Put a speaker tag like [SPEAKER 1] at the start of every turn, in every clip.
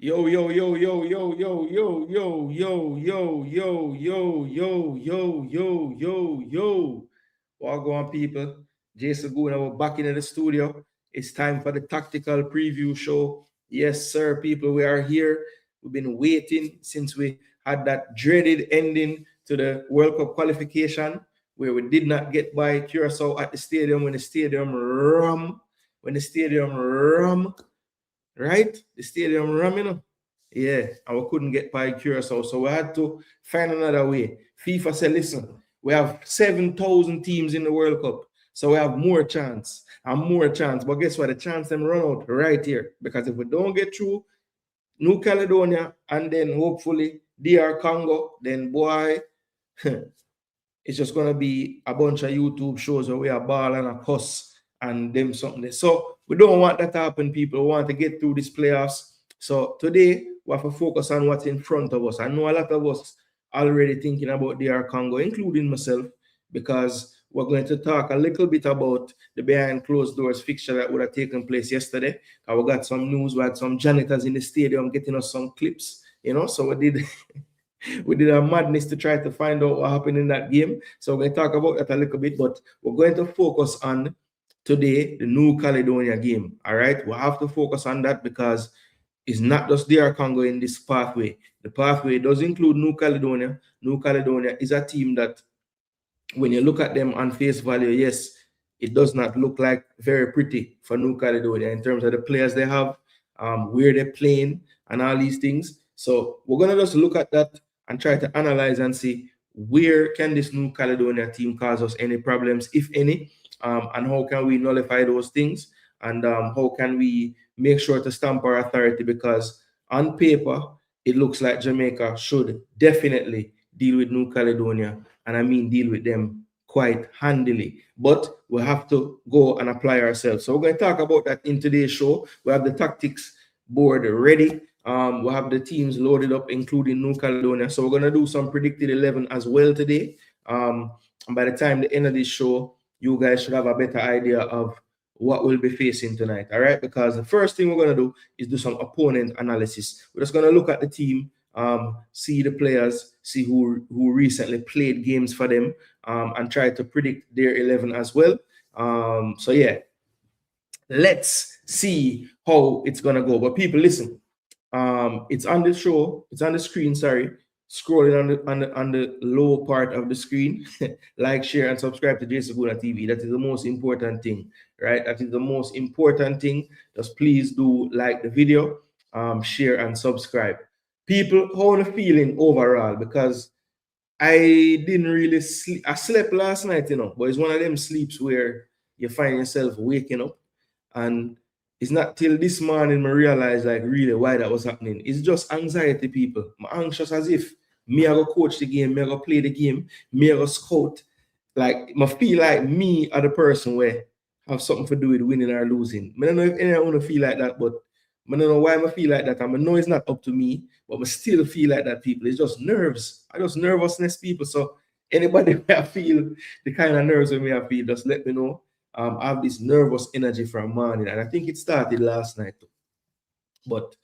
[SPEAKER 1] Yo, yo, yo, yo, yo, yo, yo, yo, yo, yo, yo, yo, yo, yo, yo, yo, yo. What going on, people? Jason Gooner, we're back in the studio. It's time for the tactical preview show. Yes, sir, people, we are here. We've been waiting since we had that dreaded ending to the World Cup qualification where we did not get by Curacao at the stadium when the stadium rum, right? The stadium rum, Yeah, and we couldn't get by Curacao, so we had to find another way. FIFA said, listen, we have 7,000 teams in the World Cup, so we have more chance and more chance. But guess what? The chance them run out right here, because if we don't get through New Caledonia and then hopefully DR Congo, then boy, it's just gonna be a bunch of YouTube shows where we are ball and a cuss and them something. So we don't want that to happen, people. We want to get through these playoffs. So today we have to focus on what's in front of us. I know a lot of us already thinking about DR Congo, including myself, because we're going to talk a little bit about the behind closed doors fixture that would have taken place yesterday. We got some news, we had some janitors in the stadium getting us some clips, so we did we did a madness to try to find out what happened in that game. So we're going to talk about that a little bit, but we're going to focus on today the New Caledonia game. All right, we'll have to focus on that because it's not just DR Congo in this pathway. The pathway does include New Caledonia. New Caledonia is a team that, when you look at them on face value, yes, it does not look like very pretty for New Caledonia in terms of the players they have, where they're playing, and all these things. So we're gonna just look at that and try to analyze and see where can this New Caledonia team cause us any problems, if any, and how can we nullify those things, and how can we make sure to stamp our authority, because on paper it looks like Jamaica should definitely deal with New Caledonia, and I mean deal with them quite handily. But we have to go and apply ourselves. So we're going to talk about that in today's show. We have the tactics board ready. We have the teams loaded up, including New Caledonia. So we're going to do some predicted 11 as well today. And by the time the end of this show, you guys should have a better idea of what we'll be facing tonight. All right, because the first thing we're going to do is do some opponent analysis. We're just going to look at the team, see the players, see who recently played games for them, and try to predict their 11 as well. So yeah, let's see how it's gonna go. But people, listen, it's on the show, it's on the screen, sorry, scrolling on the low part of the screen. Like, share, and subscribe to Jason Gooner TV. That is the most important thing, right? That is the most important thing. Just please do like the video, share, and subscribe. People, how are you feeling overall? Because I didn't really sleep. I slept last night, but it's one of them sleeps where you find yourself waking up, and it's not till this morning I realize like really why that was happening. It's just anxiety, people. I'm anxious as if me I go coach the game, me I go play the game, me I go scout. Like I feel like me are the person where have something to do with winning or losing. I don't know if anyone want to feel like that, but I don't know why I feel like that. I know it's not up to me, but I still feel like that, people. It's just nerves. I just nervousness, people. So anybody where I feel the kind of nerves that me I feel, just let me know. I have this nervous energy from morning, and I think it started last night. But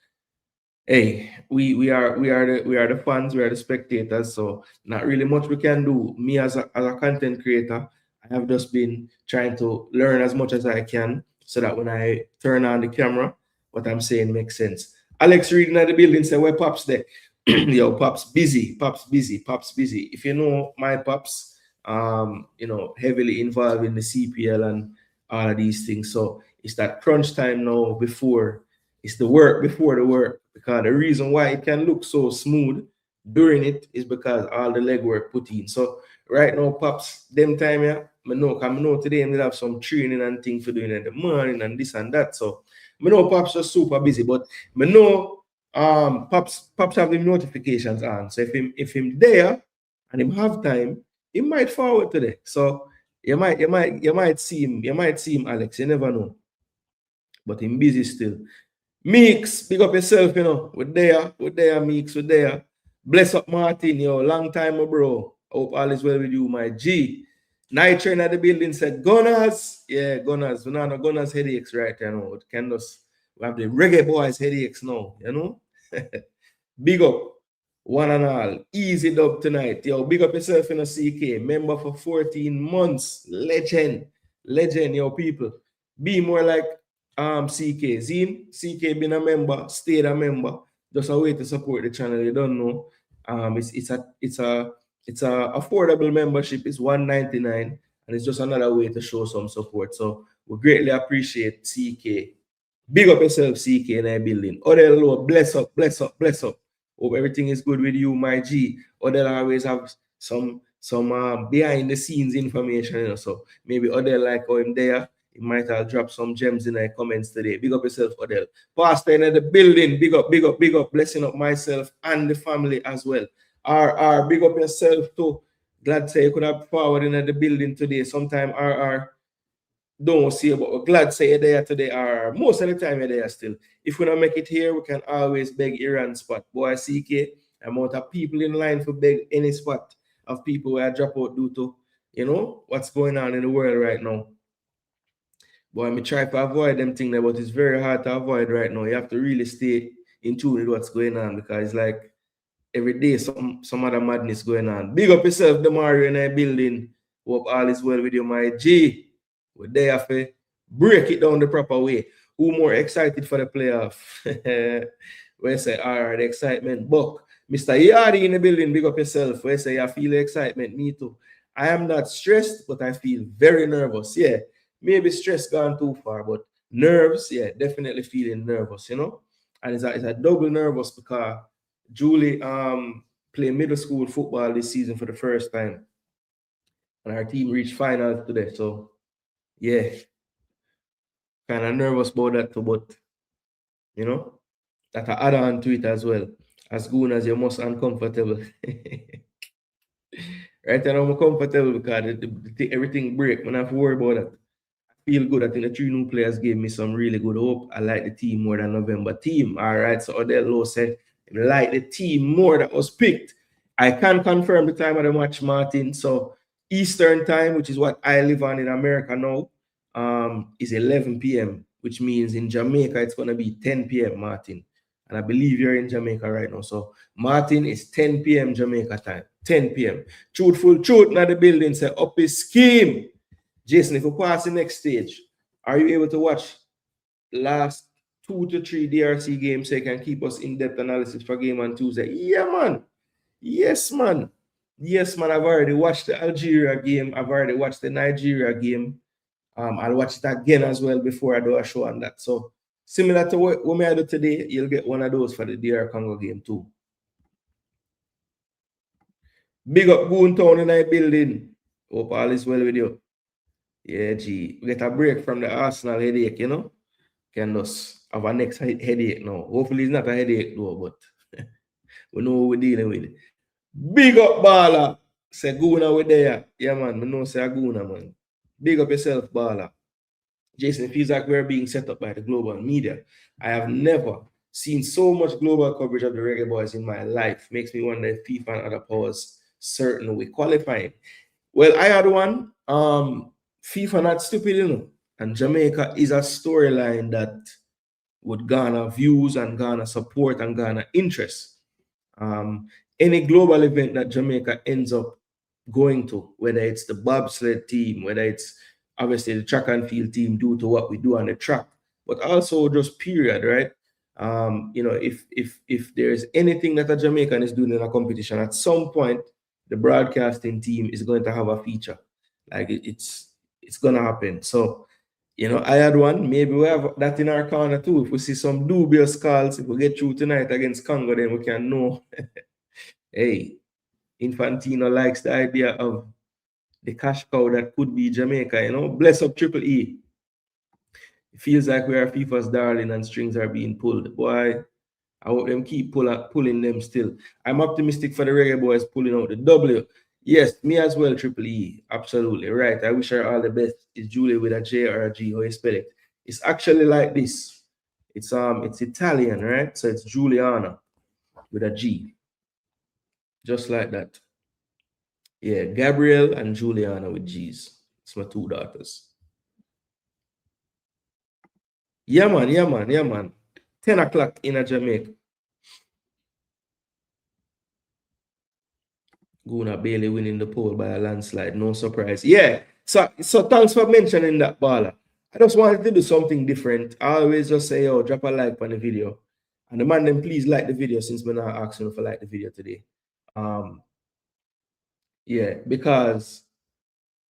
[SPEAKER 1] hey, we are the fans, we are the spectators, so not really much we can do. Me as a content creator, I have just been trying to learn as much as I can so that when I turn on the camera, what I'm saying makes sense. Alex reading at the building said, where Pops there? Yo, Pops busy, Pops busy, Pops busy. If you know my Pops, heavily involved in the CPL and all of these things. So it's that crunch time now before, it's the work before the work. Because the reason why it can look so smooth during it is because all the legwork put in. So right now, Pops, them time here, I know today I'm gonna have some training and things for doing in the morning and this and that. So I know Pops just super busy, but I know Pops have the notifications on. So if him there and him have time, he might forward today. So you might see him, Alex. You never know. But him busy still. Meeks, pick up yourself, We're there, Meeks, we're there. Bless up Martin, long time, bro. Hope all is well with you, my G. Night train at the building said, Gunners. Yeah, Gunners. We know Gunners headaches right now. We have the Reggae Boyz headaches now, Big up, one and all. Easy dub tonight. Yo, big up yourself in a CK. Member for 14 months. Legend. Legend, yo, people. Be more like CK. Zine, CK been a member, stayed a member. Just a way to support the channel. You don't know. It's a affordable membership. It's $1.99, and it's just another way to show some support. So we greatly appreciate CK. Big up yourself, CK, in our building. Odell Lord, bless up, bless up, bless up. Hope everything is good with you, my G. Odell always have some behind the scenes information, you know. So maybe Odell, like how him there, he might have dropped some gems in the comments today. Big up yourself, Odell. Pastor in the building, big up, big up, big up. Blessing up myself and the family as well. RR, big up yourself too. Glad to say you could have forward in the building today. Sometime RR don't see, but we're glad to say you're there today, or most of the time you're there still. If we don't make it here, we can always beg Iran spot. Boy, CK, amount of people in line for beg any spot of people where I drop out due to, you know, what's going on in the world right now. Boy, I try to avoid them things, but it's very hard to avoid right now. You have to really stay in tune with what's going on, because it's like every day some other madness going on. Big up yourself, Demario, in a building. Hope all is well with you, my G. We're there for break it down the proper way. Who more excited for the playoff? Where say, all right, the excitement. Buck, Mr. Yardi in the building, big up yourself. Where say, I feel the excitement. Me too. I am not stressed, but I feel very nervous. Yeah, maybe stress gone too far, but nerves, yeah, definitely feeling nervous, you know? And it's a double nervous because Julie played middle school football this season for the first time. And our team reached finals today, so yeah, kind of nervous about that too, but you know, that I add on to it as well. As good as you're most uncomfortable. Right now I'm comfortable because everything break. When I have to worry about that, I feel good. I think the 3 new players gave me some really good hope. I like the team more than November team. All right, so Odell Lowe said, I like the team more that was picked. I can confirm the time of the match, Martin. So Eastern time, which is what I live on in America now, is 11 p.m., which means in Jamaica it's going to be 10 p.m., Martin. And I believe you're in Jamaica right now. So Martin is 10 p.m. Jamaica time. 10 p.m. Truthful truth now the building say up his scheme. Jason, if we pass the next stage, are you able to watch last 2 to 3 DRC games so you can keep us in-depth analysis for game on Tuesday? Yeah, man. Yes, man. Yes, man. I've already watched the Algeria game. I've already watched the Nigeria game. I'll watch it again as well before I do a show on that. So similar to what I do today, you'll get one of those for the DR Congo game too. Big up Gooner Town in our building. Hope all is well with you. Yeah, G. We get a break from the Arsenal headache, you know. Can just have a next headache now. Hopefully it's not a headache though, but we know what we're dealing with. Big up Baller. Say Gooner with there. Yeah, man. We know say Gooner, man. Big up yourself, Baller. Jason, it feels like we're being set up by the global media. I have never seen so much global coverage of the Reggae Boyz in my life. Makes me wonder if FIFA and other powers certain way qualifying. Well, I had one. FIFA not stupid, you know. And Jamaica is a storyline that would garner views and garner support and garner interest. Any global event that Jamaica ends up going to, whether it's the bobsled team, whether it's obviously the track and field team due to what we do on the track, but also just period, right? You know, if there's anything that a Jamaican is doing in a competition, at some point, the broadcasting team is going to have a feature. Like it's gonna happen. So, you know, I had one. Maybe we have that in our corner too. If we see some dubious calls, if we get through tonight against Congo, then we can know. Hey, Infantino likes the idea of the cash cow that could be Jamaica, you know. Bless up Triple E. It feels like we are FIFA's darling and strings are being pulled. Boy, I hope them keep pulling them still. I'm optimistic for the Reggae Boyz pulling out the W. Yes, me as well, Triple E. Absolutely right. I wish her all the best. It's Julie with a J or a G, how you spell it. It's actually like this. It's Italian, right? So it's Juliana with a G. Just like that. Yeah, Gabrielle and Juliana with G's. It's my 2 daughters. Yeah, man. 10 o'clock in a Jamaica. Gooner Bailey winning the poll by a landslide. No surprise. Yeah. So thanks for mentioning that, Bala. I just wanted to do something different. I always just say, oh, drop a like on the video. And the man, then please like the video since we're not asking for like the video today. Yeah, because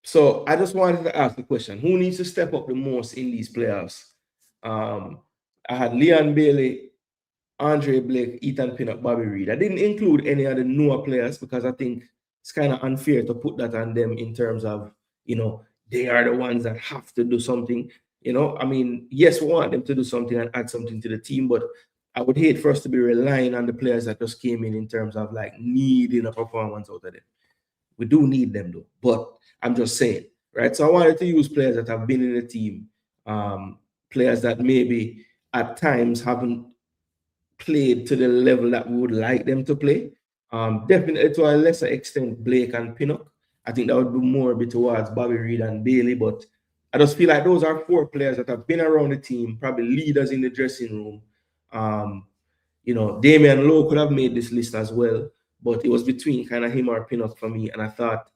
[SPEAKER 1] so I just wanted to ask the question: who needs to step up the most in these playoffs? I had Leon Bailey, Andre Blake, Ethan Pinnock, Bobby Reed. I didn't include any other newer players because I think it's kind of unfair to put that on them in terms of, they are the ones that have to do something. I mean, yes, we want them to do something and add something to the team, but I would hate for us to be relying on the players that just came in terms of like needing a performance out of them. We do need them though, but I'm just saying, right? So I wanted to use players that have been in the team, players that maybe at times haven't played to the level that we would like them to play. Definitely to a lesser extent, Blake and Pinnock. I think that would be more a bit towards Bobby Reed and Bailey, but I just feel like those are 4 players that have been around the team, probably leaders in the dressing room. Damian Lowe could have made this list as well, but it was between kind of him or Pinnock for me, and I thought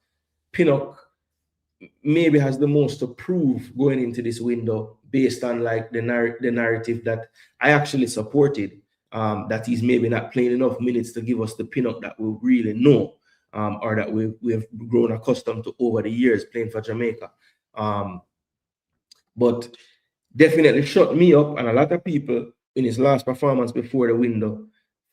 [SPEAKER 1] Pinnock maybe has the most to prove going into this window based on like the narrative that I actually supported, that he's maybe not playing enough minutes to give us the Pinnock that we really know, or that we've grown accustomed to over the years playing for Jamaica. But definitely shut me up and a lot of people in his last performance before the window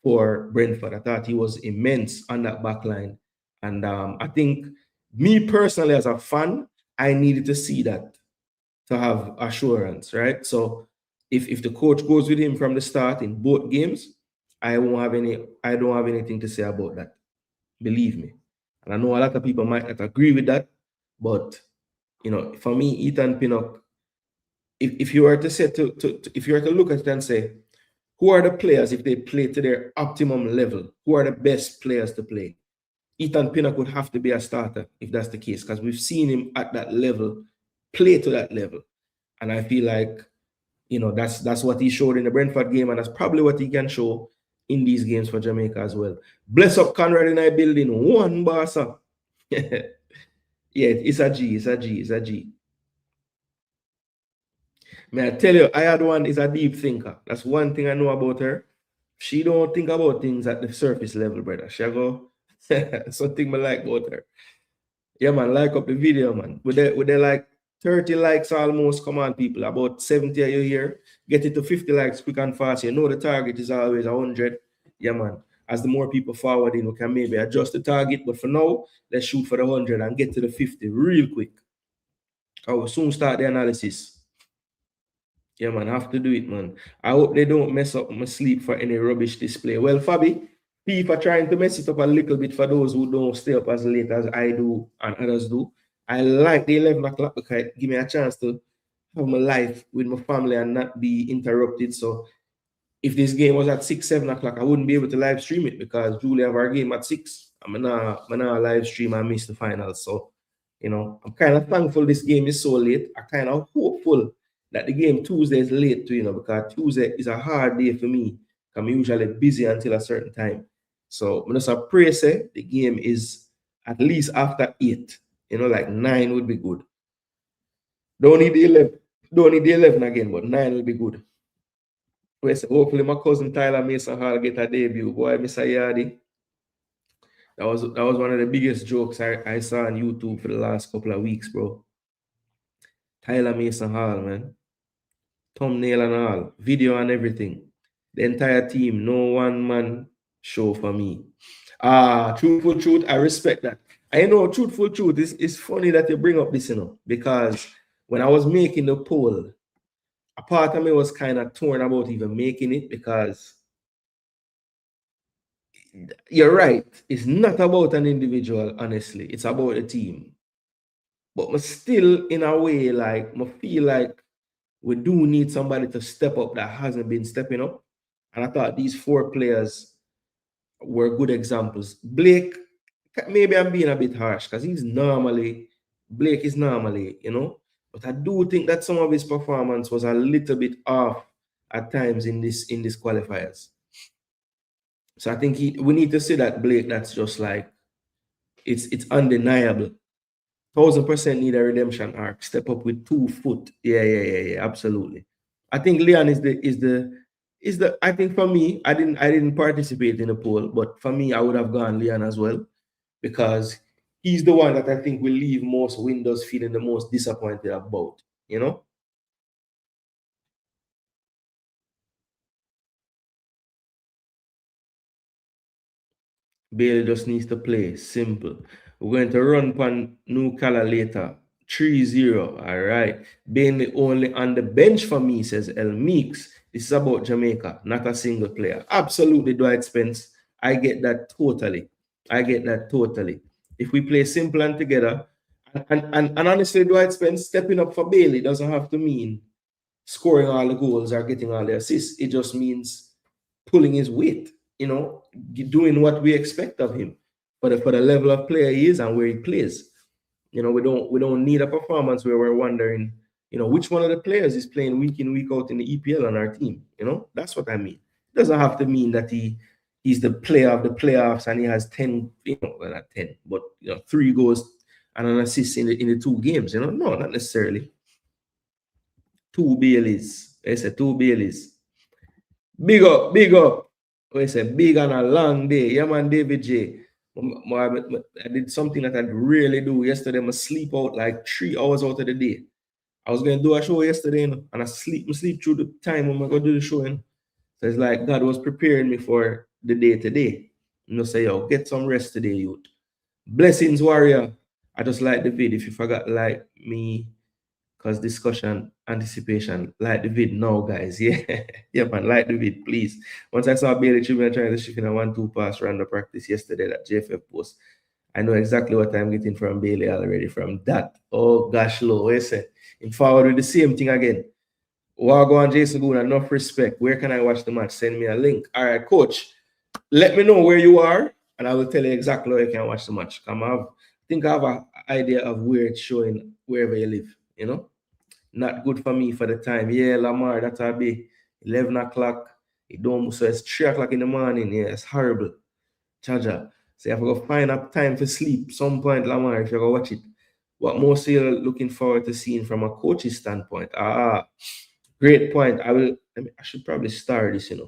[SPEAKER 1] for Brentford. I thought he was immense on that back line. And I think me personally as a fan, I needed to see that to have assurance, right? So if the coach goes with him from the start in both games, I don't have anything to say about that. Believe me. And I know a lot of people might not agree with that, but for me, Ethan Pinnock, if you were to say if you were to look at it and say, who are the players if they play to their optimum level? Who are the best players to play? Ethan Pinnock would have to be a starter if that's the case, because we've seen him at that level, play to that level. And I feel like, that's what he showed in the Brentford game, and that's probably what he can show in these games for Jamaica as well. Bless up Conrad in our building, one Barca. Yeah, it's a G. May I tell you, I had one is a deep thinker. That's one thing I know about her. She don't think about things at the surface level, brother. She go something I like about her. Yeah, man, like up the video, man. With the like 30 likes almost. Come on, people. About 70 are you here? Get it to 50 likes quick and fast. You know the target is always 100. Yeah, man. As the more people forward in, we can maybe adjust the target. But for now, let's shoot for the 100 and get to the 50 real quick. I will soon start the analysis. Yeah, man, I have to do it, man. I hope they don't mess up my sleep for any rubbish display. Well, Fabi, people trying to mess it up a little bit for those who don't stay up as late as I do and others do. I like the 11 o'clock because it give me a chance to have my life with my family and not be interrupted. So if this game was at 6, 7 o'clock, I wouldn't be able to live stream it because Julie have our game at 6. I'm not live stream and miss the finals. So, I'm kind of thankful this game is so late. I'm kind of hopeful that the game Tuesday is late too, because Tuesday is a hard day for me. I'm usually busy until a certain time. So I'm just pray say the game is at least after 8. Like 9 would be good. Don't need the 11 again, but 9 will be good. Hopefully my cousin Tyler Mason Hall get a debut. Boy, Mr. Yardi. That was one of the biggest jokes I saw on YouTube for the last couple of weeks, bro. Tyler Mason Hall, man. Thumbnail and all, video and everything. The entire team, no one man show for me. Truthful truth, I respect that. I know truthful truth. It's funny that you bring up this, because when I was making the poll, a part of me was kind of torn about even making it because you're right. It's not about an individual, honestly. It's about a team. But still, in a way, like, I feel like we do need somebody to step up that hasn't been stepping up. And I thought these 4 players were good examples. Blake, maybe I'm being a bit harsh because Blake is normally, but I do think that some of his performance was a little bit off at times in this qualifiers. So I think we need to see that Blake that's just like, it's undeniable. 1000% need a redemption arc. Step up with 2 foot. Yeah. Absolutely. I think Leon is the. I think for me, I didn't participate in the poll, but for me, I would have gone Leon as well because he's the one that I think will leave most windows feeling the most disappointed about. You know. Bailey just needs to play. Simple. We're going to run upon New Cala later. 3-0. All right. Bailey only on the bench for me, says El Meeks. This is about Jamaica, not a single player. Absolutely, Dwight Spence. I get that totally. I get that totally. If we play simple and together, and honestly, Dwight Spence stepping up for Bailey doesn't have to mean scoring all the goals or getting all the assists. It just means pulling his weight, doing what we expect of him for the level of player he is and where he plays. We don't need a performance where we're wondering, which one of the players is playing week in, week out in the EPL on our team. That's what I mean. It doesn't have to mean that he's the player of the playoffs and he has 10, well, not 10, but 3 goals and an assist in the 2 games. No, not necessarily. 2 Baileys. I said 2 Baileys. Big up, big up. I said big on a long day. Yeah, man, David J. I did something that I rarely do. Yesterday, I sleep out like 3 hours out of the day. I was going to do a show yesterday, and I sleep through the time when I go do the show. So it's like God was preparing me for the day today. Say, yo, get some rest today, youth. Blessings, warrior. I just like the vid. If you forgot, like me, because discussion, anticipation, like the vid now, guys. Yeah, yeah, man, like the vid, please. Once I saw Bailey Tribune trying to shift in a 1-2 pass random practice yesterday that JFF post, I know exactly what I'm getting from Bailey already from that. Oh gosh, low. I said, in forward with the same thing again. Wago and Jason Gooner, enough respect. Where can I watch the match? Send me a link. All right, coach. Let me know where you are, and I will tell you exactly where you can watch the match. I think I have an idea of where it's showing wherever you live. Not good for me for the time. Yeah, Lamar, that'll be 11 o'clock. So it's 3 o'clock in the morning. Yeah, it's horrible. Charger. So you have to go find a time for sleep some point, Lamar, if you go watch it. What most you're looking forward to seeing from a coach's standpoint. Great point. I should probably start this, If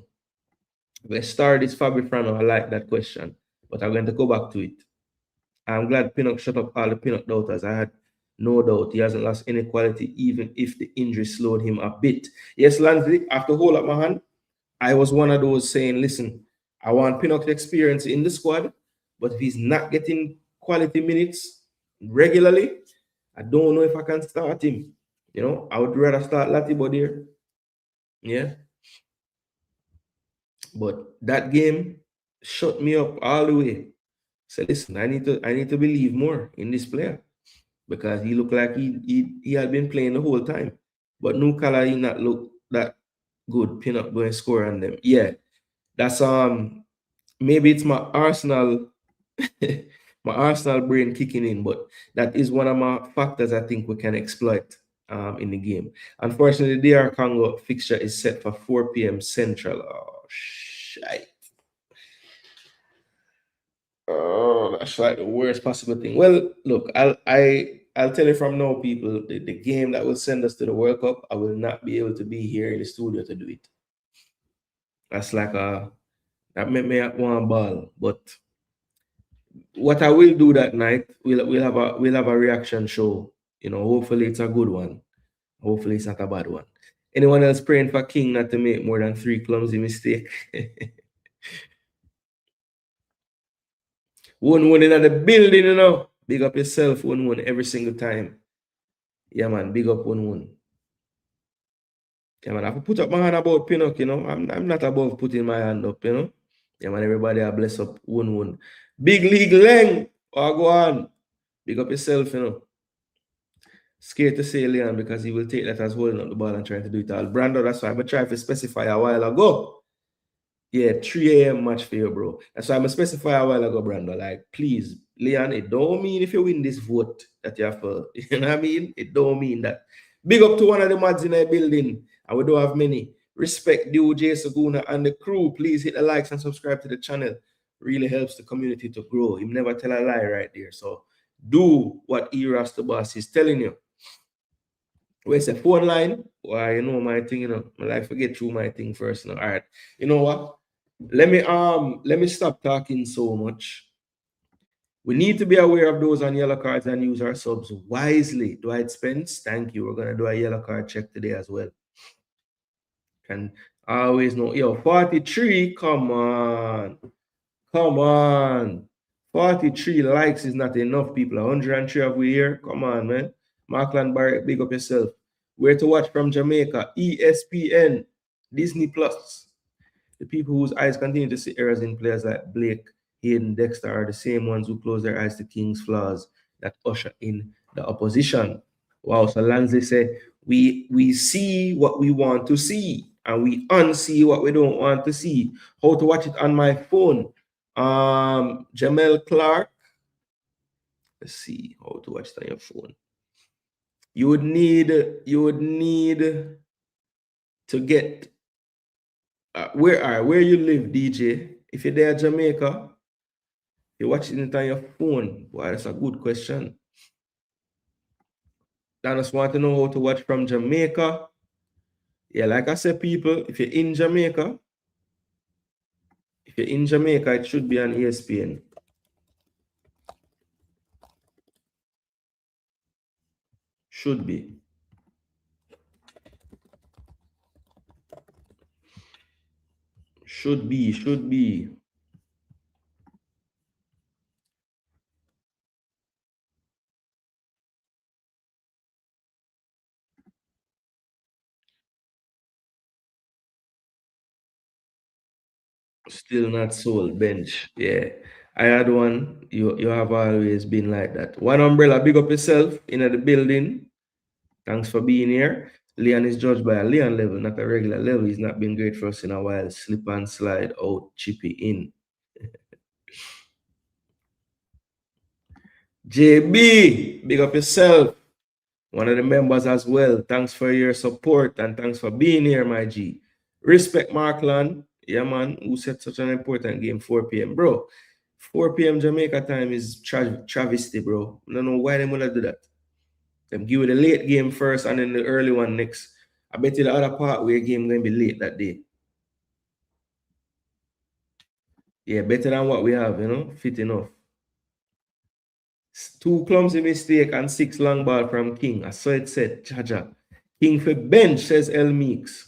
[SPEAKER 1] I start this Fabi Frano, I like that question. But I'm going to go back to it. I'm glad Pinnock shut up all the Pinnock doubters. I had no doubt he hasn't lost any quality, even if the injury slowed him a bit. Yes, Lansley, after hold up my hand, I was one of those saying, listen, I want Pinnock's experience in the squad, but if he's not getting quality minutes regularly, I don't know if I can start him. I would rather start Latibo there. Yeah. But that game shut me up all the way. So listen, I need to believe more in this player because he looked like he had been playing the whole time. But Nukala he not look that good. Pinnock going score on them. Yeah. That's maybe it's my Arsenal my Arsenal brain kicking in, but that is one of my factors I think we can exploit in the game. Unfortunately, the DR Congo fixture is set for 4 p.m. Central. Oh shit. Oh, that's like the worst possible thing. Well, look, I'll tell you from now, people, the game that will send us to the World Cup, I will not be able to be here in the studio to do it. That's like that made me want ball. But what I will do that night, we'll have a reaction show. Hopefully it's a good one. Hopefully it's not a bad one. Anyone else praying for King not to make more than 3 clumsy mistakes? One in the building, Big up yourself, one every single time. Yeah, man, big up one. Yeah, man, I have put up my hand about Pinnock, I'm not above putting my hand up, Yeah, man, everybody I bless up one. Big League Leng, go on. Big up yourself, Scared to say Leon because he will take that as holding up the ball and trying to do it all. Brando, that's why I tried to specify a while ago. Yeah, 3 a.m. match for you, bro. That's why I'm specify a while ago, Brando. Like, please, Leon, it don't mean if you win this vote that you have to, you know what I mean? It don't mean that. Big up to one of the mods in the building, and we don't have many. Respect due Jason Gooner and the crew. Please hit the likes and subscribe to the channel. really helps the community to grow. He never tell a lie right there. So do what Eras the boss is telling you. Where's the phone line? Why, you know my thing, you know. I like forget through my thing first. Now. All right. You know what? Let me stop talking so much. We need to be aware of those on yellow cards and use our subs wisely. Dwight Spence, thank you. We're gonna do a yellow card check today as well. Can always know. Yo, 43. Come on. Come on. 43 likes is not enough, people. 103 of we here. Come on, man. Markland Barrett, big up yourself. Where to watch from Jamaica? ESPN, Disney Plus. The people whose eyes continue to see errors in players like Blake, Hayden, Dexter are the same ones who close their eyes to King's flaws that usher in the opposition. Wow, so Lansley said, we see what we want to see and we unsee what we don't want to see. How to watch it on my phone? Jamel Clark. Let's see how to watch it on your phone. You would need to get where you live, DJ. If you're there, Jamaica, you're watching it on your phone. Boy, that's a good question. I just want to know how to watch from Jamaica. Yeah, like I said, people, if you're in Jamaica, it should be on ESPN. Should be. Should be. Still not sold, bench. Yeah. I had one. You have always been like that. One umbrella, big up yourself in the building. Thanks for being here. Leon is judged by a Leon level, not a regular level. He's not been great for us in a while. Slip and slide out, chippy in. JB, big up yourself. One of the members as well. Thanks for your support and thanks for being here, my G. Respect Markland. Yeah, man, who set such an important game, 4 p.m. Bro, 4 p.m. Jamaica time is travesty, bro. I don't know why they want to do that. Them give you the late game first and then the early one next. I bet you the other part where game going to be late that day. Yeah, better than what we have, you know, fit enough. 2 clumsy mistake and 6 long ball from King. I saw it said, Jaja. King for bench, says El Meeks.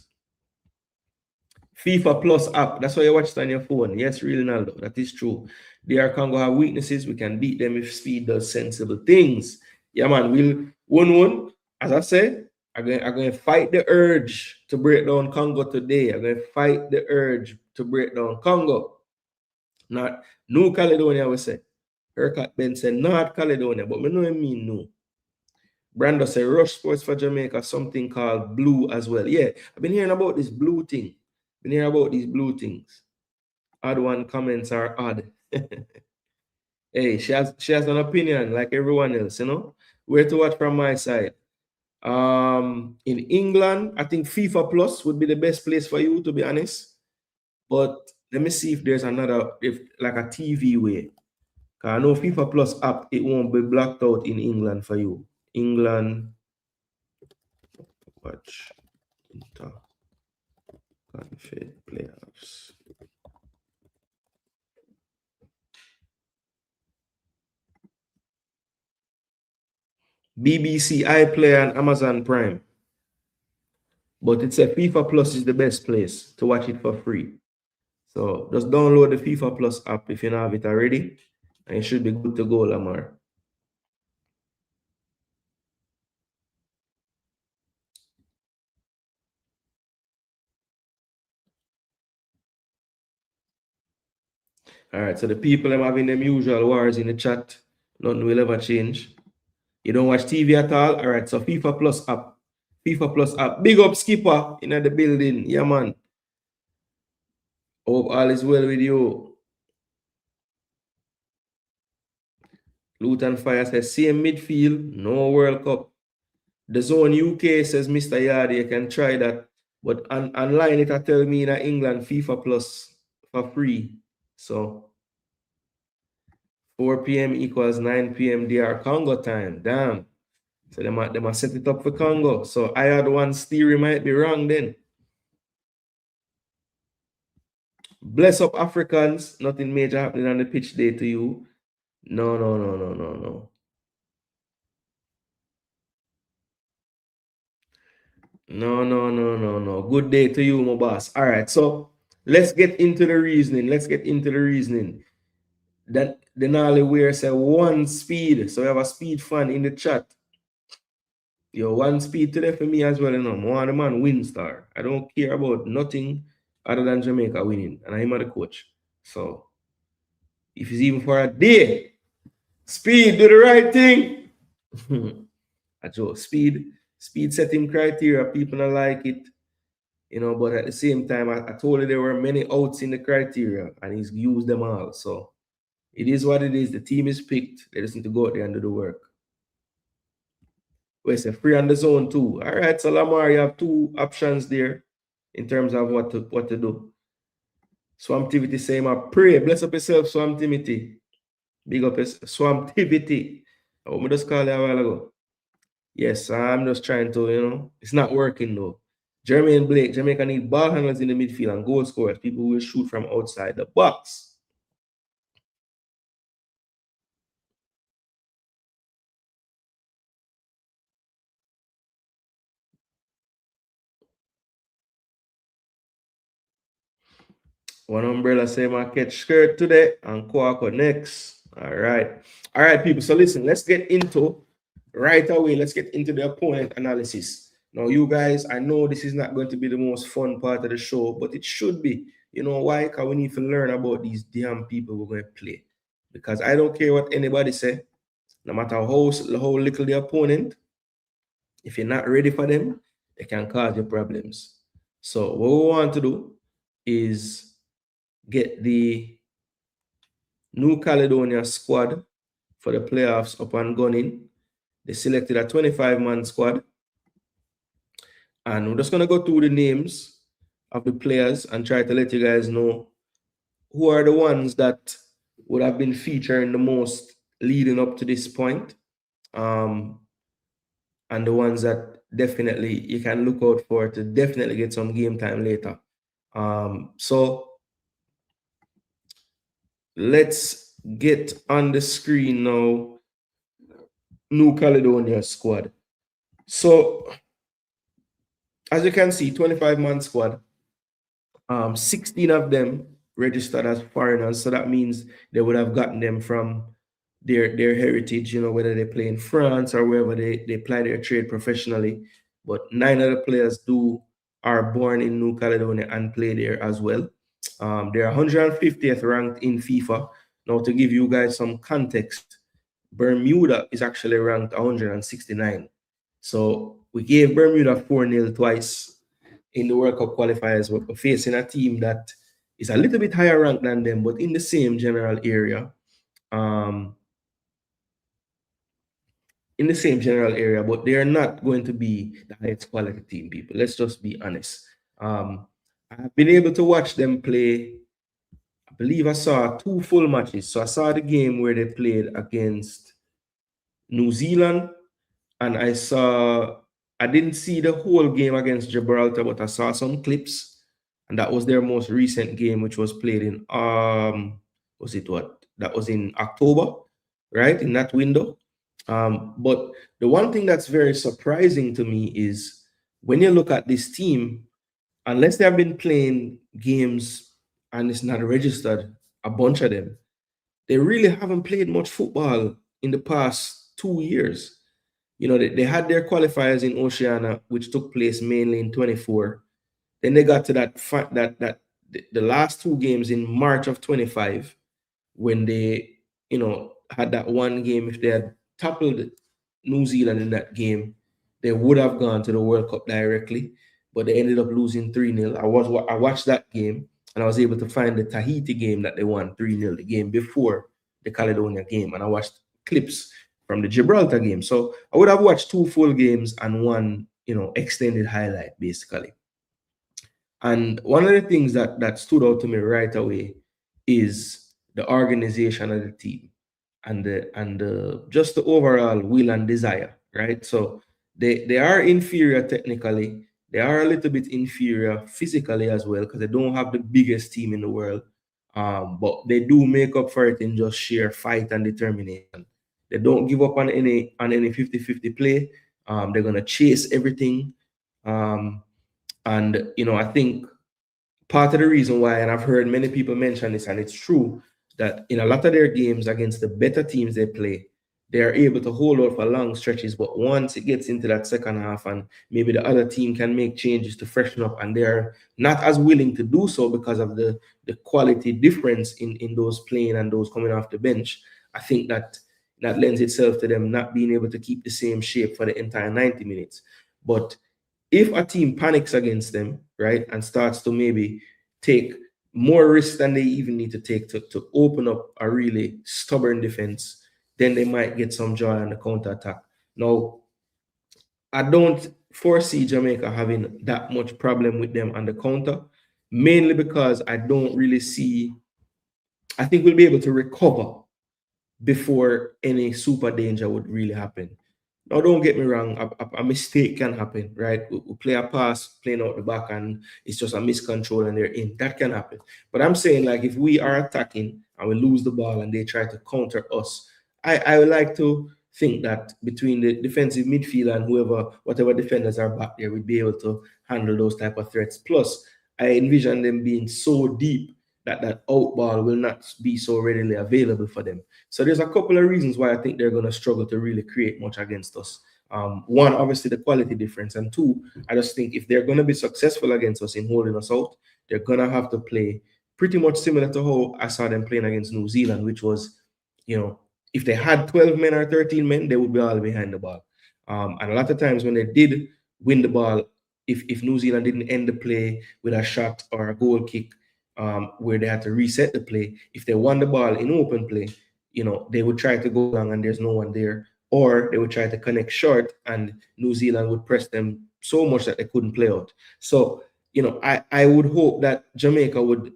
[SPEAKER 1] FIFA Plus app. That's why you watch it on your phone. Yes, really, Naldo. That is true. DR Congo have weaknesses. We can beat them if speed does sensible things. Yeah, man. We'll 1-1. As I said, I'm going to fight the urge to break down Congo today. I'm going to fight the urge to break down Congo. Not New Caledonia, we say. Erkat Ben said North Caledonia, but we know what I mean no. Brando said Rush Sports for Jamaica, something called Blue as well. Yeah, I've been hearing about this blue thing. Been hearing about these blue things. Odd one comments are odd. Hey, she has an opinion like everyone else, you know. Where to watch from my side? In England, I think FIFA Plus would be the best place for you, to be honest. But let me see if there's another, if like a TV way. I know FIFA Plus app, it won't be blocked out in England for you. England, watch Inter Confed playoffs. BBC iPlayer and Amazon Prime. But it's a FIFA Plus is the best place to watch it for free. So just download the FIFA Plus app if you don't have it already. And it should be good to go, Lamar. All right, so the people are having them usual wars in the chat. Nothing will ever change. You don't watch TV at all? All right, so FIFA Plus app. FIFA Plus app. Big up Skipper in the building. Yeah, man. Hope all is well with you. Luton Fire says, same midfield, no World Cup. The Zone UK says, Mr. Yardy, you can try that. But online, it'll tell me in England, FIFA Plus for free. So 4 p.m. equals 9 p.m. DR Congo time. Damn. So they might set it up for Congo. So I had one theory might be wrong then. Bless up Africans. Nothing major happening on the pitch day to you. No. No. Good day to you, my boss. All right, so let's get into the reasoning. That Denali Weir said one speed. So we have a speed fan in the chat. Yo, one speed today for me as well, you know. One the man win star. I don't care about nothing other than Jamaica winning. And I'm the coach. So if it's even for a day, speed, do the right thing. I joke. Speed setting criteria, people don't like it. You know, but at the same time, I told you there were many outs in the criteria and he's used them all. So it is what it is. The team is picked. They just need to go out there and do the work. We say free on the zone too. All right, so Lamar, you have two options there in terms of what to do. Swamp Timothy saying, I pray, bless up yourself, Swamp Timothy. Big up Swamp Timothy. I want me just call you a while ago. Yes, I'm just trying to, you know, it's not working though. Jermaine Blake, Jamaica need ball handlers in the midfield and goal scorers. People will shoot from outside the box. One umbrella say my catch skirt today and Kwako next. All right, people. So listen, let's get into the opponent analysis. Now, you guys, I know this is not going to be the most fun part of the show, but it should be. You know why? Because we need to learn about these damn people we're going to play. Because I don't care what anybody say, no matter how little the opponent, if you're not ready for them, they can cause you problems. So what we want to do is get the New Caledonia squad for the playoffs up and gunning. They selected a 25-man squad. And we're just going to go through the names of the players and try to let you guys know who are the ones that would have been featuring the most leading up to this point. And the ones that definitely you can look out for to definitely get some game time later. So let's get on the screen now New Caledonia squad. So as you can see, 25-man squad. 16 of them registered as foreigners, so that means they would have gotten them from their heritage, you know, whether they play in France or wherever they apply their trade professionally. But 9 of the players are born in New Caledonia and play there as well. They're 150th ranked in FIFA. Now, to give you guys some context, Bermuda is actually ranked 169. So we gave Bermuda 4-0 twice in the World Cup qualifiers. We're facing a team that is a little bit higher ranked than them, but in the same general area. But they are not going to be the highest quality team, people. Let's just be honest. I've been able to watch them play. I believe I saw 2 full matches. So I saw the game where they played against New Zealand, and I didn't see the whole game against Gibraltar, but I saw some clips, and that was their most recent game, which was played in that was in October, right, in that window. But the one thing that's very surprising to me is when you look at this team, unless they have been playing games and it's not registered, a bunch of them, they really haven't played much football in the past 2 years. You know, they had their qualifiers in Oceania, which took place mainly in 24. Then they got to the last 2 games in March of 25, when they, you know, had that one game. If they had toppled New Zealand in that game, they would have gone to the World Cup directly, but they ended up losing 3-0. I watched that game, and I was able to find the Tahiti game that they won 3-0, the game before the Caledonia game, and I watched clips from the Gibraltar game. So I would have watched 2 full games and 1, you know, extended highlight, basically. And one of the things that stood out to me right away is the organization of the team. and just the overall will and desire, right? So they are inferior technically. They are a little bit inferior physically as well because they don't have the biggest team in the world. But they do make up for it in just sheer fight and determination. They don't give up on any 50-50 play. They're gonna chase everything. Um, and I think part of the reason why, and I've heard many people mention this, and it's true, that in a lot of their games against the better teams they play, they are able to hold out for long stretches. But once it gets into that second half, and maybe the other team can make changes to freshen up, and they're not as willing to do so because of the quality difference in those playing and those coming off the bench, I think that lends itself to them not being able to keep the same shape for the entire 90 minutes. But if a team panics against them, right, and starts to maybe take more risks than they even need to take to open up a really stubborn defense, then they might get some joy on the counter attack. Now, I don't foresee Jamaica having that much problem with them on the counter, mainly because I don't really see, I think we'll be able to recover before any super danger would really happen. Now, don't get me wrong, a mistake can happen, right? We play a pass, playing out the back, and it's just a miscontrol and they're in. That can happen. But I'm saying, like, if we are attacking and we lose the ball and they try to counter us, I would like to think that between the defensive midfield and whatever defenders are back there, we'd be able to handle those type of threats. Plus, I envision them being so deep that out ball will not be so readily available for them. So there's a couple of reasons why I think they're going to struggle to really create much against us. One, obviously the quality difference, and two, I just think if they're going to be successful against us in holding us out, they're going to have to play pretty much similar to how I saw them playing against New Zealand, which was, if they had 12 men or 13 men, they would be all behind the ball. And a lot of times when they did win the ball, if New Zealand didn't end the play with a shot or a goal kick, where they had to reset the play, if they won the ball in open play, they would try to go long and there's no one there, or they would try to connect short and New Zealand would press them so much that they couldn't play out. So, I would hope that Jamaica would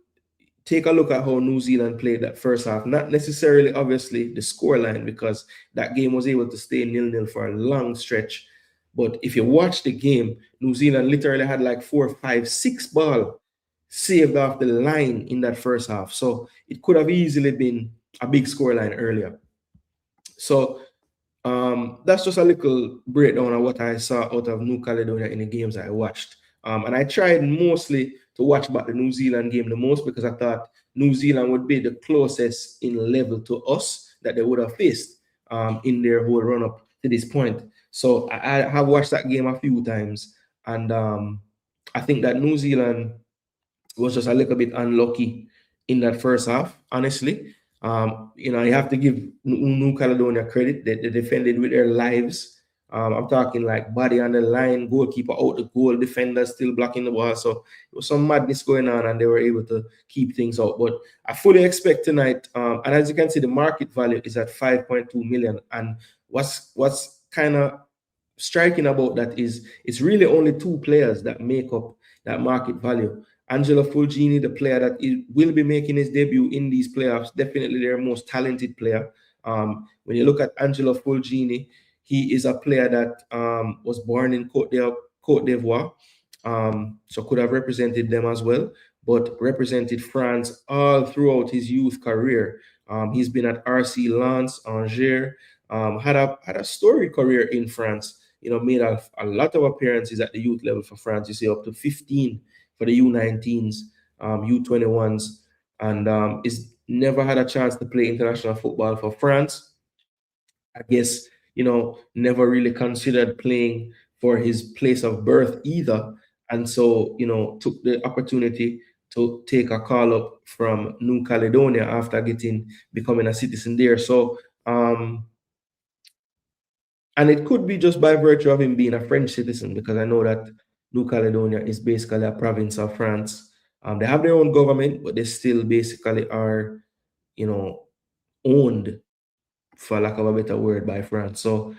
[SPEAKER 1] take a look at how New Zealand played that first half. Not necessarily, obviously, the scoreline, because that game was able to stay 0-0 for a long stretch. But if you watch the game, New Zealand literally had like 4, 5, 6 ball saved off the line in that first half. So it could have easily been a big scoreline earlier. So that's just a little breakdown of what I saw out of New Caledonia in the games I watched. And I tried mostly to watch back the New Zealand game the most because I thought New Zealand would be the closest in level to us that they would have faced in their whole run-up to this point. So I have watched that game a few times, and I think that New Zealand was just a little bit unlucky in that first half, honestly. You have to give New Caledonia credit. They defended with their lives. I'm talking like body on the line, goalkeeper out the goal, defenders still blocking the ball. So it was some madness going on, and they were able to keep things out. But I fully expect tonight, and as you can see, the market value is at 5.2 million. And what's kind of striking about that is it's really only 2 players that make up that market value. Angelo Fulgini, the player that will be making his debut in these playoffs, definitely their most talented player. When you look at Angelo Fulgini, he is a player that was born in Cote d'Ivoire, so could have represented them as well, but represented France all throughout his youth career. He's been at RC Lens, Angers, had a storied career in France. Made a lot of appearances at the youth level for France. You see up to 15 for the U19s, U21s, and is never had a chance to play international football for France. I guess, never really considered playing for his place of birth either. And so, took the opportunity to take a call up from New Caledonia after becoming a citizen there. So, and it could be just by virtue of him being a French citizen, because I know that New Caledonia is basically a province of France. They have their own government, but they still basically are, owned, for lack of a better word, by France. So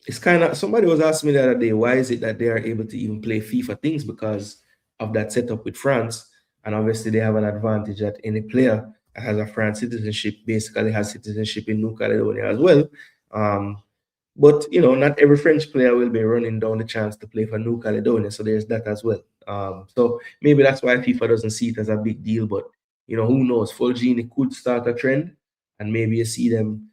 [SPEAKER 1] it's kind of, somebody was asking me the other day, why is it that they are able to even play FIFA things? Because of that setup with France. And obviously they have an advantage that any player has a French citizenship, basically has citizenship in New Caledonia as well. But not every French player will be running down the chance to play for New Caledonia, so there's that as well. So maybe that's why FIFA doesn't see it as a big deal. But who knows? Fulgini could start a trend, and maybe you see them,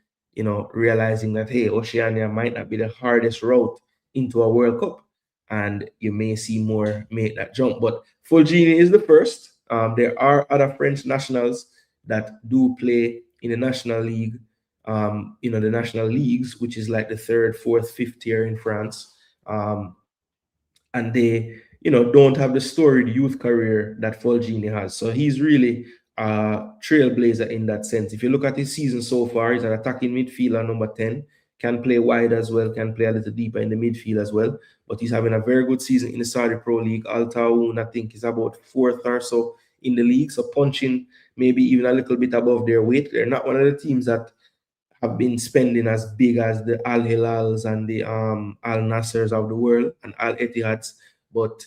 [SPEAKER 1] realizing that hey, Oceania might not be the hardest route into a World Cup, and you may see more make that jump. But Fulgini is the first. There are other French nationals that do play in the national league, the national leagues, which is like the third, fourth, fifth tier in France. And they, don't have the storied youth career that Fulgini has. So he's really a trailblazer in that sense. If you look at his season so far, he's an attacking midfielder, number 10, can play wide as well, can play a little deeper in the midfield as well. But he's having a very good season in the Saudi Pro League. Al-Taawoun, I think, is about fourth or so in the league. So punching maybe even a little bit above their weight. They're not one of the teams that have been spending as big as the Al Hilals and the Al Nassers of the world and Al Ettihads, but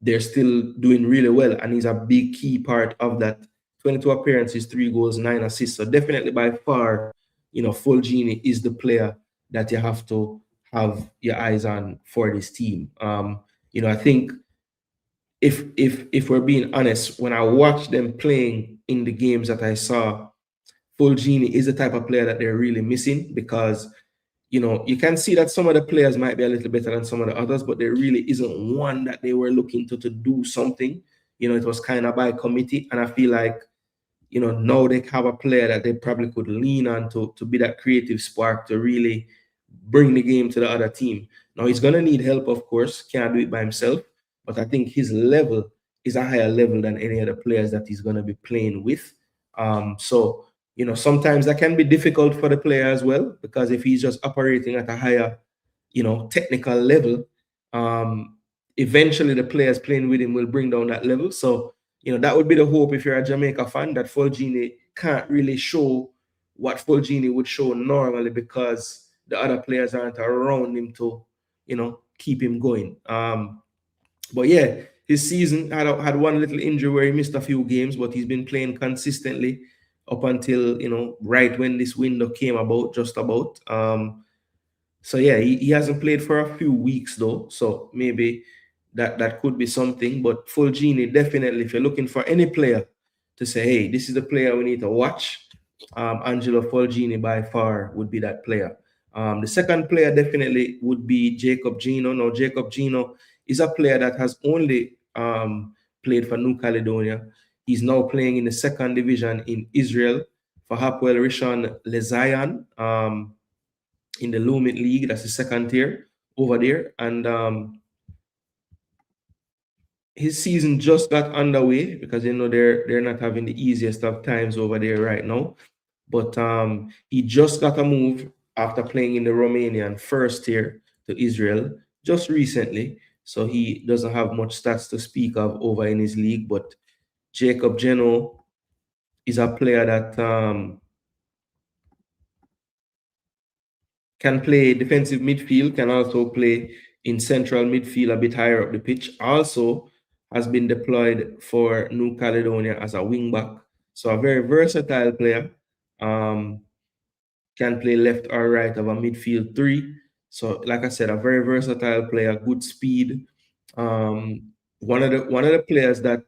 [SPEAKER 1] they're still doing really well, and he's a big key part of that. 22 appearances, 3 goals, 9 assists. So definitely by far, Fulgini is the player that you have to have your eyes on for this team. I think if we're being honest, when I watched them playing in the games that I saw, Fulgini is the type of player that they're really missing, because you can see that some of the players might be a little better than some of the others, but there really isn't one that they were looking to do something. It was kind of by committee, and I feel like now they have a player that they probably could lean on to be that creative spark to really bring the game to the other team. Now he's gonna need help, of course, can't do it by himself, but I think his level is a higher level than any other players that he's gonna be playing with. So sometimes that can be difficult for the player as well, because if he's just operating at a higher, technical level, eventually the players playing with him will bring down that level. So, that would be the hope if you're a Jamaica fan, that Fulgini can't really show what Fulgini would show normally, because the other players aren't around him to, keep him going. But yeah, his season had one little injury where he missed a few games, but he's been playing consistently up until right when this window came about, just about. So yeah, he hasn't played for a few weeks though, so maybe that could be something. But Fulgini, definitely, if you're looking for any player to say, hey, this is the player we need to watch, Angelo Fulgini by far would be that player. The second player definitely would be Jacob Gino. Now, Jacob Gino is a player that has only played for New Caledonia. He's now playing in the second division in Israel for Hapoel Rishon LeZion in the Lumit League. That's the second tier over there. And his season just got underway, because they're not having the easiest of times over there right now. But he just got a move after playing in the Romanian first tier to Israel just recently. So he doesn't have much stats to speak of over in his league. But Jacob Geno is a player that can play defensive midfield, can also play in central midfield a bit higher up the pitch. Also has been deployed for New Caledonia as a wingback. So a very versatile player. Can play left or right of a midfield 3. So like I said, a very versatile player, good speed. One of the players that,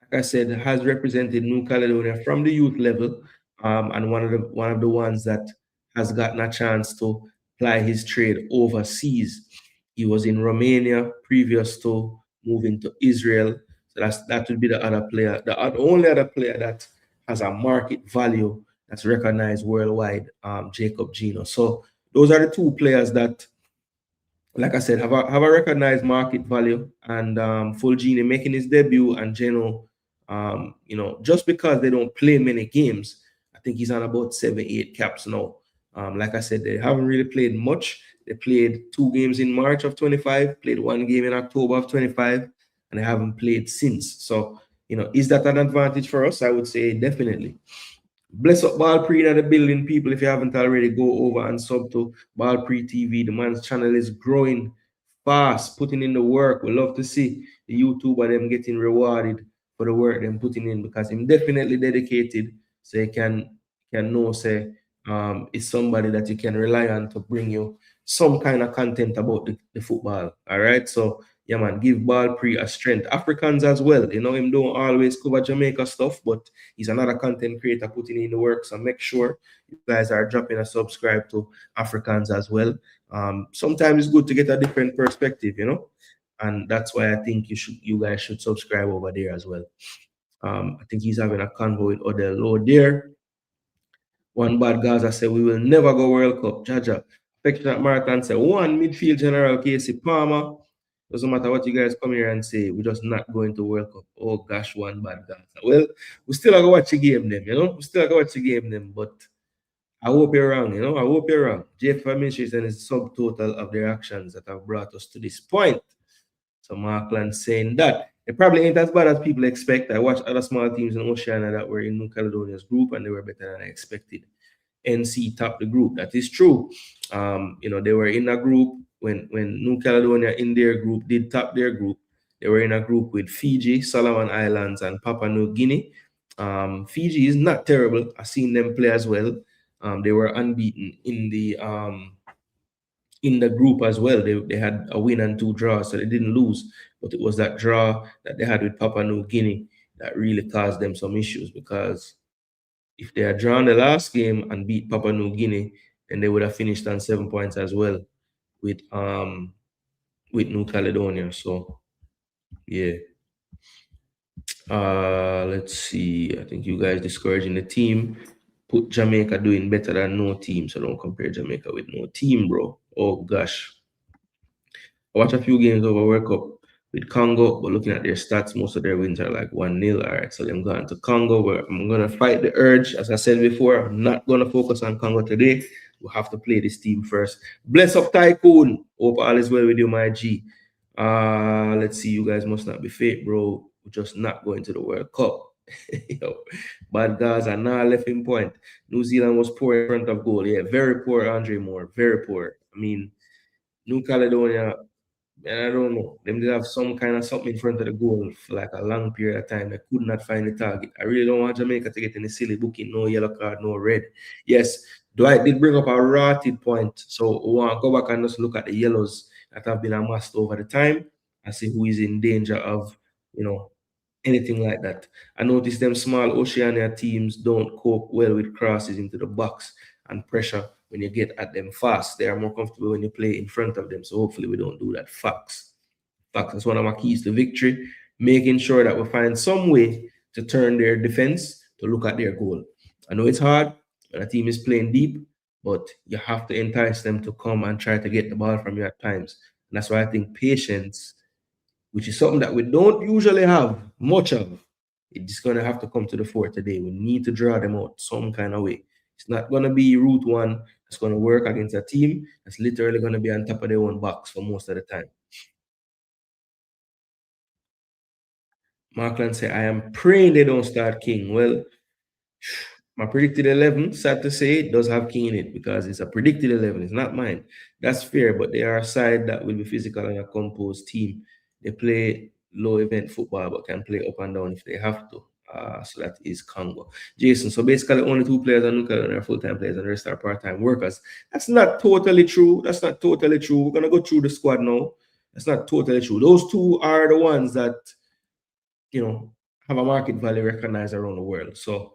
[SPEAKER 1] like I said, has represented New Caledonia from the youth level, and one of the ones that has gotten a chance to ply his trade overseas. He was in Romania previous to moving to Israel. So that would be the other player, the only other player that has a market value that's recognized worldwide, Jacob Gino. So those are the two players that, like I said, have a recognized market value. And Fulgini making his debut, and Geno, just because they don't play many games, I think he's on about 7-8 caps now. Like I said, they haven't really played much. They played 2 games in March of 25, played 1 game in October of 25, and they haven't played since. So, is that an advantage for us? I would say definitely. Bless up Ballpree in the building, people. If you haven't already, go over and sub to Ballpree TV. The man's channel is growing fast, putting in the work. We love to see the YouTuber them getting rewarded for the work them putting in because I'm definitely dedicated. So you can know say it's somebody that you can rely on to bring you some kind of content about the football. All right. So yeah, man, give ball pre a strength. Africans as well. You know, him don't always cover Jamaica stuff, but he's another content creator putting in the work. So make sure you guys are dropping a subscribe to Africans as well. Sometimes it's good to get a different perspective, you know, and that's why I think you guys should subscribe over there as well. I think he's having a convo with Odell Low there. One bad Gaza said, we will never go World Cup. Jaja. Affectionate Marathon said, one midfield general Casey Palmer. Doesn't matter what you guys come here and say, we're just not going to World Cup. Oh gosh, one bad Gaza. Well, we still have to watch the game them, you know? We still have to watch the game them, but I hope you're wrong, you know? I hope you're wrong. JF administration is subtotal of their actions that have brought us to this point. So Markland saying that it probably ain't as bad as people expect. I watched other small teams in Oceania that were in New Caledonia's group and they were better than I expected. NC topped the group. That is true. You know, they were in a group when New Caledonia in their group did top their group. They were in a group with Fiji, Solomon Islands, and Papua New Guinea. Fiji is not terrible. I've seen them play as well. They were unbeaten in the group as well. They had a win and two draws, so they didn't lose. But it was that draw that they had with Papua New Guinea that really caused them some issues because if they had drawn the last game and beat Papua New Guinea, then they would have finished on 7 points as well with New Caledonia. So yeah. Let's see. I think you guys discouraging the team. Put Jamaica doing better than no team. So don't compare Jamaica with no team, bro. Oh gosh. I watched a few games over World Cup with Congo, but looking at their stats, most of their wins are like 1-0. All right, so I'm going to Congo where I'm going to fight the urge. As I said before, I'm not going to focus on Congo today. We'll have to play this team first. Bless up, Tycoon. Hope all is well with you, my G. Let's see. You guys must not be fake, bro. We're just not going to the World Cup. Yo, bad guys are not left in point. New Zealand was poor in front of goal. Yeah, very poor, Andre Moore. Very poor. I mean, New Caledonia, and I don't know. Them did have some kind of something in front of the goal for like a long period of time. I could not find the target. I really don't want Jamaica to get any silly booking, no yellow card, no red. Yes, Dwight did bring up a rotted point. So we want to go back and just look at the yellows that have been amassed over the time and see who is in danger of, you know, anything like that. I noticed them small Oceania teams don't cope well with crosses into the box and pressure when you get at them fast. They are more comfortable when you play in front of them. So hopefully we don't do that. Facts. That's one of my keys to victory. Making sure that we find some way to turn their defense to look at their goal. I know it's hard when a team is playing deep, but you have to entice them to come and try to get the ball from you at times. And that's why I think patience, which is something that we don't usually have much of, it's going to have to come to the fore today. We need to draw them out some kind of way. It's not going to be route one that's going to work against a team that's literally going to be on top of their own box for most of the time. Markland say, I am praying they don't start King. Well, my predicted 11, sad to say, it does have King in it because it's a predicted 11. It's not mine. That's fair, but they are a side that will be physical and a composed team. They play low event football, but can play up and down if they have to. So that is Congo. Jason, so basically only two players on Nuka are full-time players and the rest are part-time workers. That's not totally true. That's not totally true. We're going to go through the squad now. That's not totally true. Those two are the ones that, you know, have a market value recognized around the world. So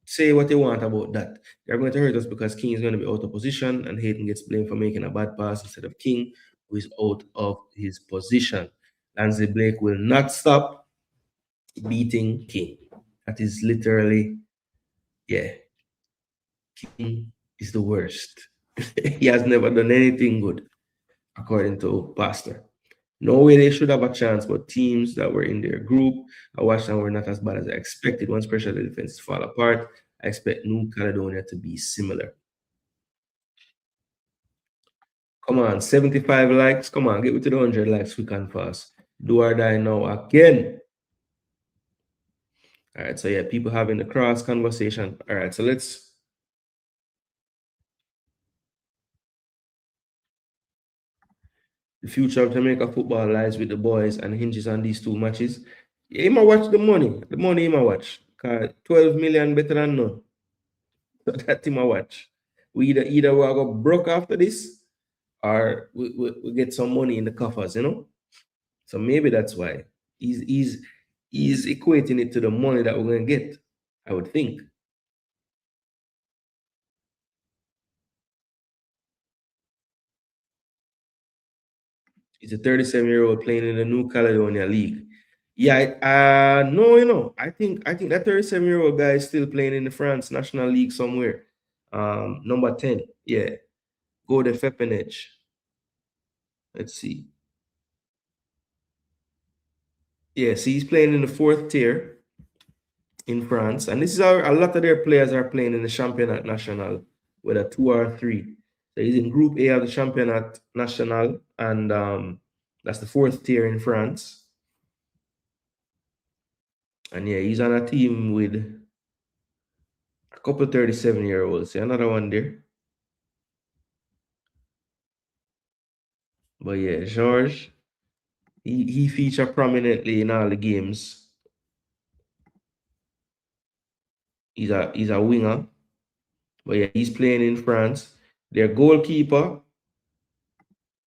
[SPEAKER 1] say what they want about that. They're going to hurt us because King is going to be out of position and Hayden gets blamed for making a bad pass instead of King, who is out of his position. Lansley Blake will not stop beating King. That is literally, yeah, King is the worst. He has never done anything good, according to Pastor. No way they should have a chance, but teams that were in their group, I watched and were not as bad as I expected. Once pressure the defense fall apart, I expect New Caledonia to be similar. Come on, 75 likes. Come on, get with the 100 likes quick and fast. Do or die now again. All right, so yeah, people having the cross conversation. All right, so let's. The future of Jamaica football lies with the boys and hinges on these two matches. Yeah, he might watch the money. The money he might watch. 'Cause 12 million better than none. That him a watch. We go broke after this, or we get some money in the coffers, you know. So maybe that's why he's equating it to the money that we're gonna get. I would think. He's a 37-year-old playing in the New Caledonia League. Yeah, no, I think that 37-year-old guy is still playing in the France National League somewhere. Number 10. Yeah. Go the Feppenage. Let's see. Yeah, see, he's playing in the fourth tier in France. And this is how a lot of their players are playing in the Championnat National, whether two or three. So he's in Group A of the Championnat National, and that's the fourth tier in France. And yeah, he's on a team with a couple 37-year-olds. See, another one there. But yeah, George, he featured prominently in all the games. He's a winger. But yeah, he's playing in France. Their goalkeeper,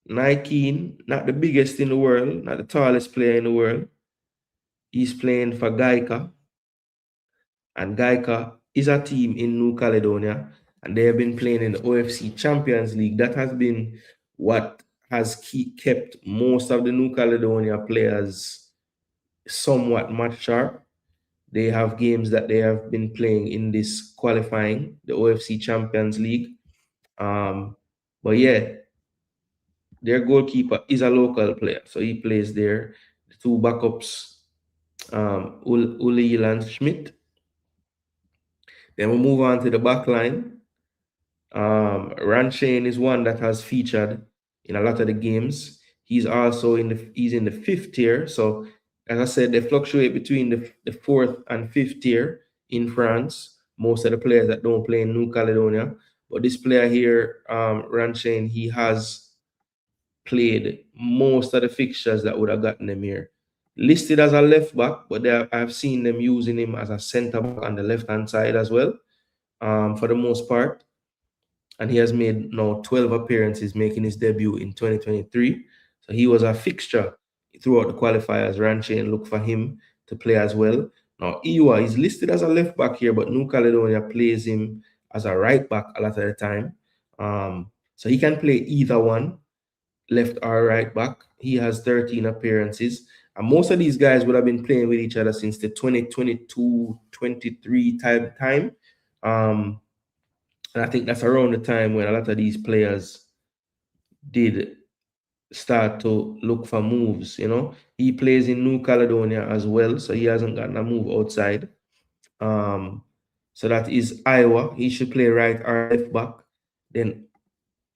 [SPEAKER 1] Nike, not the biggest in the world, not the tallest player in the world. He's playing for Gaika, and Gaika is a team in New Caledonia, and they have been playing in the OFC Champions League. That has been what has kept most of the New Caledonia players somewhat match sharp. They have games that they have been playing in this qualifying, the OFC Champions League. But yeah, their goalkeeper is a local player, so he plays there. The two backups, Uli and Schmidt. Then we move on to the back line. Ranchain is one that has featured in a lot of the games. He's also in the fifth tier. So as I said, they fluctuate between the fourth and fifth tier in France. Most of the players that don't play in New Caledonia. But this player here, Ranchain, he has played most of the fixtures that would have gotten him here. Listed as a left back, but I've seen them using him as a centre back on the left hand side as well, for the most part. And he has made now 12 appearances, making his debut in 2023. So he was a fixture throughout the qualifiers. Ranchain looked for him to play as well. Now, Iwa is listed as a left back here, but New Caledonia plays him as a right back a lot of the time. So he can play either one, left or right back. He has 13 appearances. And most of these guys would have been playing with each other since the 2022-23 time. And I think that's around the time when a lot of these players did start to look for moves, you know. He plays in New Caledonia as well, so he hasn't gotten a move outside. So that is Iowa. He should play right or left back. Then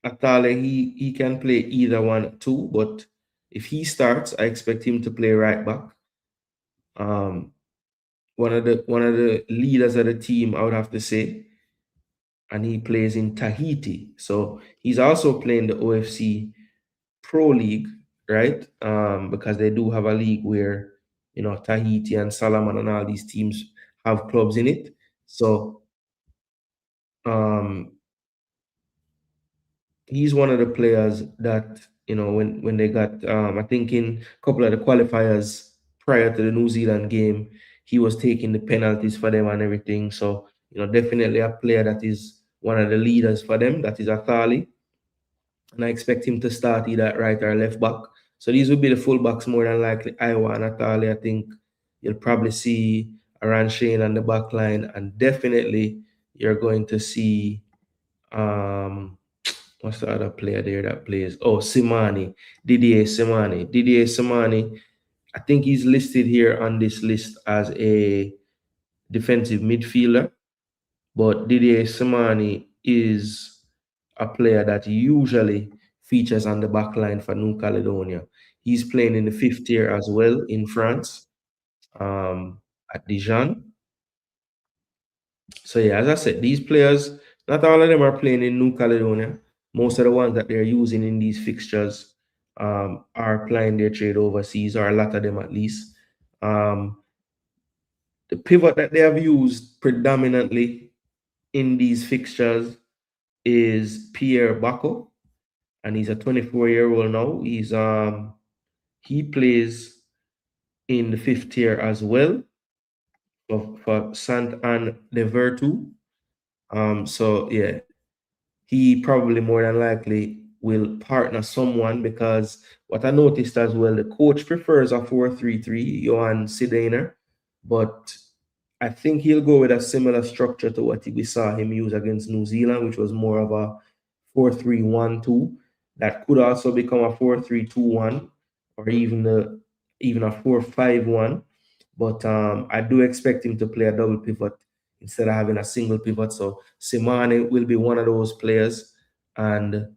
[SPEAKER 1] Atale, he can play either one too, but if he starts, I expect him to play right back. One of the leaders of the team, I would have to say, and he plays in Tahiti. So he's also playing the OFC Pro League, right? Because they do have a league where, you know, Tahiti and Solomon and all these teams have clubs in it. So um, he's one of the players that, you know, when they got, I think in a couple of the qualifiers prior to the New Zealand game, he was taking the penalties for them and everything. So, you know, definitely a player that is one of the leaders for them. That is Athali. And I expect him to start either at right or left back. So these will be the fullbacks more than likely. Iowa and Atali, I think you'll probably see Aran Shane on the back line, and definitely you're going to see what's the other player there that plays? Oh, Simani, Didier Simani. Didier Simani, I think he's listed here on this list as a defensive midfielder, but Didier Simani is a player that usually features on the back line for New Caledonia. He's playing in the fifth tier as well in France, at Dijon. So yeah, as I said, these players, not all of them are playing in New Caledonia. Most of the ones that they're using in these fixtures are applying their trade overseas, or a lot of them at least. The pivot that they have used predominantly in these fixtures is Pierre Bacco, and he's a 24-year-old now. He plays in the fifth tier as well for Sant Anne de Vertu. So yeah, he probably more than likely will partner someone, because what I noticed as well, the coach prefers a 4-3-3, Johan Sidaner, but I think he'll go with a similar structure to what we saw him use against New Zealand, which was more of a 4-3-1-2. That could also become a 4-3-2-1, or even a 4-5-1. But I do expect him to play a double pivot instead of having a single pivot. So Simane will be one of those players, and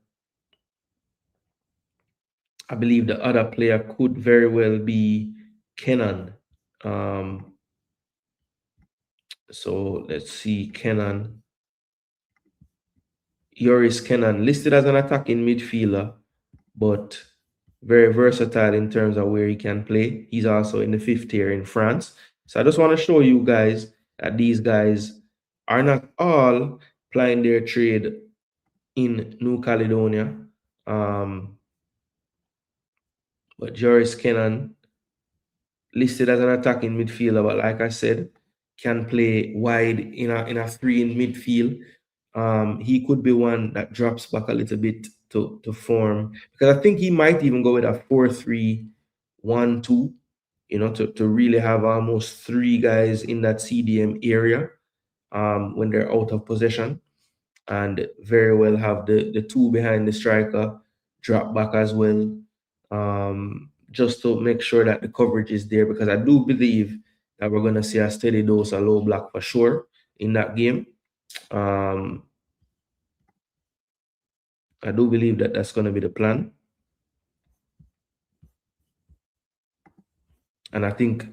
[SPEAKER 1] I believe the other player could very well be Kenan. So let's see, Kenan. Yoris Kenan, listed as an attacking midfielder, but very versatile in terms of where he can play. He's also in the fifth tier in France. So I just want to show you guys that these guys are not all plying their trade in New Caledonia. But Joris Kenan, listed as an attacking midfielder, but like I said, can play wide in a three in midfield. He could be one that drops back a little bit to form, because I think he might even go with a 4-3-1-2, to really have almost three guys in that CDM area when they're out of possession, and very well have the two behind the striker drop back as well, just to make sure that the coverage is there, because I do believe that we're going to see a steady dose of low block for sure in that game. I do believe that that's going to be the plan. And I think,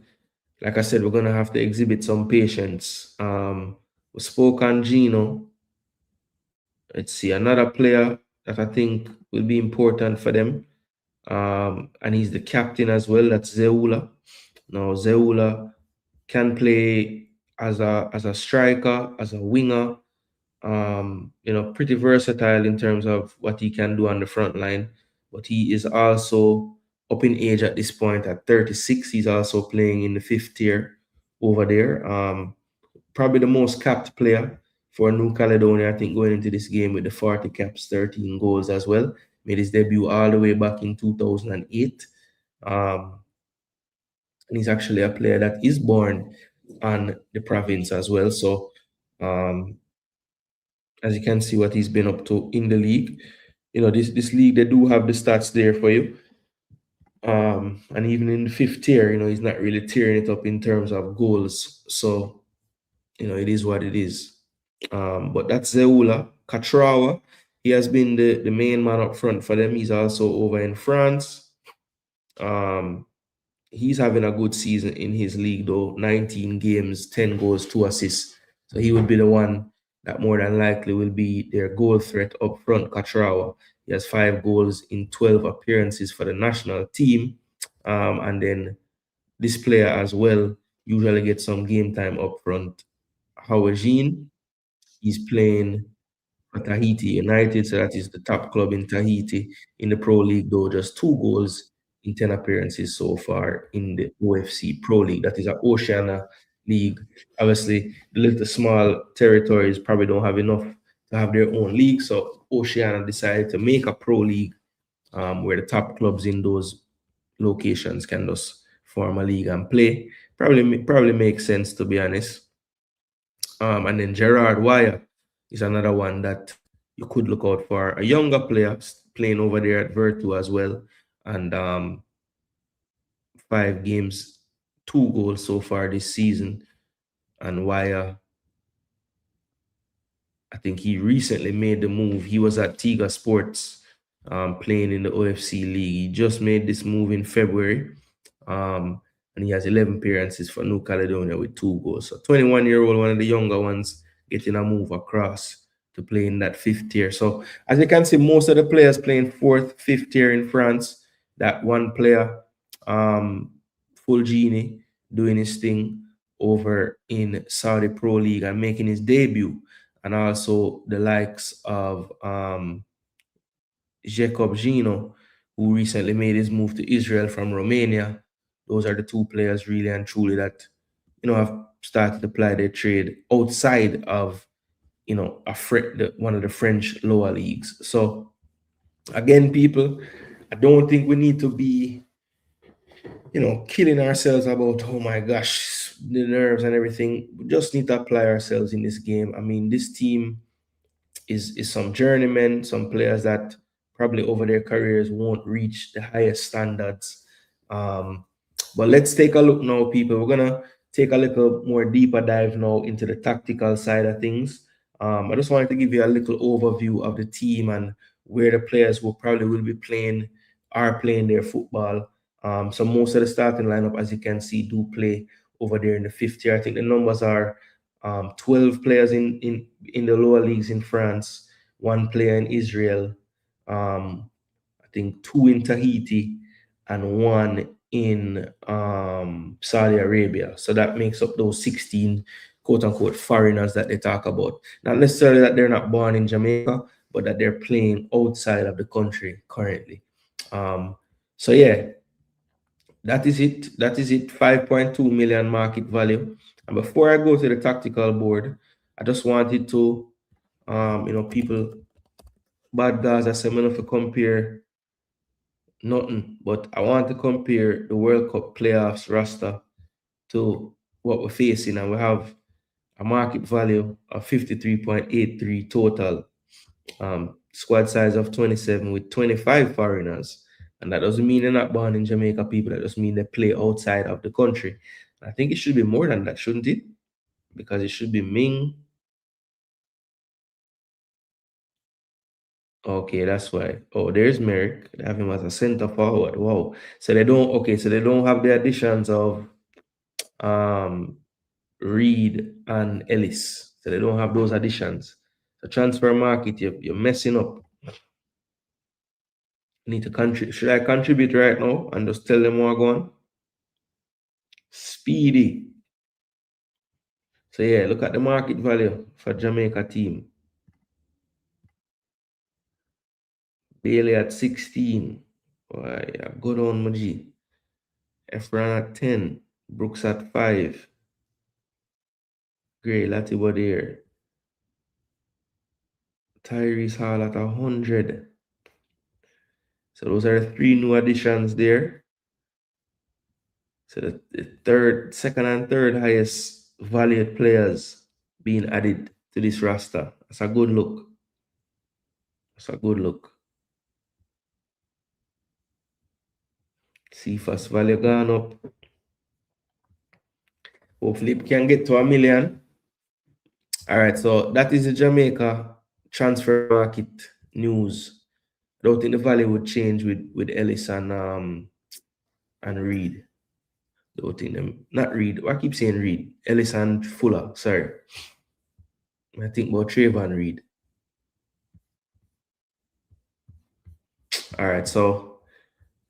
[SPEAKER 1] like I said, we're going to have to exhibit some patience. We spoke on Gino. Let's see, another player that I think will be important for them. And he's the captain as well. That's Zeula. Now, Zeula can play as a striker, as a winger. Pretty versatile in terms of what he can do on the front line. But he is also up in age at this point at 36. He's also playing in the fifth tier over there. Probably the most capped player for New Caledonia, I think, going into this game with the 40 caps, 13 goals as well. Made his debut all the way back in 2008. And he's actually a player that is born on the province as well. So, as you can see what he's been up to in the league. This league, they do have the stats there for you. And even in the fifth tier, he's not really tearing it up in terms of goals. So, it is what it is. But that's Zeula. Katrawa, he has been the main man up front for them. He's also over in France. He's having a good season in his league, though. 19 games, 10 goals, 2 assists. So he would be the one that more than likely will be their goal threat up front, Katrawa. He has 5 goals in 12 appearances for the national team. And then this player as well usually gets some game time up front. Hawajin, he's playing for Tahiti United, so that is the top club in Tahiti in the Pro League, though just 2 goals in 10 appearances so far in the OFC Pro League. That is an Oceania league. Obviously, the little small territories probably don't have enough to have their own league, so Oceania decided to make a Pro League where the top clubs in those locations can just form a league and play. Probably makes sense, to be honest. And then Gerard Wire is another one that you could look out for. A younger player playing over there at Vertu as well. And 5 games, 2 goals so far this season. And Wire, I think he recently made the move. He was at Tiga Sports playing in the OFC League. He just made this move in February. And he has 11 appearances for New Caledonia with 2 goals. So 21-year-old, one of the younger ones, getting a move across to play in that fifth tier. So as you can see, most of the players playing fourth, fifth tier in France. That one player, Fulgini, doing his thing over in Saudi Pro League and making his debut, and also the likes of Jacob Gino, who recently made his move to Israel from Romania. Those are the two players really and truly that, have started to apply their trade outside of, one of the French lower leagues. So again, people, I don't think we need to be, killing ourselves about, oh my gosh, the nerves and everything. We just need to apply ourselves in this game. I mean, this team is some journeymen, some players that probably over their careers won't reach the highest standards. But let's take a look now, people. We're gonna take a little more deeper dive now into the tactical side of things. I just wanted to give you a little overview of the team and where the players will probably will be playing, are playing their football. So most of the starting lineup, as you can see, do play over there in the fifth year. I think the numbers are 12 players in the lower leagues in France, one player in Israel, I think two in Tahiti, and one in Saudi Arabia. So that makes up those 16 quote unquote foreigners that they talk about. Not necessarily that they're not born in Jamaica, but that they're playing outside of the country currently. So yeah, that is it. That is it. 5.2 million market value. And before I go to the tactical board, I just wanted to, people, bad guys, I said, I'm not to compare nothing, but I want to compare the World Cup playoffs roster to what we're facing, and we have a market value of 53.83 total, squad size of 27 with 25 foreigners. And that doesn't mean they're not born in Jamaica, people. That just mean they play outside of the country. I think it should be more than that, shouldn't it? Because it should be Ming. Okay, that's why. Oh, there's Merrick. They have him as a center forward. Wow. So they don't, okay, so they don't have the additions of Reed and Ellis. So they don't have those additions. The transfer market, you're messing up. Need to contribute. Should I contribute right now and just tell them what going? Speedy. So yeah, look at the market value for Jamaica team. Bailey at 16. Why, yeah, good on Maji. Efran at 10. Brooks at 5. Gray Latiba there. Tyrese Hall at 100. So those are 3 new additions there. So the second and third highest valued players being added to this roster. That's a good look. That's a good look. CFA's value gone up. Hopefully it can get to 1 million. All right, so that is the Jamaica transfer market news. I don't think the value would change with Ellis and Reed. Don't think them, not Reed. I keep saying Reed. Ellis and Fuller. Sorry. I think about Trayvon Reed. All right, so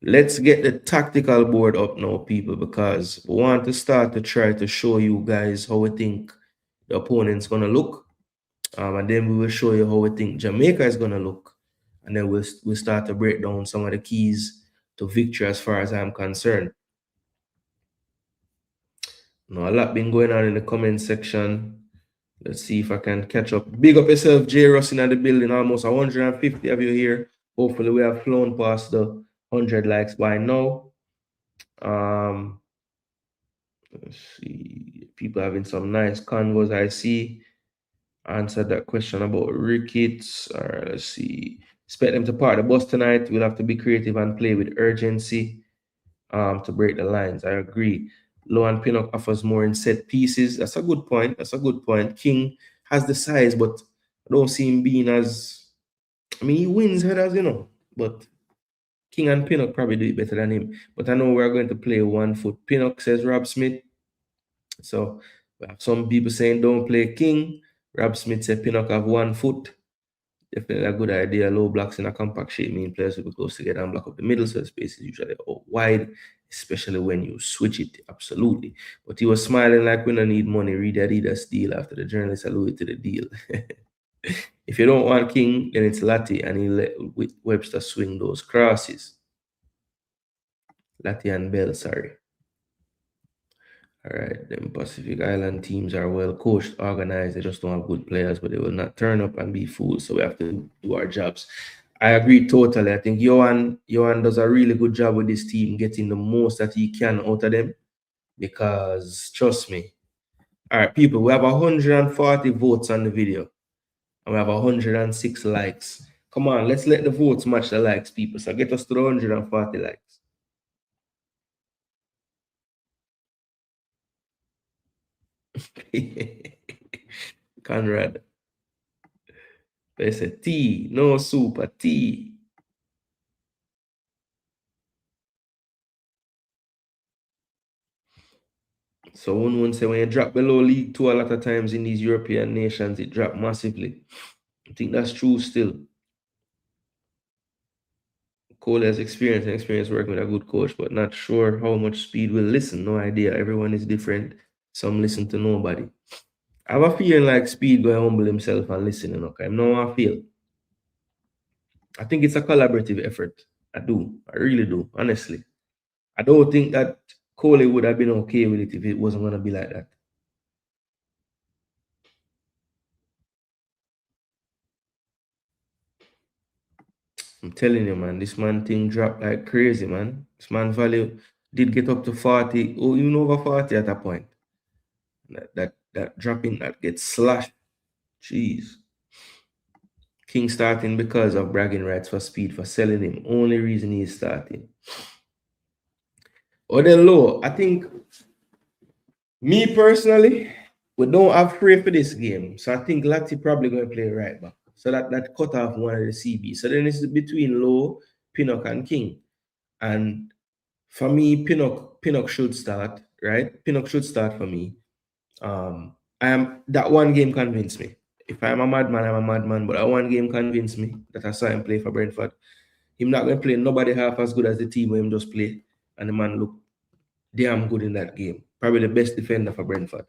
[SPEAKER 1] let's get the tactical board up now, people, because we want to start to try to show you guys how we think the opponent's gonna look, and then we will show you how we think Jamaica is gonna look, and then we'll start to break down some of the keys to victory as far as I'm concerned. Now, a lot been going on in the comment section. Let's see if I can catch up. Big up yourself, J. Ross in the building. Almost 150 of you here. Hopefully, we have flown past the 100 likes by now. Let's see. People having some nice convos, I see. Answered that question about rickets. All right, let's see. Expect them to park the bus tonight. We'll have to be creative and play with urgency to break the lines. I agree. Loan Pinnock offers more in set pieces. That's a good point. That's a good point. King has the size, but I don't see him being as... I mean, he wins headers, but King and Pinnock probably do it better than him. But I know we're going to play 1 foot. Pinnock, says Rob Smith. So we have some people saying don't play King. Rob Smith said Pinnock have 1 foot. Definitely a good idea. Low blocks in a compact shape mean players will be close together and block up the middle, so the space is usually wide. especially when you switch it. Absolutely. But he was smiling like we don't need money. Read Adidas deal after the journalist alluded to the deal. If you don't want King, then it's Lati, and he let Webster swing those crosses. Lati and Bell, sorry. All right, them Pacific Island teams are well coached, organized. They just don't have good players, but they will not turn up and be fools. So we have to do our jobs. I agree totally. I think Johan does a really good job with this team, getting the most that he can out of them. Because trust me, all right, people, we have 140 votes on the video, and we have 106 likes. Come on, let's let the votes match the likes, people. So get us to the 140 likes. Conrad. They said tea, no soup, a tea. So one say when you drop below League Two, a lot of times in these European nations, it dropped massively. I think that's true still. Cole has experience working with a good coach, but not sure how much speed will listen. No idea. Everyone is different. Some listen to nobody. I have a feeling like Speed going to humble himself and listening. Okay, I know how I feel. I think it's a collaborative effort. I do. I really do. Honestly, I don't think that Coley would have been okay with it if it wasn't going to be like that. I'm telling you, man, this man thing dropped like crazy, man. This man value did get up to 40, or even over 40 at a point. That dropping that gets slashed. Jeez. King starting because of bragging rights for Speed for selling him. Only reason he's starting. Other low, I think me personally, we don't have free for this game. So I think Lati probably going to play right back. So that cut off one of the CB. So then it's between Low, Pinnock, and King. And for me, Pinnock should start, right? Pinnock should start for me. I am that one game convinced me. If I'm a madman, I'm a madman. But that one game convinced me that I saw him play for Brentford. Him not going to play nobody half as good as the team where him just play. And the man look damn good in that game. Probably the best defender for Brentford.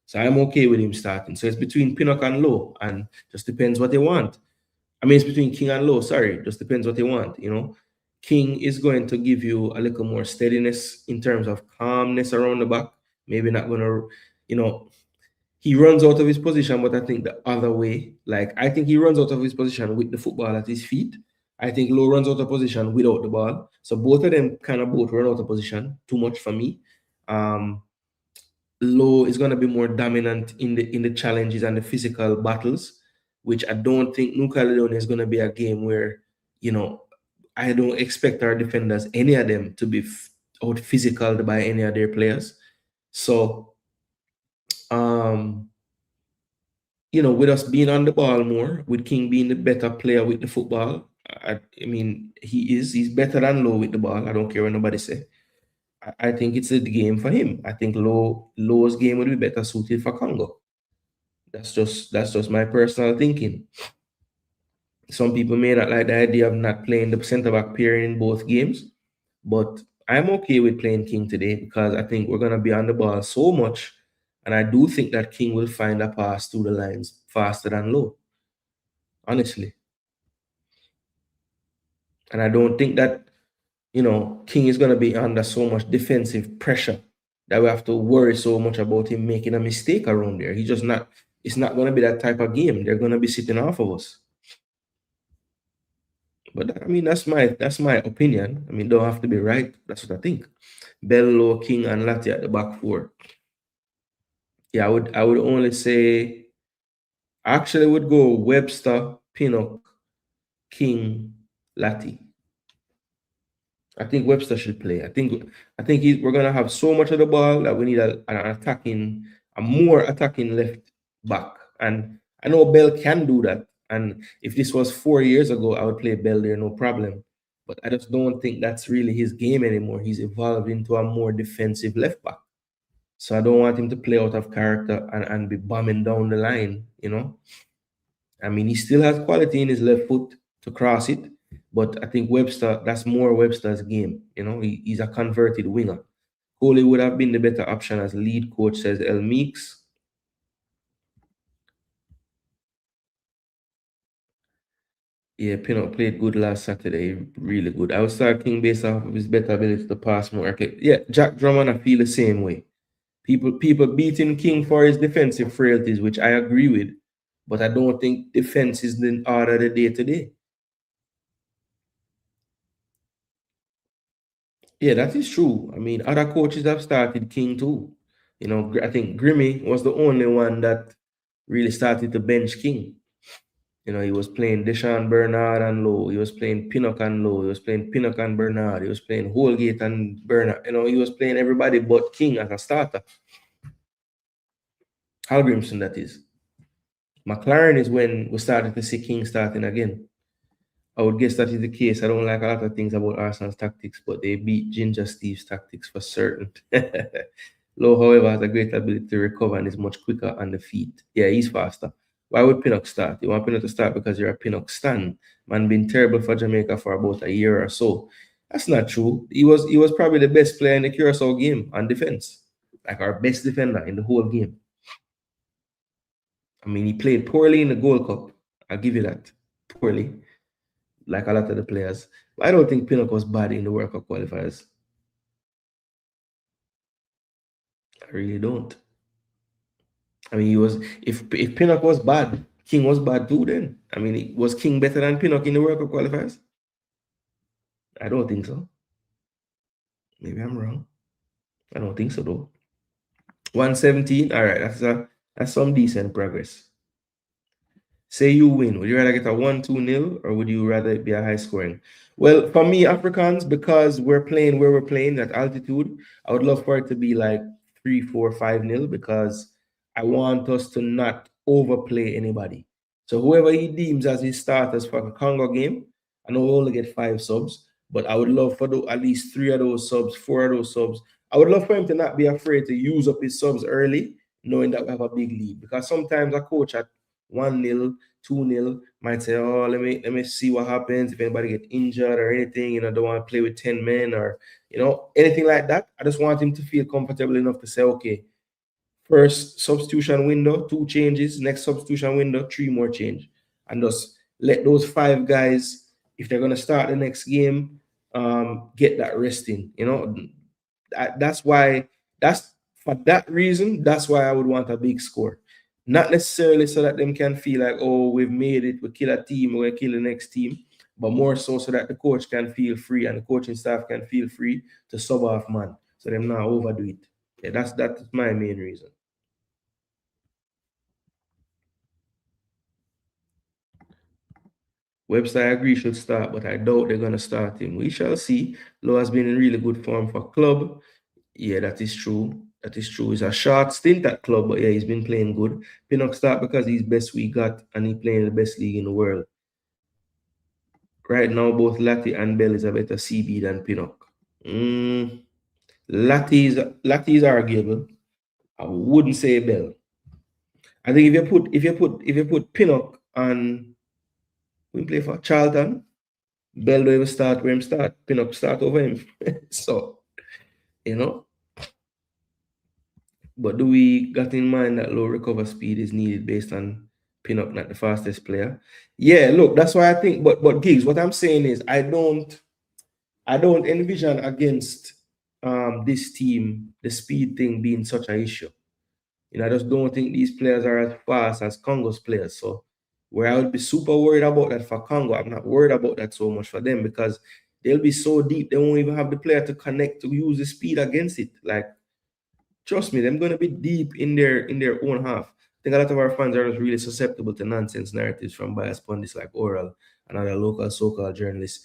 [SPEAKER 1] So I'm okay with him starting. So it's between Pinnock and Low, and just depends what they want. I mean, it's between King and Low. Sorry, just depends what they want. You know, King is going to give you a little more steadiness in terms of calmness around the back. Maybe not going to, you know, he runs out of his position, but I think the other way, like I think he runs out of his position with the football at his feet. I think Low runs out of position without the ball. So both of them kind of both run out of position. Too much for me. Low is going to be more dominant in the challenges and the physical battles, which I don't think New Caledonia is going to be a game where, you know, I don't expect our defenders, any of them, to be out physical by any of their players. So, you know, with us being on the ball more, with King being the better player with the football, I mean, he's better than Low with the ball. I don't care what nobody say. I think it's a game for him. I think Low's game would be better suited for Congo. That's just my personal thinking. Some people may not like the idea of not playing the centre back pair in both games, but I'm okay with playing King today because I think we're gonna be on the ball so much, and I do think that King will find a pass through the lines faster than Low. Honestly, and I don't think that, you know, King is gonna be under so much defensive pressure that we have to worry so much about him making a mistake around there. He's just not. It's not gonna be that type of game. They're gonna be sitting off of us. But I mean, that's my opinion. I mean, don't have to be right. That's what I think. Bello, King, and Lati at the back four. Yeah, I would only say I actually would go Webster, Pinnock, King, Lati. I think Webster should play. I think we're gonna have so much of the ball that we need a more attacking left back. And I know Bell can do that. And if this was 4 years ago, I would play Bell there, no problem. But I just don't think that's really his game anymore. He's evolved into a more defensive left back. So I don't want him to play out of character and be bombing down the line, you know. I mean, he still has quality in his left foot to cross it, But I think Webster, that's more Webster's game. He's a converted winger. Coley would have been the better option as lead coach, says El Meeks. Yeah, Pinnock played good last Saturday. Really good. I would start King based off of his better ability to pass more. Okay. Yeah, Jack Drummond, I feel the same way. People beating King for his defensive frailties, which I agree with, but I don't think defense is the order of the day today. Yeah, that is true. I mean, other coaches have started King too. I think Grimmy was the only one that really started to bench King. He was playing Deshaun Bernard and Low. He was playing Pinnock and Low. He was playing Pinnock and Bernard. He was playing Holgate and Bernard. He was playing everybody but King as a starter. Halgrimson, that is. McLaren is when we started to see King starting again. I would guess that is the case. I don't like a lot of things about Arsenal's tactics, but they beat Ginger Steve's tactics for certain. Low, however, has a great ability to recover and is much quicker on the feet. Yeah, he's faster. Why would Pinnock start? You want Pinnock to start because you're a Pinnock stan. Man, been terrible for Jamaica for about a year or so. That's not true. He was probably the best player in the Curacao game on defense. Like our best defender in the whole game. I mean, he played poorly in the Gold Cup. I'll give you that. Poorly. Like a lot of the players. But I don't think Pinnock was bad in the World Cup qualifiers. I really don't. I mean, if Pinnock was bad, King was bad too then. I mean, was King better than Pinnock in the World Cup qualifiers? I don't think so. Maybe I'm wrong. I don't think so though. 117. All right, that's some decent progress. Say you win. Would you rather get a 1-2-0 or would you rather it be a high scoring? Well, for me, Africans, because we're playing where we're playing at altitude, I would love for it to be like 3-4-5-0 because I want us to not overplay anybody. So whoever he deems as his starters for a Congo game, I know we only get 5 subs, but I would love for at least 3 of those subs, 4 of those subs. I would love for him to not be afraid to use up his subs early, knowing that we have a big lead. Because sometimes a coach at 1-0, 2-0 might say, oh, let me see what happens if anybody get injured or anything. Don't want to play with 10 men or anything like that. I just want him to feel comfortable enough to say, okay, first substitution window, 2 changes, next substitution window, 3 more change, and just let those 5 guys, if they're gonna start the next game, get that resting. That's for that reason. That's why I would want a big score. Not necessarily so that them can feel like, oh, we've made it, we kill a team, we're gonna kill the next team, but more so that the coach can feel free and the coaching staff can feel free to sub off man, so them not overdo it. Yeah, that's my main reason. Webster, I agree, should start, but I doubt they're gonna start him. We shall see. Lowe has been in really good form for club. Yeah, that is true. That is true. It's a short stint at club, but yeah, he's been playing good. Pinnock start because he's best we got, and he's playing the best league in the world. Right now, both Lati and Bell is a better CB than Pinnock. Lati is arguable. I wouldn't say Bell. I think if you put Pinnock on, we play for Charlton, Bell don't even start where him start. Pinnock start over him. So, But do we got in mind that low recover speed is needed based on Pinnock not the fastest player? Yeah, look, that's why I think. But Gigs, what I'm saying is I don't envision against this team the speed thing being such an issue. I just don't think these players are as fast as Congo's players. So where I would be super worried about that for Congo, I'm not worried about that so much for them because they'll be so deep they won't even have the player to connect to use the speed against it. Like, trust me, they're going to be deep in their own half. I think a lot of our fans are just really susceptible to nonsense narratives from biased pundits like Oral and other local so-called journalists.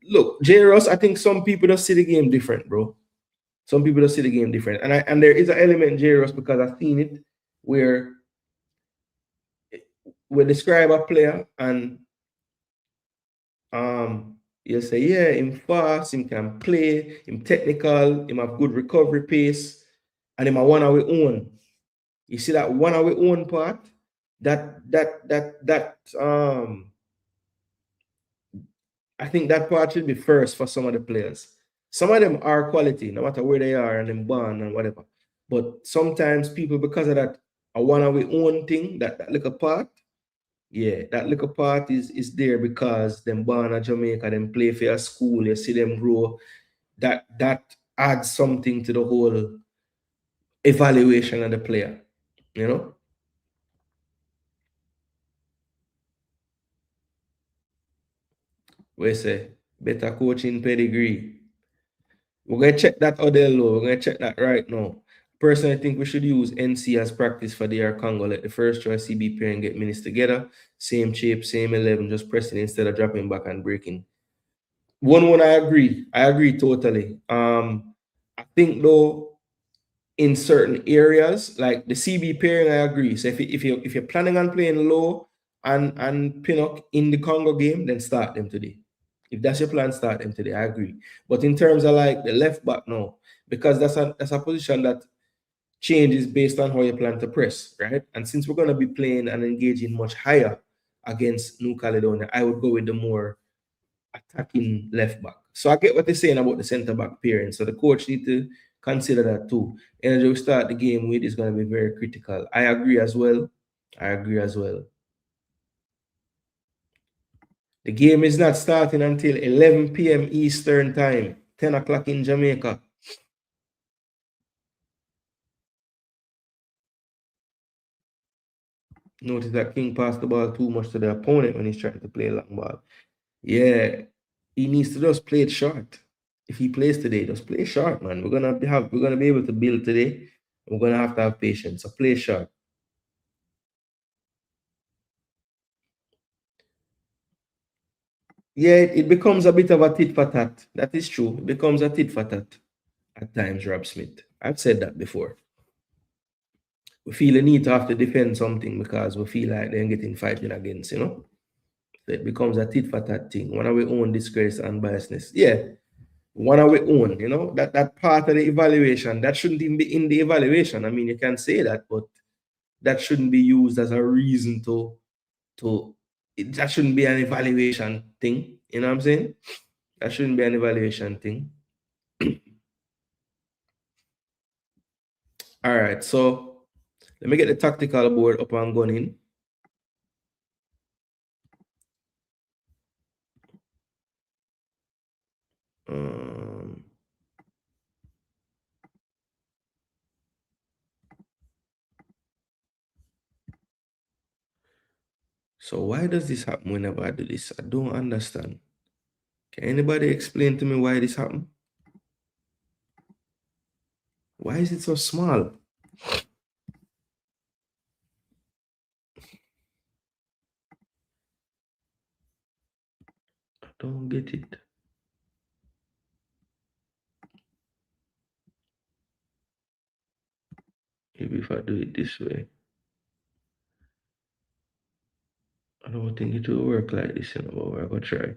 [SPEAKER 1] Look, J. Ross, I think some people just see the game different, bro. Some people just see the game different. And there is an element, J. Ross, because I've seen it, where we describe a player and you'll say, yeah, him fast, him can play, him technical, him have good recovery pace, and him a one of our own. You see that one of our own part? I think that part should be first for some of the players. Some of them are quality, no matter where they are and them born and whatever. But sometimes people, because of that, I want our own thing, that little part. Yeah, that little part is there because them born in Jamaica, them play for your school, you see them grow. That adds something to the whole evaluation of the player, you know? We say better coaching pedigree. We're gonna check that other low. We're gonna check that right now. Personally, I think we should use NC as practice for DR Congo. Let the first choice CB pair and get minutes together. Same shape, same 11, just pressing instead of dropping back and breaking. One, I agree. I agree totally. I think though in certain areas, like the CB pairing, I agree. So if you're planning on playing low and Pinnock in the Congo game, then start them today. If that's your plan, start them today. I agree. But in terms of like the left back, no, because that's a position that changes based on how you plan to press, right? And since we're gonna be playing and engaging much higher against New Caledonia, I would go with the more attacking left back. So I get what they're saying about the centre back pairing. So the coach need to consider that too. Energy we start the game with is going to be very critical. I agree as well. I agree as well. The game is not starting until 11 p.m. Eastern time, 10 o'clock in Jamaica. Notice that King passed the ball too much to the opponent when he's trying to play a long ball. Yeah, he needs to just play it short. If he plays today, just play short, man. We're gonna be able to build today. We're gonna have to have patience. So play short. Yeah, it becomes a bit of a tit for tat. That is true. It becomes a tit for tat at times, Rob Smith. I've said that before. We feel a need to have to defend something because we feel like they're getting fighting against, you know? So it becomes a tit for tat thing. One of our own disgrace and biasness. Yeah, one of our own, you know? That part of the evaluation, that shouldn't even be in the evaluation. I mean, you can say that, but that shouldn't be used as a reason to that shouldn't be an evaluation thing. You know what I'm saying? That shouldn't be an evaluation thing. All right, so let me get the tactical board up and going. Um, so why does this happen whenever I do this? I don't understand. Can anybody explain to me why this happened? Why is it so small? I don't get it. Maybe if I do it this way. I don't think it will work like this, you know, but we're gonna try.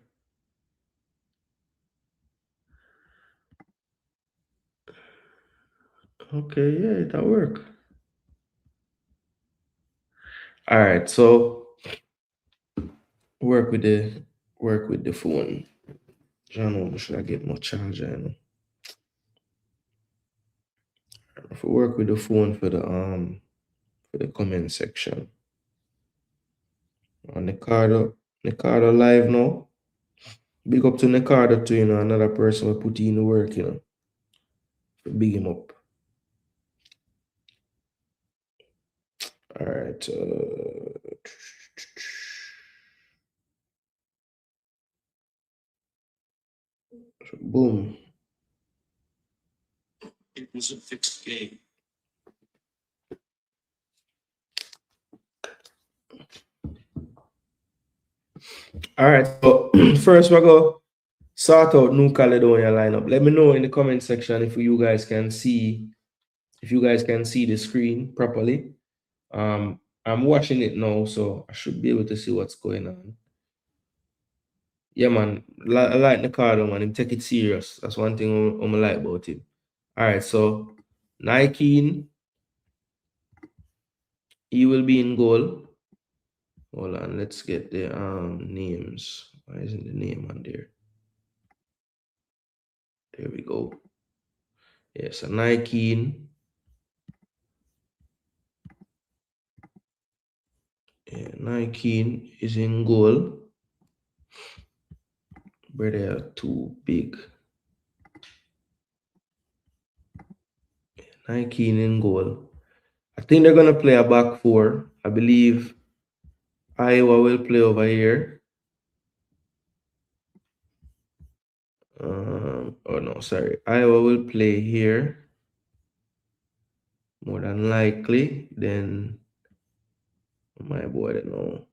[SPEAKER 1] Okay, yeah, it'll work. All right, so work with the phone. I don't know, should I get more charger? You know? If we work with the phone for the comment section. On Nicardo live now. Big up to Nicardo too, you know, another person will put in the work, you know. Big him up. All right. Boom. It was a fixed game. All right. So first we're going to sort out New Caledonia lineup. Let me know in the comment section if you guys can see the screen properly. I'm watching it now, so I should be able to see what's going on. Yeah, man. I like Nicardo, man. Him take it serious. That's one thing I'm like about him. All right, so Nike, he will be in goal. Hold on, let's get the names. Why isn't the name on there? There we go. Yes, a Nike. Yeah, Nike is in goal. But they are too big. Nike in goal. I think they're gonna play a back four. I believe Iowa will play over here. Oh no, sorry. Iowa will play here. More than likely. Then my boy, I don't know.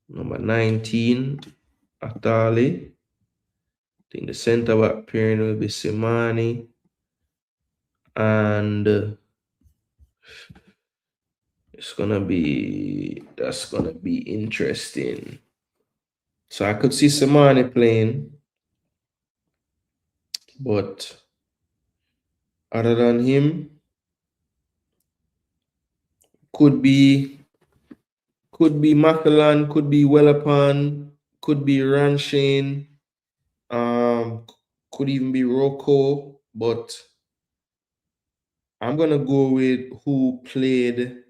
[SPEAKER 1] Number 19, Atali. I think the center back pairing will be Simani. And that's gonna be interesting. So I could see Simani playing, but other than him, could be Matalan, could be Wellapan, could be Ranshane, could even be Rocco, but I'm gonna go with who played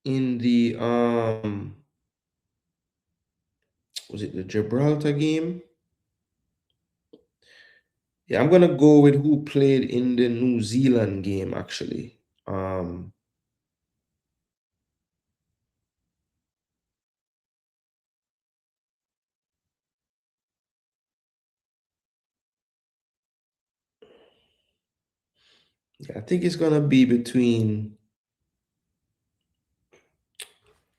[SPEAKER 1] in the was it the Gibraltar game? Yeah, I'm gonna go with who played in the New Zealand game actually. I think it's gonna be between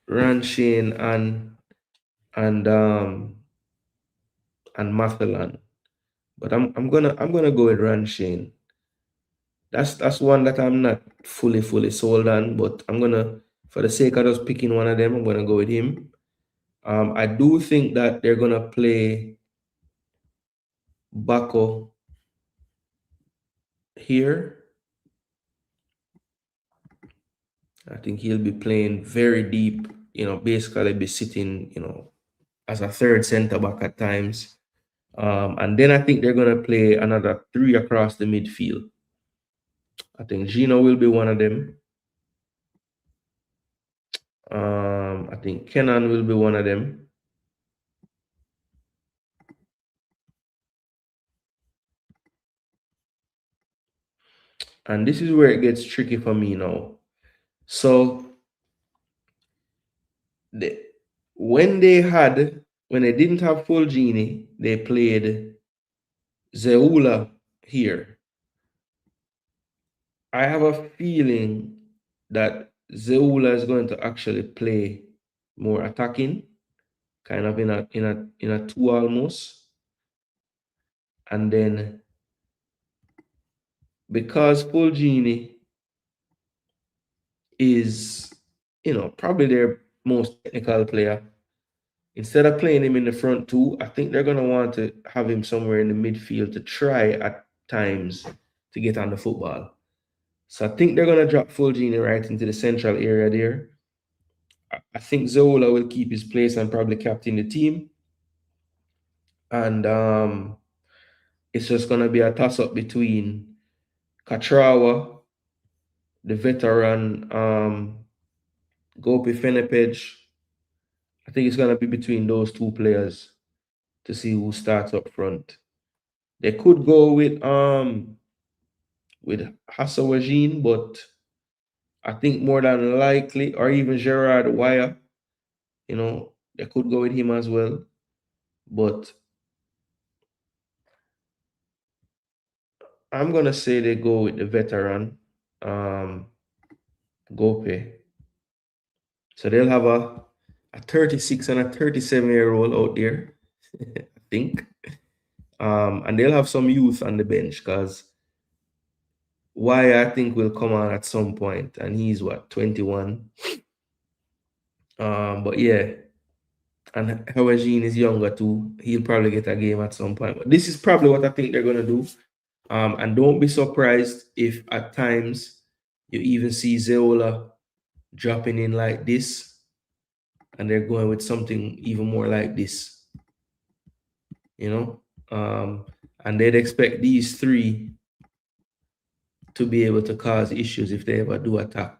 [SPEAKER 1] Ranshane and Mathalan. But I'm gonna go with Ranshane. That's one that I'm not fully sold on, but I'm gonna, for the sake of just picking one of them, I'm gonna go with him. I do think that they're gonna play Bako here. I think he'll be playing very deep, basically be sitting, as a third center back at times. And then I think they're gonna play another three across the midfield. I think Gino will be one of them. I think Kenan will be one of them. And this is where it gets tricky for me now. So when they didn't have Fulgini, they played Zeula here. I have a feeling that Zeula is going to actually play more attacking, kind of in a two almost. And then because Fulgini is, probably their most technical player, instead of playing him in the front two, I think they're going to want to have him somewhere in the midfield to try at times to get on the football. So I think they're going to drop Fulgini right into the central area there. I think Zola will keep his place and probably captain the team. And it's just going to be a toss-up between Katrawa, the veteran Gopi Fenepage. I think it's going to be between those two players to see who starts up front. They could go with Hassawajin, but I think more than likely, or even Gerard Wire, they could go with him as well. But I'm gonna say they go with the veteran, Gope. So they'll have a 36 and a 37-year-old out there, I think. And they'll have some youth on the bench because Why I think will come on at some point, and he's what, 21. But yeah, and Hawajin is younger too. He'll probably get a game at some point. But this is probably what I think they're gonna do. And don't be surprised if at times you even see Zeola dropping in like this, and they're going with something even more like this, you know. And they'd expect these three to be able to cause issues if they ever do attack.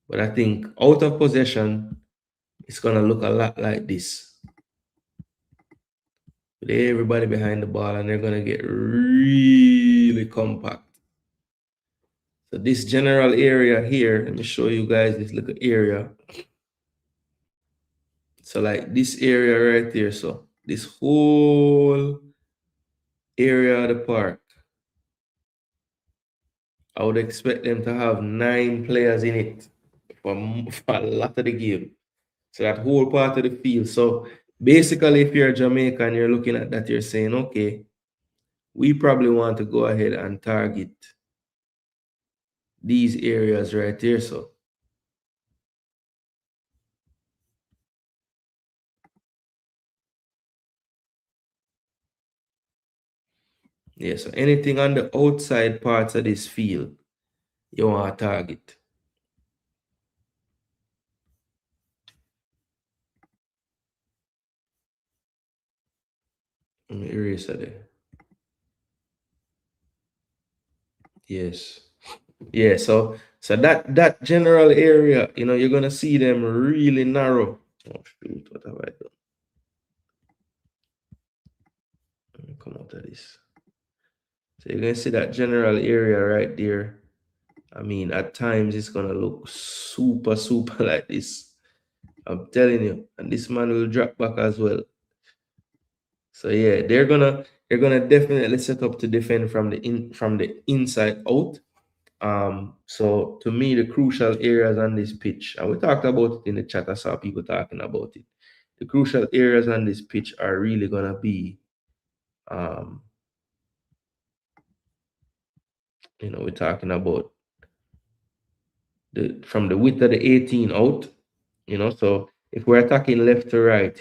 [SPEAKER 1] But I think out of possession, it's gonna look a lot like this. With everybody behind the ball, and they're gonna get really compact. So this general area here, let me show you guys this little area. So like this area right there, so this whole area of the park, I would expect them to have 9 players in it for a lot of the game. So that whole part of the field. So basically, if you're Jamaica and you're looking at that, you're saying, okay, we probably want to go ahead and target these areas right here. So yeah, so anything on the outside parts of this field, you want to target. Let me erase that there. Yes. Yeah, so that general area, you're gonna see them really narrow. Oh shoot, what have I done? Let me come out of this. So you're gonna see that general area right there. I mean, at times it's gonna look super, super like this. I'm telling you, and this man will drop back as well. So yeah, they're gonna definitely set up to defend from the inside out. So to me, the crucial areas on this pitch, and we talked about it in the chat. I saw people talking about it. The crucial areas on this pitch are really gonna be, we're talking about from the width of the 18 out. So if we're attacking left to right,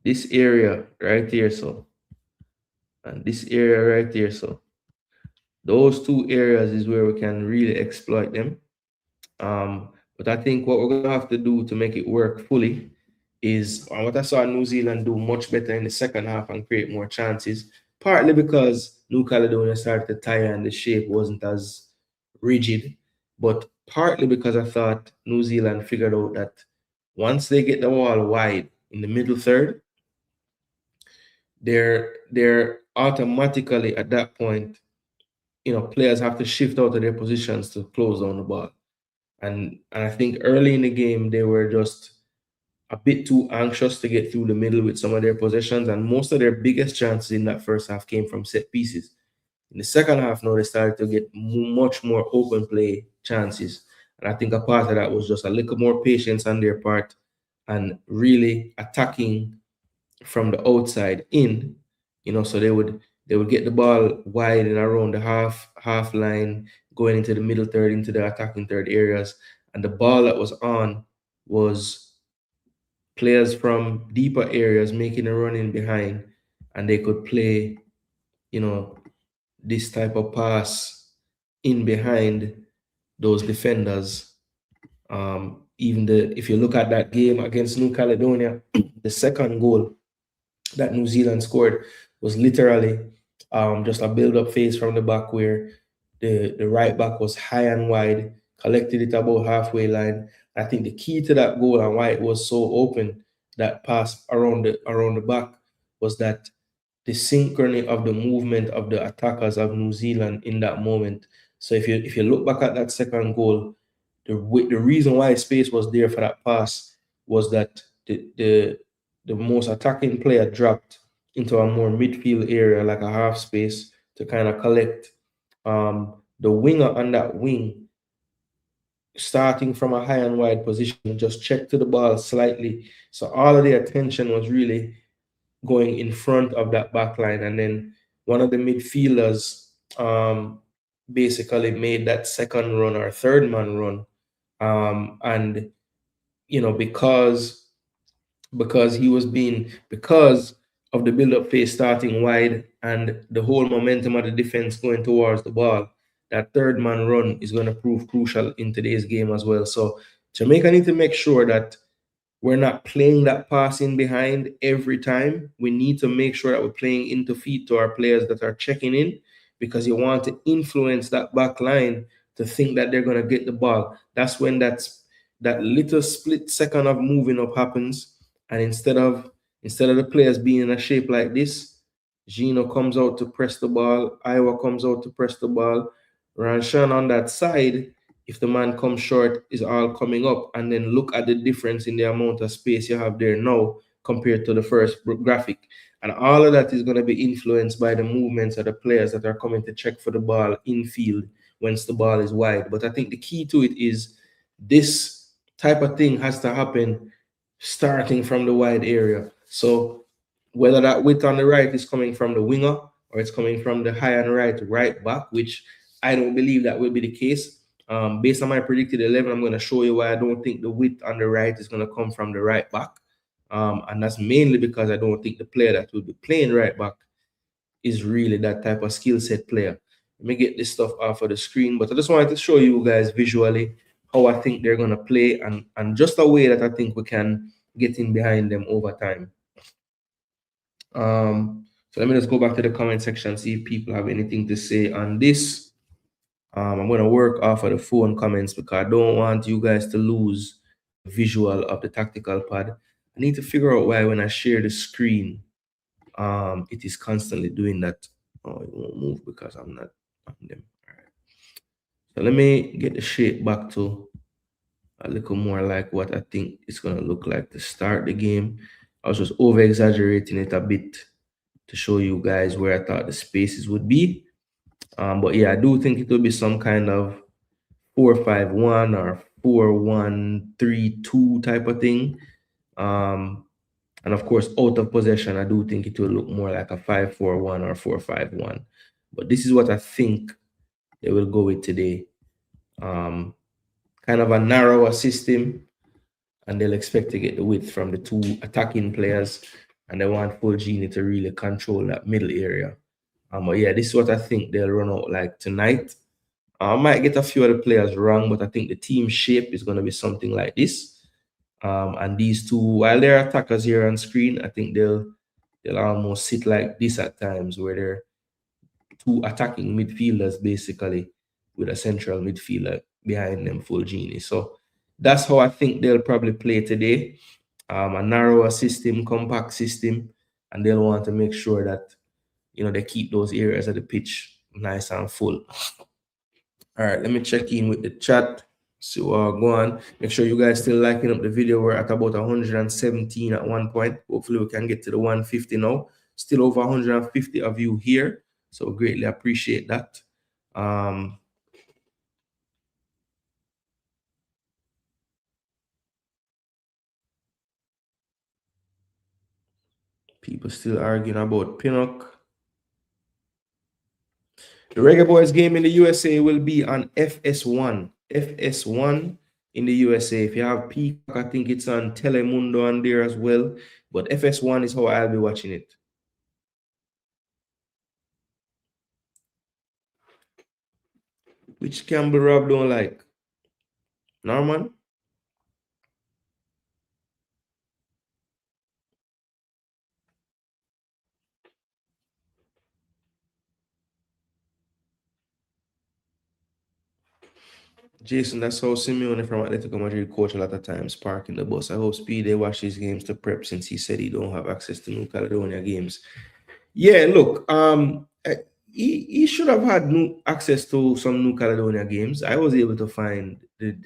[SPEAKER 1] this area right here, so, and this area right here, so those two areas is where we can really exploit them. But I think what we're gonna have to do to make it work fully is, and what I saw New Zealand do much better in the second half and create more chances, partly because New Caledonia started to tire and the shape wasn't as rigid, but partly because I thought New Zealand figured out that once they get the ball wide in the middle third, they're automatically at that point, players have to shift out of their positions to close down the ball. And I think early in the game, they were just a bit too anxious to get through the middle with some of their possessions. And most of their biggest chances in that first half came from set pieces. In the second half, now they started to get much more open play chances. And I think a part of that was just a little more patience on their part and really attacking from the outside in, so they would get the ball wide and around the half line, going into the middle third, into the attacking third areas. And the ball that was on was players from deeper areas making a run in behind, and they could play, this type of pass in behind those defenders. Even if you look at that game against New Caledonia, the second goal that New Zealand scored was literally just a build-up phase from the back where the right back was high and wide, collected it about halfway line. I think the key to that goal and why it was so open, that pass around the back, was that the synchrony of the movement of the attackers of New Zealand in that moment. So if you look back at that second goal, the reason why space was there for that pass was that the most attacking player dropped into a more midfield area, like a half space, to kind of collect. The winger on that wing, starting from a high and wide position, just checked to the ball slightly. So all of the attention was really going in front of that back line. And then one of the midfielders basically made that second run or third man run. And, because of the build-up phase starting wide and the whole momentum of the defense going towards the ball, that third man run is going to prove crucial in today's game as well. So Jamaica need to make sure that we're not playing that passing behind every time. We need to make sure that we're playing into feet to our players that are checking in, because you want to influence that back line to think that they're going to get the ball. That's when that little split second of moving up happens. And instead of the players being in a shape like this, Gino comes out to press the ball, Iowa comes out to press the ball. Ranshan on that side, if the man comes short, is all coming up. And then look at the difference in the amount of space you have there now compared to the first graphic. And all of that is going to be influenced by the movements of the players that are coming to check for the ball infield once the ball is wide. But I think the key to it is this type of thing has to happen starting from the wide area. So whether that width on the right is coming from the winger or it's coming from the high and right back, which I don't believe that will be the case. Based on my predicted 11, I'm going to show you why I don't think the width on the right is going to come from the right back. And that's mainly because I don't think the player that will be playing right back is really that type of skill set player. Let me get this stuff off of the screen, but I just wanted to show you guys visually how I think they're going to play and just a way that I think we can get in behind them over time. So let me just go back to the comment section, see if people have anything to say on this. I'm going to work off of the phone comments because I don't want you guys to lose visual of the tactical pad. I need to figure out why when I share the screen, it is constantly doing that. Oh, it won't move because I'm not on them. All right. So let me get the shape back to a little more like what I think it's going to look like to start the game. I was just over exaggerating it a bit to show you guys where I thought the spaces would be. But yeah, I do think it will be some kind of 4-5-1 or 4-1-3-2 type of thing. And of course, out of possession, I do think it will look more like a 5-4-1 or 4-5-1. But this is what I think they will go with today. Kind of a narrower system, and they'll expect to get the width from the two attacking players, and they want Fulgini to really control that middle area. But yeah, this is what I think they'll run out like tonight. I might get a few other players wrong, but I think the team shape is going to be something like this. And these two, while they're attackers here on screen, I think they'll almost sit like this at times, where they're two attacking midfielders basically with a central midfielder behind them, Fulgini. So that's how I think they'll probably play today. A narrower system, compact system, and they'll want to make sure that they keep those areas of the pitch nice and full. All right, let me check in with the chat. See what go on. Make sure you guys still liking up the video. We're at about 117 at one point. Hopefully we can get to the 150 now. Still over 150 of you here, so greatly appreciate that. People still arguing about Pinnock. The Reggae Boyz game in the USA will be on FS1. FS1 in the USA. If you have Peacock, I think it's on Telemundo on there as well. But FS1 is how I'll be watching it. Which Campbell Rob don't like? Norman? Jason, that's how Simeone from Atletico Madrid coach a lot of times, parking the bus. I hope Speedy watches games to prep since he said he don't have access to New Caledonia games. Yeah, look, he should have had access to some New Caledonia games. I was able to find the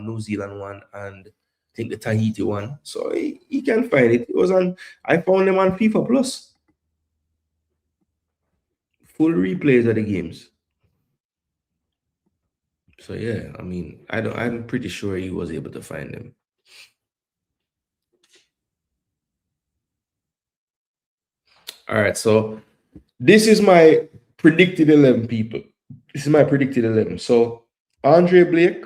[SPEAKER 1] New Zealand one and I think the Tahiti one, so he can find it. It was on. I found them on FIFA Plus. Full replays of the games. So yeah, I mean, I'm pretty sure he was able to find them. All right, so this is my predicted 11, people. This is my predicted 11. So Andre Blake,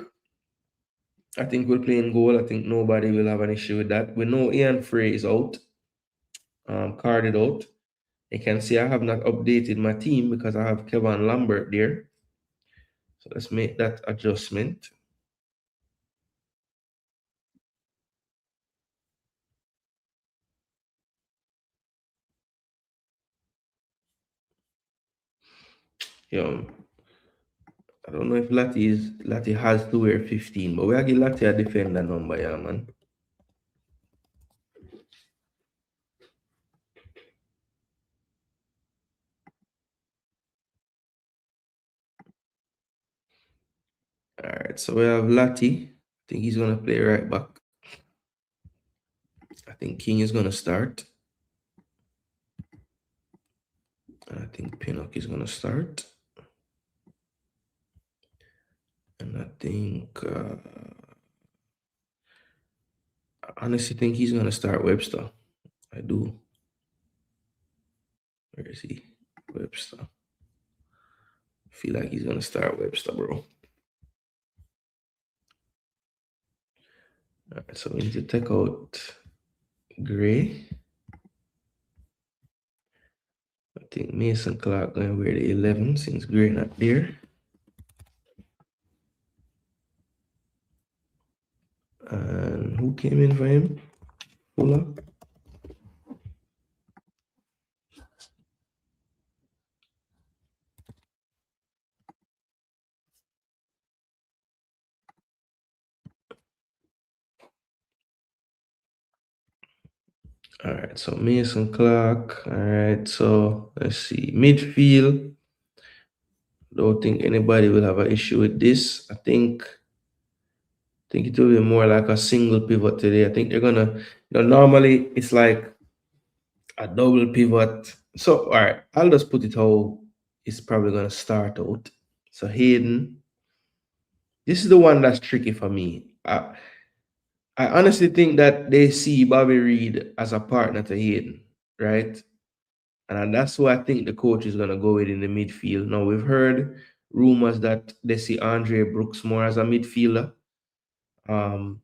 [SPEAKER 1] I think will play in goal. I think nobody will have an issue with that. We know Ian Frey is out, carded out. You can see I have not updated my team because I have Kevin Lambert there. So let's make that adjustment. Yo, I don't know if Lati has to wear 15, but we are give Lati a defender number, yeah, man. All right, so we have Lati. I think he's gonna play right back. I think King is gonna start. And I think Pinnock is gonna start. And I think I honestly think he's gonna start Webster. I do. Where is he? Webster. I feel like he's gonna start Webster, bro. All right, so we need to take out Gray. I think Mason Clark gonna wear the 11 since Gray not there. And who came in for him? Fuller. All right, so Mason Clark. All right, so let's see. Midfield. Don't think anybody will have an issue with this. I think it will be more like a single pivot today. I think they're gonna, normally it's like a double pivot. So, all right, I'll just put it how it's probably gonna start out. So Hayden, this is the one that's tricky for me. I honestly think that they see Bobby Reed as a partner to Hayden, right? And that's who I think the coach is gonna go with in the midfield. Now we've heard rumors that they see Andre Brooks more as a midfielder. And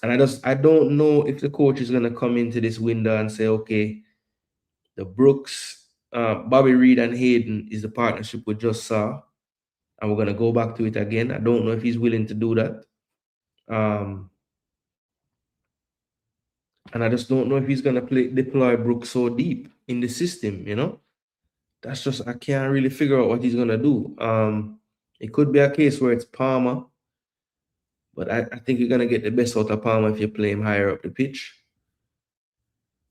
[SPEAKER 1] I don't know if the coach is gonna come into this window and say, okay, the Brooks, Bobby Reed and Hayden is the partnership we just saw, and we're gonna go back to it again. I don't know if he's willing to do that. And I just don't know if he's gonna deploy Brooks so deep in the system, That's just I can't really figure out what he's gonna do. It could be a case where it's Palmer, but I think you're gonna get the best out of Palmer if you play him higher up the pitch.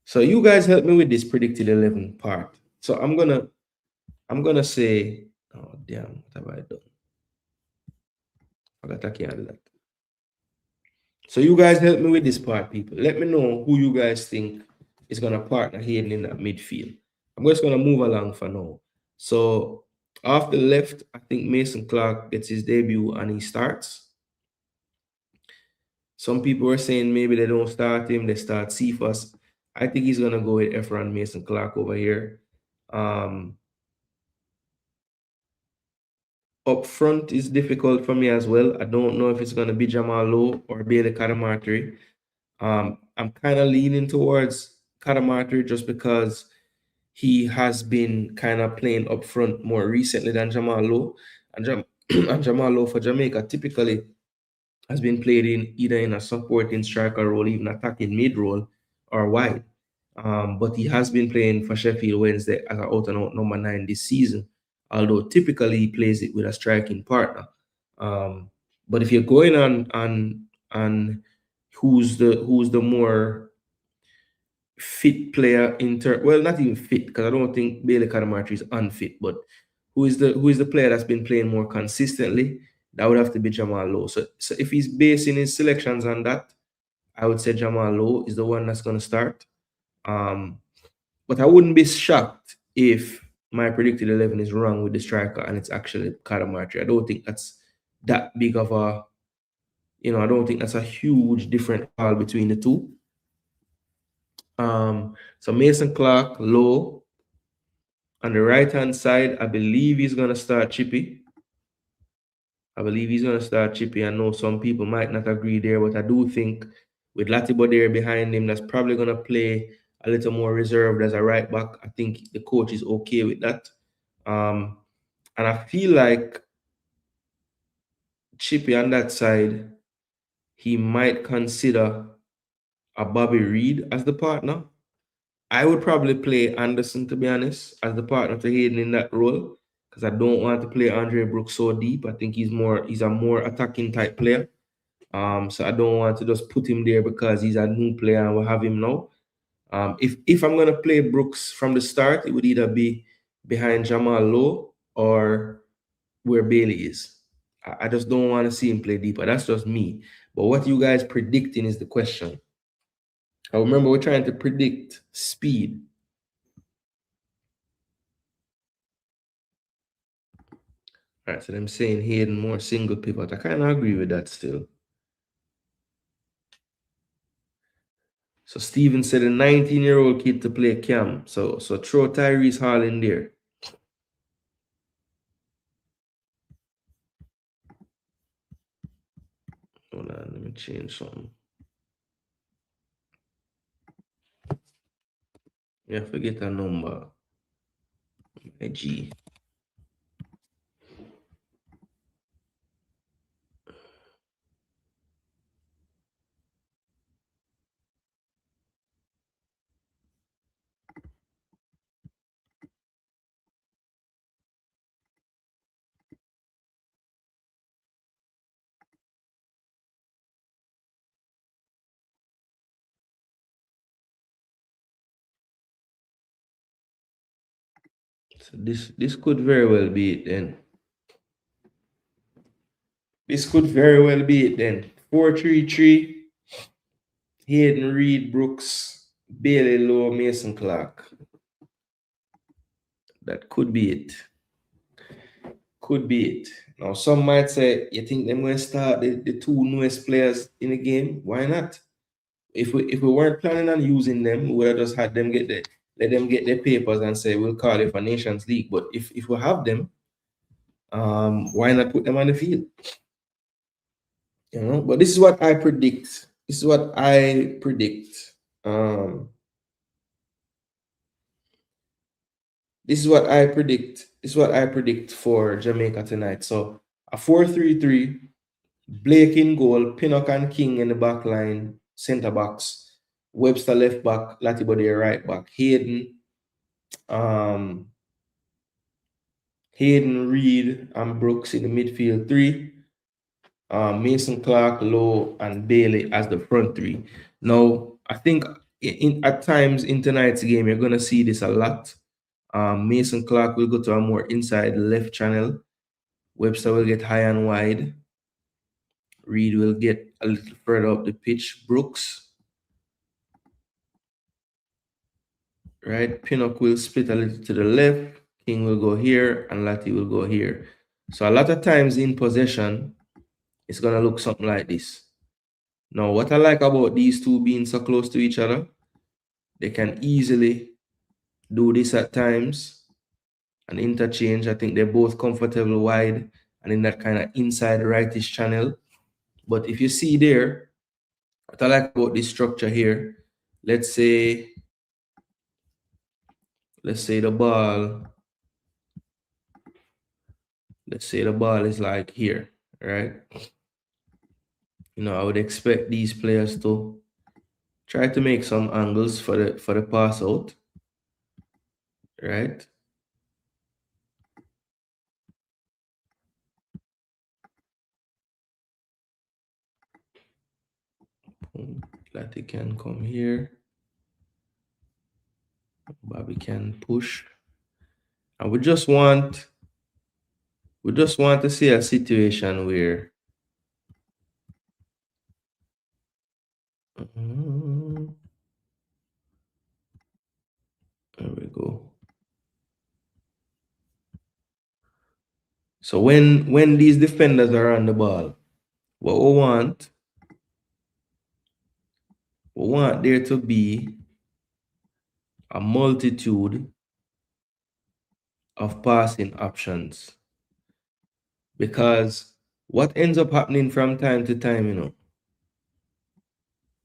[SPEAKER 1] So you guys help me with this predicted 11 part. So I'm gonna say, oh damn, what have I done? I can't do that. So you guys help me with this part, people. Let me know who you guys think is gonna partner Hayden in that midfield. I'm just gonna move along for now. So off the left, I think Mason Clark gets his debut and he starts. Some people are saying maybe they don't start him, they start Cephas. I think he's gonna go with Efron Mason Clark over here. Up front is difficult for me as well. I don't know if it's gonna be Jamal Lowe or Bailey Kadamatri. I'm kind of leaning towards Kadamatri just because he has been kind of playing up front more recently than Jamal Lowe. And, and Jamal Lowe for Jamaica typically has been played in either in a supporting striker role, even attacking mid role or wide. But he has been playing for Sheffield Wednesday as an out and out number 9 this season, although typically he plays it with a striking partner. But if you're going on who's the more fit player well, not even fit, because I don't think Bailey Kadamatri is unfit, but who is the player that's been playing more consistently? That would have to be Jamal Lowe. So if he's basing his selections on that, I would say Jamal Lowe is the one that's going to start. But I wouldn't be shocked if my predicted 11 is wrong with the striker and it's actually Kadamatri. I don't think that's that big of a, I don't think that's a huge different call between the two. So Mason Clark, Lowe. On the right-hand side, I believe he's going to start Chippy. I know some people might not agree there, but I do think with Latibo there behind him, that's probably going to play a little more reserved as a right back. I think the coach is okay with that. And I feel like Chippy on that side, he might consider a Bobby Reed as the partner. I would probably play Anderson, to be honest, as the partner to Hayden in that role, because I don't want to play Andre Brooks so deep. I think he's a more attacking type player. So I don't want to just put him there because he's a new player and we'll have him now. If I'm gonna play Brooks from the start, it would either be behind Jamal Lowe or where Bailey is. I just don't want to see him play deeper. That's just me. But what you guys predicting is the question. I remember we're trying to predict speed. All right, so I'm saying Hayden more single pivot. I kind of agree with that still. So Steven said a 19-year-old kid to play Cam. So throw Tyrese Hall in there. Hold on, let me change something. Yeah, forget a number. A G. So this could very well be it then. This could very well be it then. 4-3-3. Hayden Reed, Brooks, Bailey Lowe, Mason Clark. That could be it. Could be it. Now, some might say, you think they're going to start the two newest players in the game? Why not? If we weren't planning on using them, we would have just had them let them get their papers and say we'll call it for Nations League. But if we have them, why not put them on the field? You know, but this is what I predict. This is what I predict. This is what I predict. This is what I predict for Jamaica tonight. So a 4-3-3, Blake in goal, Pinnock and King in the back line, center backs, Webster left back, Latibody right back, Hayden, Reed, and Brooks in the midfield three, Mason Clark, Lowe, and Bailey as the front three. Now, I think at times in tonight's game, you're gonna see this a lot. Mason Clark will go to a more inside left channel. Webster will get high and wide. Reed will get a little further up the pitch. Brooks, right? Pinnock will split a little to the left. King will go here, and Lati will go here. So a lot of times in possession, it's going to look something like this. Now, what I like about these two being so close to each other, they can easily do this at times and interchange. I think they're both comfortable wide and in that kind of inside rightish channel. But if you see there, what I like about this structure here, let's say the ball is like here, right? You know, I would expect these players to try to make some angles for the pass out, right? Lati can come here. Bobby can push. And we just want to see a situation where there we go. So when these defenders are on the ball, what we want there to be a multitude of passing options. Because what ends up happening from time to time, you know,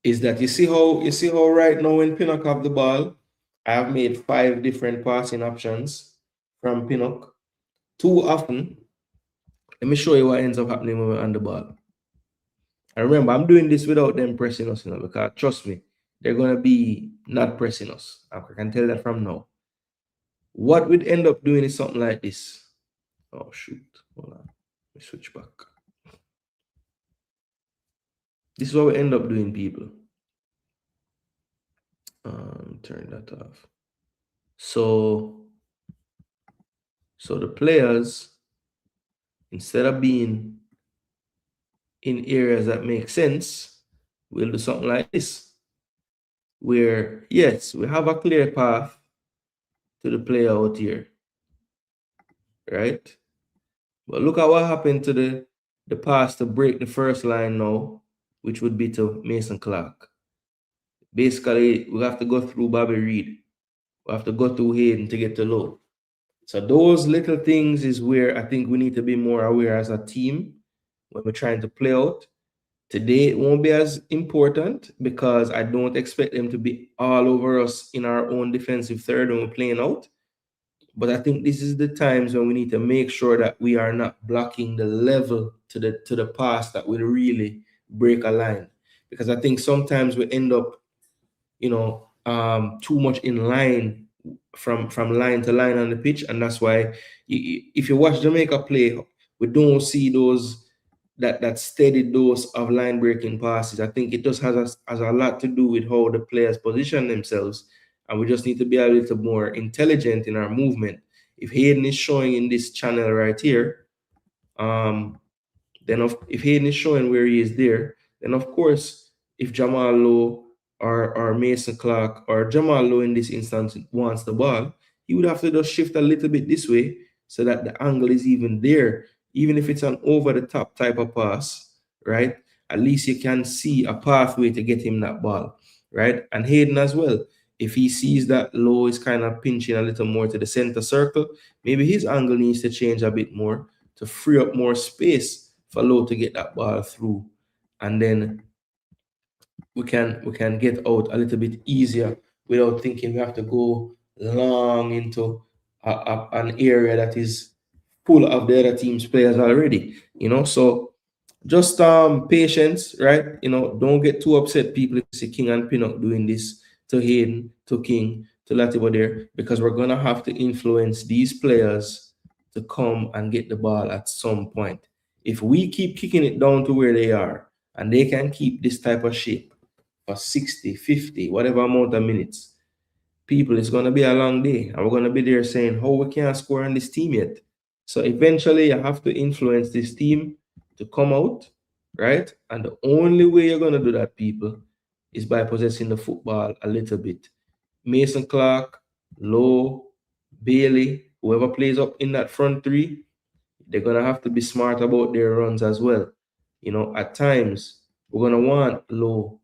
[SPEAKER 1] is that you see how right now when Pinnock have the ball, I have made 5 different passing options from Pinnock. Too often, Let me show you what ends up happening when we're on the ball. And remember, I'm doing this without them pressing us, because trust me, they're gonna be not pressing us. I can tell that from now. What we'd end up doing is something like this. Oh shoot. Hold on. Let me switch back. This is what we end up doing, people. Turn that off. So the players, instead of being in areas that make sense, we'll do something like this, where yes, we have a clear path to the player out here, right? But look at what happened to the pass to break the first line now, which would be to Mason Clark. Basically, we have to go through Bobby Reed. We have to go through Hayden to get to Low. So those little things is where I think we need to be more aware as a team when we're trying to play out. Today, it won't be as important because I don't expect them to be all over us in our own defensive third when we're playing out. But I think this is the times when we need to make sure that we are not blocking the level to the pass that will really break a line. Because I think sometimes we end up, too much in line from line to line on the pitch, and that's why if you watch Jamaica play, we don't see that steady dose of line breaking passes. I think it just has a lot to do with how the players position themselves, and we just need to be a little more intelligent in our movement. If Hayden is showing in this channel right here, if Hayden is showing where he is there, then of course, if Jamal Lowe or Mason Clark or Jamal Lowe in this instance wants the ball, he would have to just shift a little bit this way so that the angle is even there. Even if it's an over-the-top type of pass, right? At least you can see a pathway to get him that ball, right? And Hayden as well. If he sees that Lowe is kind of pinching a little more to the center circle, maybe his angle needs to change a bit more to free up more space for Lowe to get that ball through. And then we can get out a little bit easier without thinking we have to go long into an area that is full of the other team's players already. So just patience, right? Don't get too upset, people, if you see King and Pinnock doing this to Hayden, to King, to Latibo there, because we're gonna have to influence these players to come and get the ball at some point. If we keep kicking it down to where they are and they can keep this type of shape for 60, 50, whatever amount of minutes, people, it's going to be a long day. And we're going to be there saying, how we can't score on this team yet. So eventually you have to influence this team to come out, right? And the only way you're going to do that, people, is by possessing the football a little bit. Mason Clark, Lowe, Bailey, whoever plays up in that front three, they're going to have to be smart about their runs as well. At times, we're going to want Lowe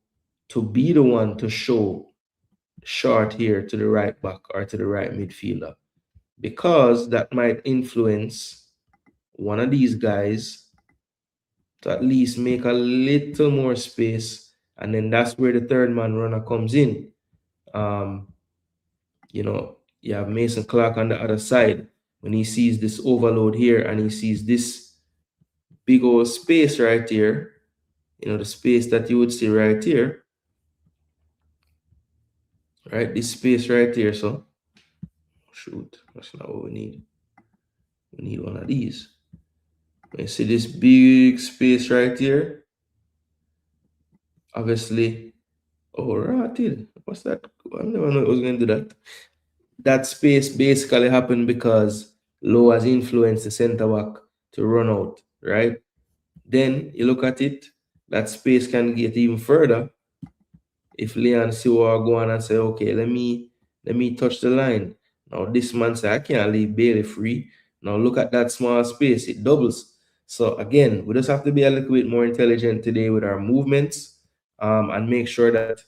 [SPEAKER 1] to be the one to show short here to the right back or to the right midfielder, because that might influence one of these guys to at least make a little more space, and then that's where the third man runner comes in. You have Mason Clark on the other side. When he sees this overload here and he sees this big old space right here, the space that you would see right here, right? This space right here. So, shoot, that's not what we need. We need one of these. You see this big space right here? Obviously, rotted. What's that? I never know it was going to do that. That space basically happened because Lowe has influenced the center back to run out, right? Then you look at it, that space can get even further if Leon Siwa go on and say, okay, let me touch the line. Now this man say, I can't leave Bailey free. Now look at that small space, it doubles. So again, we just have to be a little bit more intelligent today with our movements, and make sure that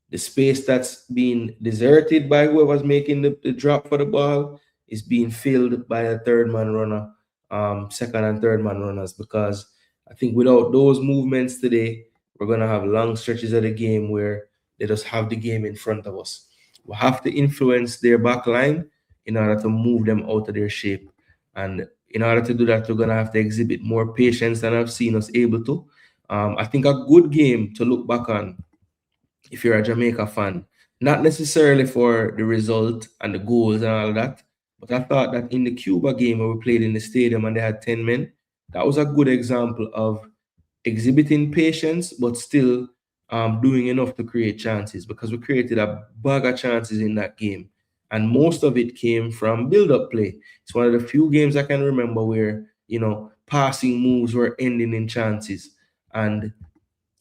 [SPEAKER 1] the space that's being deserted by whoever's making the drop for the ball is being filled by a third man runner, second and third man runners, because I think without those movements today, we're going to have long stretches of the game where they just have the game in front of us. We have to influence their back line in order to move them out of their shape. And in order to do that, we're gonna have to exhibit more patience than I've seen us able to. I think a good game to look back on if you're a Jamaica fan, not necessarily for the result and the goals and all of that, but I thought that in the Cuba game where we played in the stadium and they had 10 men, that was a good example of exhibiting patience, but still doing enough to create chances, because we created a bag of chances in that game. And most of it came from build-up play. It's one of the few games I can remember where, passing moves were ending in chances. And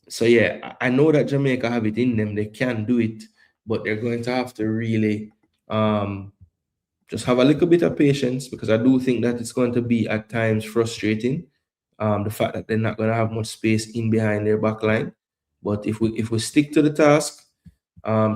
[SPEAKER 1] so, yeah, I know that Jamaica have it in them. They can do it, but they're going to have to really just have a little bit of patience, because I do think that it's going to be at times frustrating. The fact that they're not going to have much space in behind their back line. But if we stick to the task,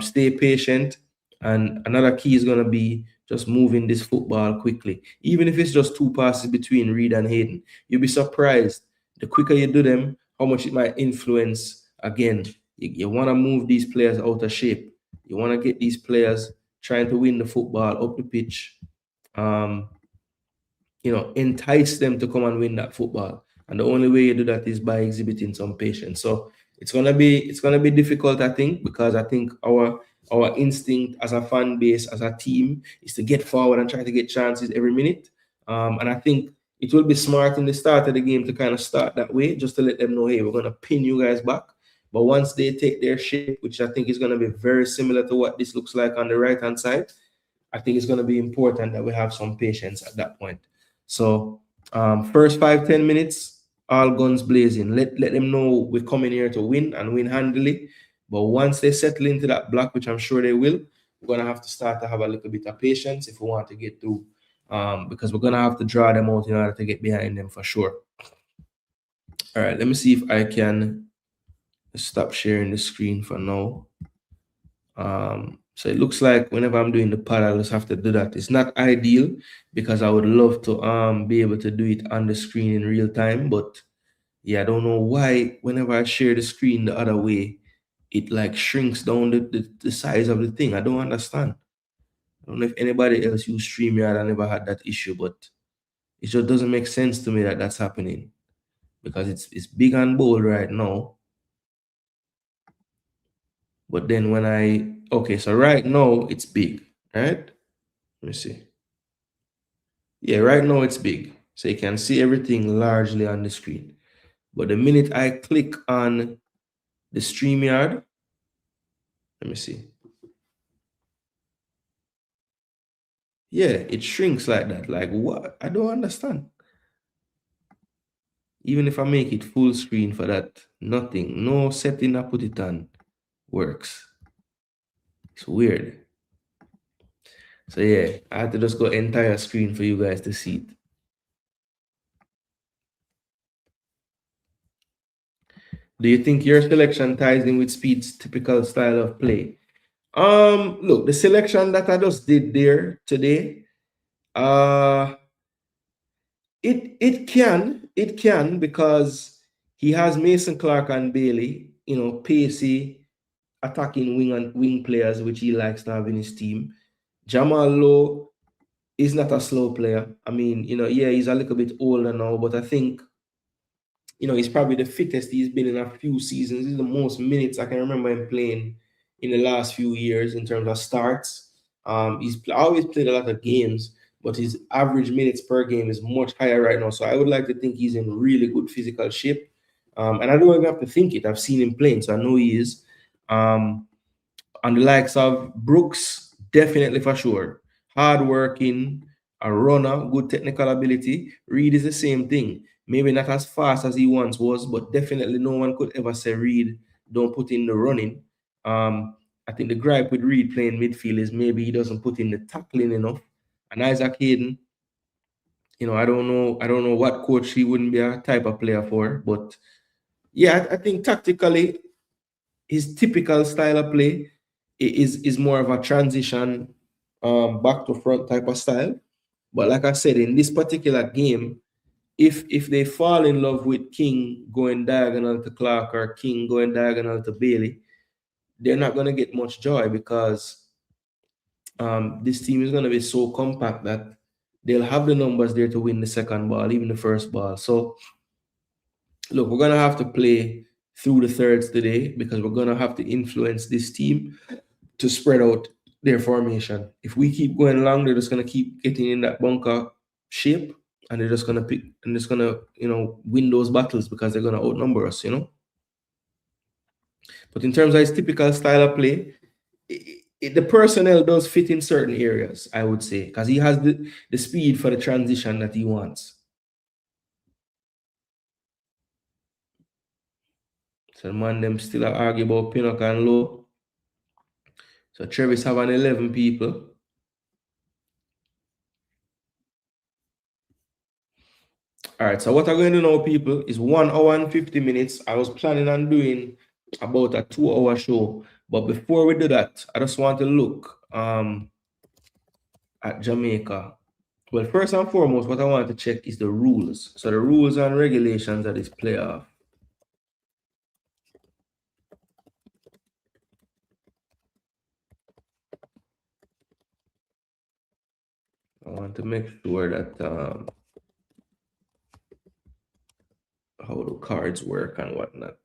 [SPEAKER 1] stay patient, and another key is going to be just moving this football quickly. Even if it's just 2 passes between Reed and Hayden, you'll be surprised the quicker you do them, how much it might influence. Again, you want to move these players out of shape. You want to get these players trying to win the football up the pitch. Entice them to come and win that football. And the only way you do that is by exhibiting some patience. So it's gonna be difficult, I think, because I think our instinct as a fan base, as a team, is to get forward and try to get chances every minute. And I think it will be smart in the start of the game to kind of start that way, just to let them know, hey, we're gonna pin you guys back. But once they take their shape, which I think is going to be very similar to what this looks like on the right-hand side, I think it's going to be important that we have some patience at that point. So first 5-10 minutes, all guns blazing. Let them know we're coming here to win and win handily. But once they settle into that block, which I'm sure they will, we're going to have to start to have a little bit of patience if we want to get through, because we're going to have to draw them out in order to get behind them for sure. All right, let me see if I can stop sharing the screen for now. So it looks like whenever I'm doing the pod, I just have to do that. It's not ideal, because I would love to be able to do it on the screen in real time. But yeah, I don't know why whenever I share the screen the other way, it like shrinks down the size of the thing. I don't understand. I don't know if anybody else use StreamYard. I never had that issue, but it just doesn't make sense to me that that's happening, because it's big and bold right now. But then when okay, so right now it's big, right? Let me see. Yeah, right now it's big. So you can see everything largely on the screen. But the minute I click on the StreamYard, let me see. Yeah, it shrinks like that. Like what? I don't understand. Even if I make it full screen for that, nothing. No setting I put it on works. It's weird. So yeah, I had to just go entire screen for you guys to see it. Do you think your selection ties in with Speed's typical style of play? Look, the selection that I just did there today, it can, because he has Mason Clark and Bailey, pacey, attacking wing players, which he likes to have in his team. Jamal Lowe is not a slow player. I mean, yeah, he's a little bit older now, but I think he's probably the fittest he's been in a few seasons. He's the most minutes I can remember him playing in the last few years in terms of starts. He's always played a lot of games, but his average minutes per game is much higher right now. So I would like to think he's in really good physical shape. And I don't even have to think it. I've seen him playing, so I know he is. And the likes of Brooks, definitely for sure. Hardworking, a runner, good technical ability. Reed is the same thing. Maybe not as fast as he once was, but definitely no one could ever say Reed don't put in the running. I think the gripe with Reed playing midfield is maybe he doesn't put in the tackling enough. And Isaac Hayden, I don't know what coach he wouldn't be a type of player for, but yeah, I think tactically his typical style of play is more of a transition back to front type of style. But like I said, in this particular game, if they fall in love with King going diagonal to Clark or King going diagonal to Bailey, they're not going to get much joy, because this team is going to be so compact that they'll have the numbers there to win the second ball, even the first ball. So look, we're gonna have to play through the thirds today because we're gonna have to influence this team to spread out their formation. If we keep going long, they're just gonna keep getting in that bunker shape, and they're just gonna pick and just gonna win those battles because they're gonna outnumber us. But in terms of his typical style of play, the personnel does fit in certain areas, I would say, because he has the speed for the transition that he wants. So the man them still argue about Pinnock and Low. So Travis have an 11 people. All right, so what I'm going to do now, people, is 1 hour and 50 minutes. I was planning on doing about a 2-hour show. But before we do that, I just want to look at Jamaica. Well, first and foremost, what I want to check is the rules. So the rules and regulations of this playoff. I want to make sure that how the cards work and whatnot.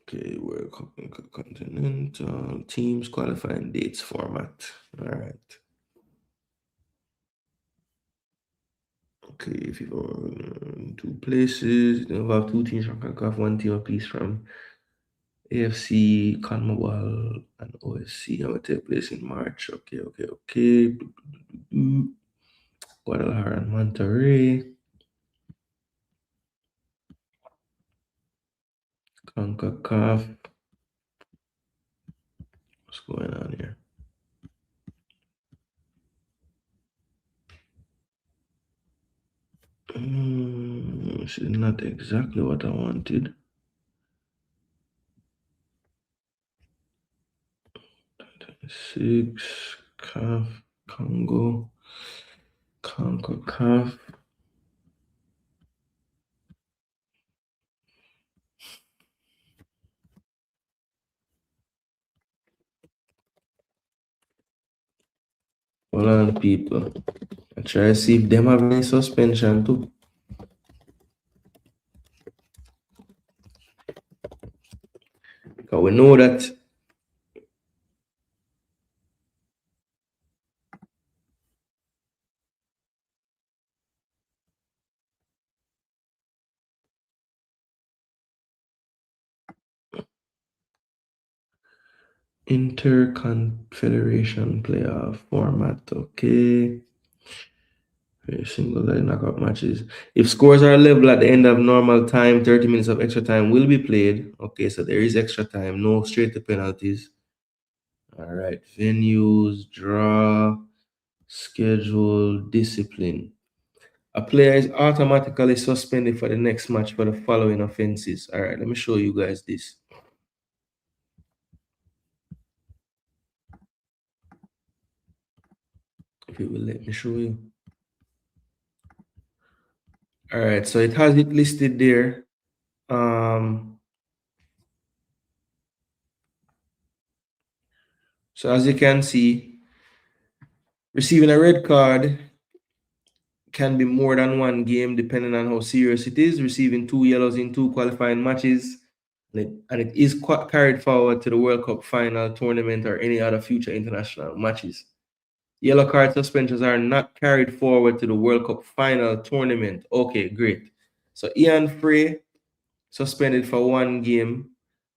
[SPEAKER 1] Okay, World Cup Continental teams qualifying dates format. All right. Okay, FIFA 2 places. They have 2 teams from CONCACAF, 1 team apiece from AFC, CONMEBOL, and OSC. That will take place in March. Okay. Gudalajara and Monterrey. CONCACAF. What's going on here? This is not exactly what I wanted. 6 CAF, Congo, CONCACAF. Hold on, people. I try to see if them have any suspension too. Because we know that Interconfederation playoff format, okay. Single leg knockout matches. If scores are level at the end of normal time, 30 minutes of extra time will be played. Okay, so there is extra time, no straight to penalties. All right, venues, draw, schedule, discipline. A player is automatically suspended for the next match for the following offenses. All right, let me show you guys this. If it will let me show you. All right, so it has it listed there. So as you can see, receiving a red card can be more than 1 game depending on how serious it is. Receiving 2 yellows in 2 qualifying matches, and it is carried forward to the World Cup final tournament or any other future international matches. Yellow card suspensions are not carried forward to the World Cup final tournament. Okay, great. So Ian Frey suspended for 1 game,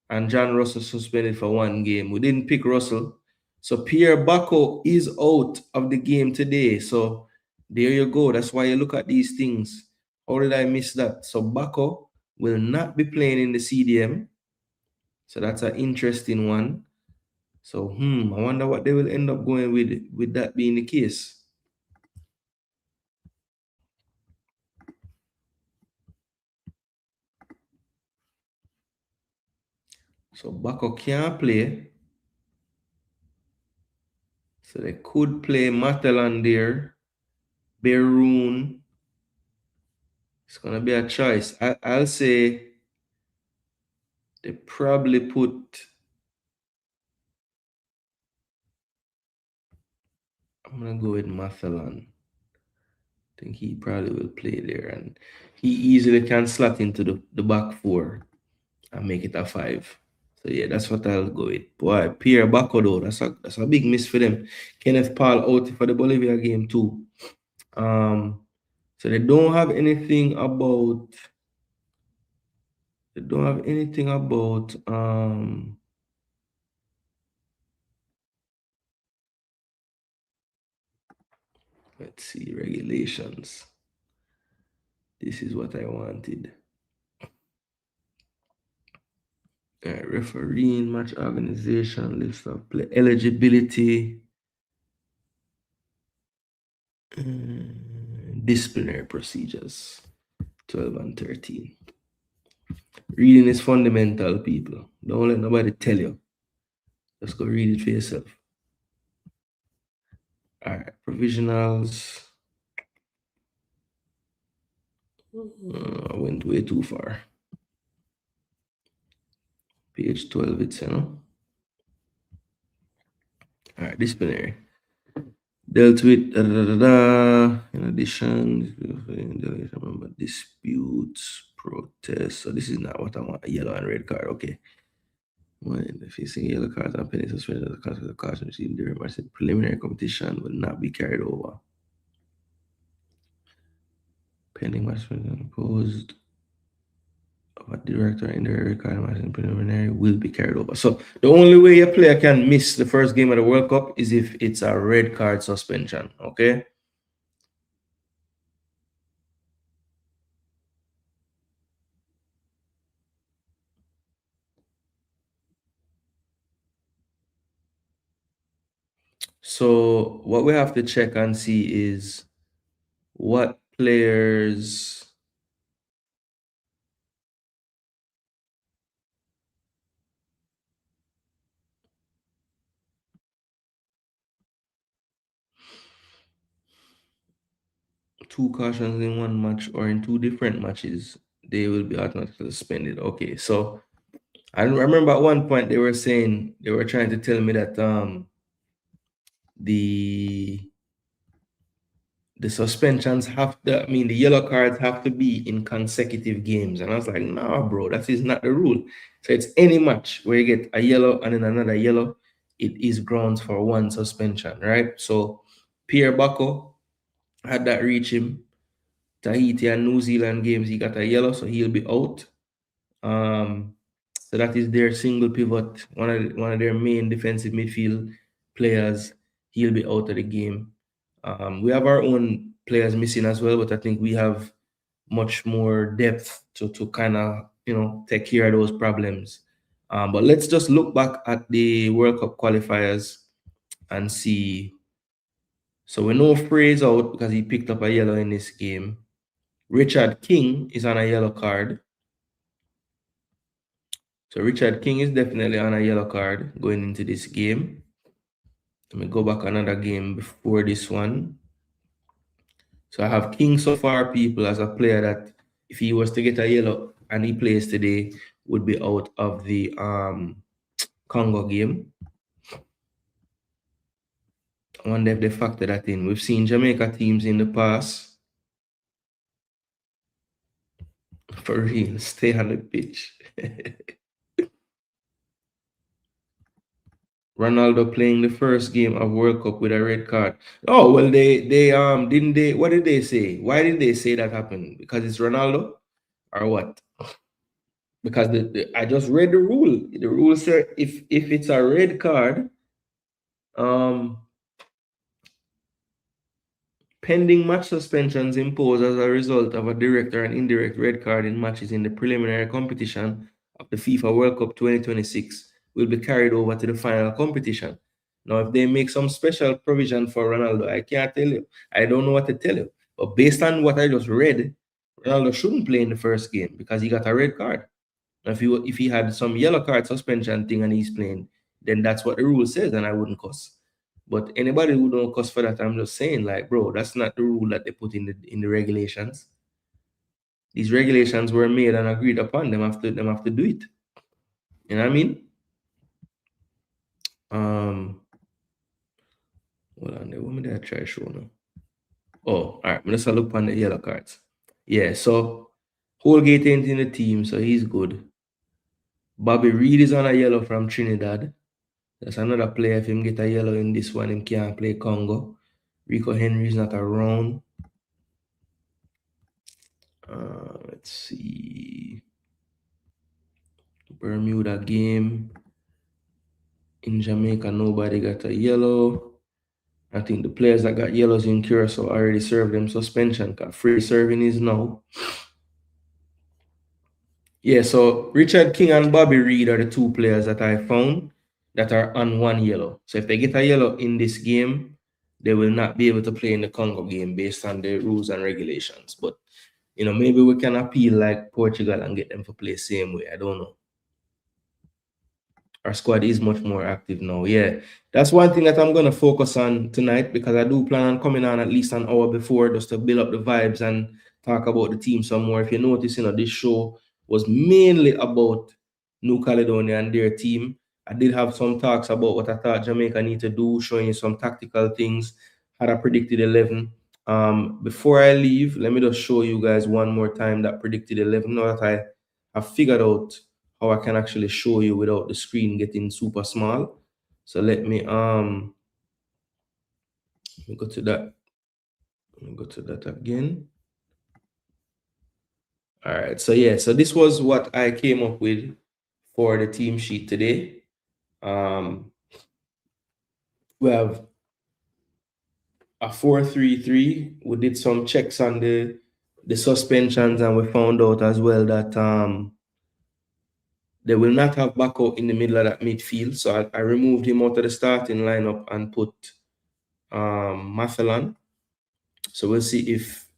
[SPEAKER 1] and John Russell suspended for 1 game. We didn't pick Russell. So Pierre Bacco is out of the game today. So there you go. That's why you look at these things. How did I miss that? So Bacco will not be playing in the CDM. So that's an interesting one. So I wonder what they will end up going with that being the case. So Bacco can't play. So they could play Matalan there. Beroun. It's gonna be a choice. I'll say They probably put. I'm gonna go with Mathalan. I think he probably will play there, and he easily can slot into the back four and make it a five. So yeah, that's what I'll go with. Boy, Pierre Bacco though, that's a big miss for them. Kenneth Paul out for the Bolivia game too. So they don't have anything about. They don't have anything about. Let's see, regulations. This is what I wanted. Refereeing, match organization, list of play, eligibility, disciplinary procedures, 12 and 13. Reading is fundamental, people. Don't let nobody tell you. Just go read it for yourself. All right, provisionals. I went way too far. Page 12, it's, you know. All right, disciplinary. Dealt with, in addition, remember, disputes, protests. So this is not what I want, a yellow and red card, okay. When facing yellow cards and penalty suspended, the consequence of caution received during preliminary competition will not be carried over. Pending match imposed of a director in the record match in preliminary will be carried over. So the only way a player can miss the first game of the World Cup is if it's a red card suspension, okay? So what we have to check and see is what players two cautions in one match or in two different matches, they will be automatically suspended. Okay, so I remember at one point they were saying, they were trying to tell me that the suspensions have to, I mean, the yellow cards have to be in consecutive games. And I was like, nah, bro, that is not the rule. So it's any match where you get a yellow and then another yellow, it is grounds for one suspension, right? So Pierre Bacco had that reach him. Tahiti and New Zealand games, he got a yellow, so he'll be out. So that is their single pivot, one of their main defensive midfield players. He'll be out of the game. We have our own players missing as well, but I think we have much more depth to kind of take care of those problems. But let's just look back at the World Cup qualifiers and see. So we know Frey's out because he picked up a yellow in this game. Richard King is on a yellow card. So Richard King is definitely on a yellow card going into this game. Let me go back another game before this one. So I have King so far, people, as a player that if he was to get a yellow and he plays today, would be out of the Congo game. I wonder if they factor that in. We've seen Jamaica teams in the past. For real, stay on the pitch. Ronaldo playing the first game of World Cup with a red card. Oh well, they didn't they? What did they say? Why did they say that happened? Because it's Ronaldo, or what? Because I just read the rule. The rule said if it's a red card, pending match suspensions imposed as a result of a direct or an indirect red card in matches in the preliminary competition of the FIFA World Cup 2026 will be carried over to the final competition. Now, if they make some special provision for Ronaldo, I can't tell you. I don't know what to tell you. But based on what I just read, Ronaldo shouldn't play in the first game because he got a red card. Now, if he had some yellow card suspension thing and he's playing, then that's what the rule says, and I wouldn't cuss. But anybody who don't cuss for that, I'm just saying, like, bro, that's not the rule that they put in the regulations. These regulations were made and agreed upon. Them have to do it. You know what I mean? Hold on there. What did I try to show now? Oh, all right. Let's look on the yellow cards. Yeah, so Holgate ain't in the team, so he's good. Bobby Reed is on a yellow from Trinidad. That's another player. If him get a yellow in this one, him can't play Congo. Rico Henry's not around. Let's see. Bermuda game. In Jamaica, nobody got a yellow. I think the players that got yellows in Curacao already served them suspension. Free serving is now. Yeah, so Richard King and Bobby Reed are the two players that I found that are on one yellow. So if they get a yellow in this game, they will not be able to play in the Congo game based on the rules and regulations. But, you know, maybe we can appeal like Portugal and get them to play same way. I don't know. Our squad is much more active now. Yeah, that's one thing that I'm going to focus on tonight, because I do plan on coming on at least an hour before just to build up the vibes and talk about the team some more. If you notice, you know, this show was mainly about New Caledonia and their team. I did have some talks about what I thought Jamaica need to do, showing you some tactical things, had a predicted 11. Before I leave, let me just show you guys one more time that predicted 11. Now that I have figured out how I can actually show you without the screen getting super small. So let me go to that. Let me go to that again. All right. So yeah, so this was what I came up with for the team sheet today. We have a 4-3-3. We did some checks on the suspensions, and we found out as well that they will not have Bako in the middle of that midfield. So I removed him out of the starting lineup and put Mathalan. So we'll see if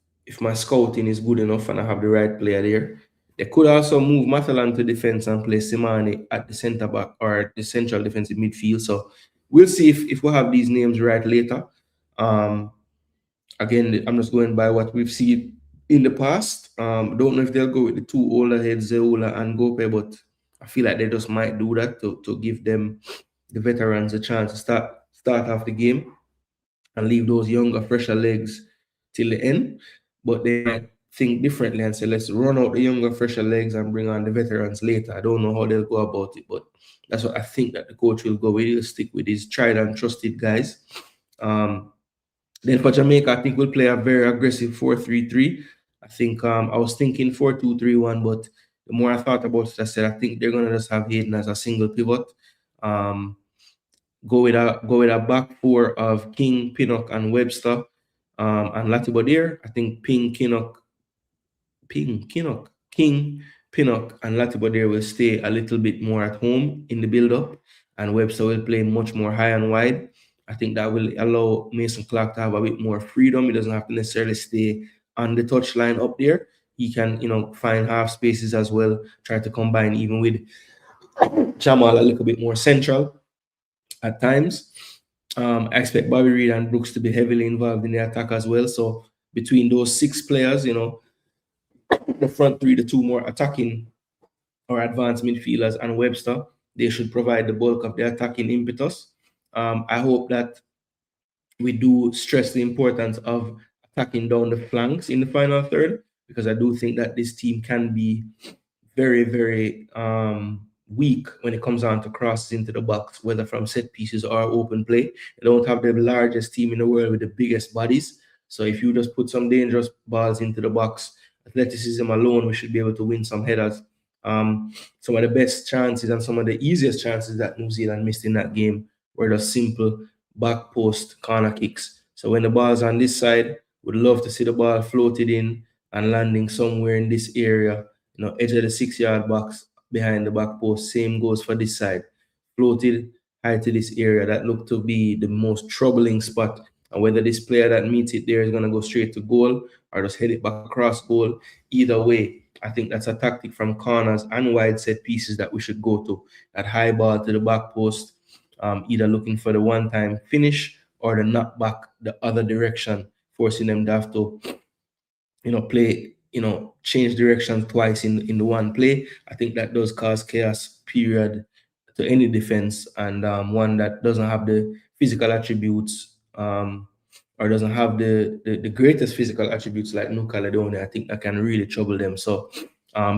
[SPEAKER 1] my scouting is good enough and I have the right player there. They could also move Mathalan to defense and play Simani at the center back or the central defensive midfield. So we'll see if we have these names right later. Again, I'm just going by what we've seen in the past. Don't know if they'll go with the two older heads, Zeola and Gope, but I feel like they just might do that to give them, the veterans, a chance to start off the game and leave those younger, fresher legs till the end. But they might think differently and say, let's run out the younger, fresher legs and bring on the veterans later. I don't know how they'll go about it, but that's what I think that the coach will go with. He'll stick with his tried and trusted guys. Then for Jamaica, I think we'll play a very aggressive 4-3-3. I think I was thinking 4-2-3-1, but the more I thought about it, I said I think they're gonna just have Hayden as a single pivot. Go with a back four of King, Pinnock, and Webster, and Latibodir. I think King, Pinnock, and Latibodir will stay a little bit more at home in the build-up, and Webster will play much more high and wide. I think that will allow Mason Clark to have a bit more freedom. He doesn't have to necessarily stay on the touchline up there. He can, you know, find half spaces as well, try to combine even with Jamal a little bit more central at times. I expect Bobby Reed and Brooks to be heavily involved in the attack as well. So between those 6 players, you know, the front 3, the 2 more attacking or advanced midfielders, and Webster, they should provide the bulk of the attacking impetus. I hope that we do stress the importance of attacking down the flanks in the final third, because I do think that this team can be very, very weak when it comes on to crosses into the box, whether from set pieces or open play. They don't have the largest team in the world with the biggest bodies. So if you just put some dangerous balls into the box, athleticism alone, we should be able to win some headers. Some of the best chances and some of the easiest chances that New Zealand missed in that game were the simple back post corner kicks. So when the ball's on this side, would love to see the ball floated in and landing somewhere in this area, you know, edge of the 6-yard box behind the back post. Same goes for this side. Floated high to this area that looked to be the most troubling spot. And whether this player that meets it there is going to go straight to goal or just head it back across goal, either way, I think that's a tactic from corners and wide set pieces that we should go to. That high ball to the back post, either looking for the one-time finish or the knockback the other direction, forcing them to have to, you know, play change direction twice in the one play. I think that does cause chaos, period, to any defense, and one that doesn't have the physical attributes, or doesn't have the greatest physical attributes like New Caledonia. I think that can really trouble them. So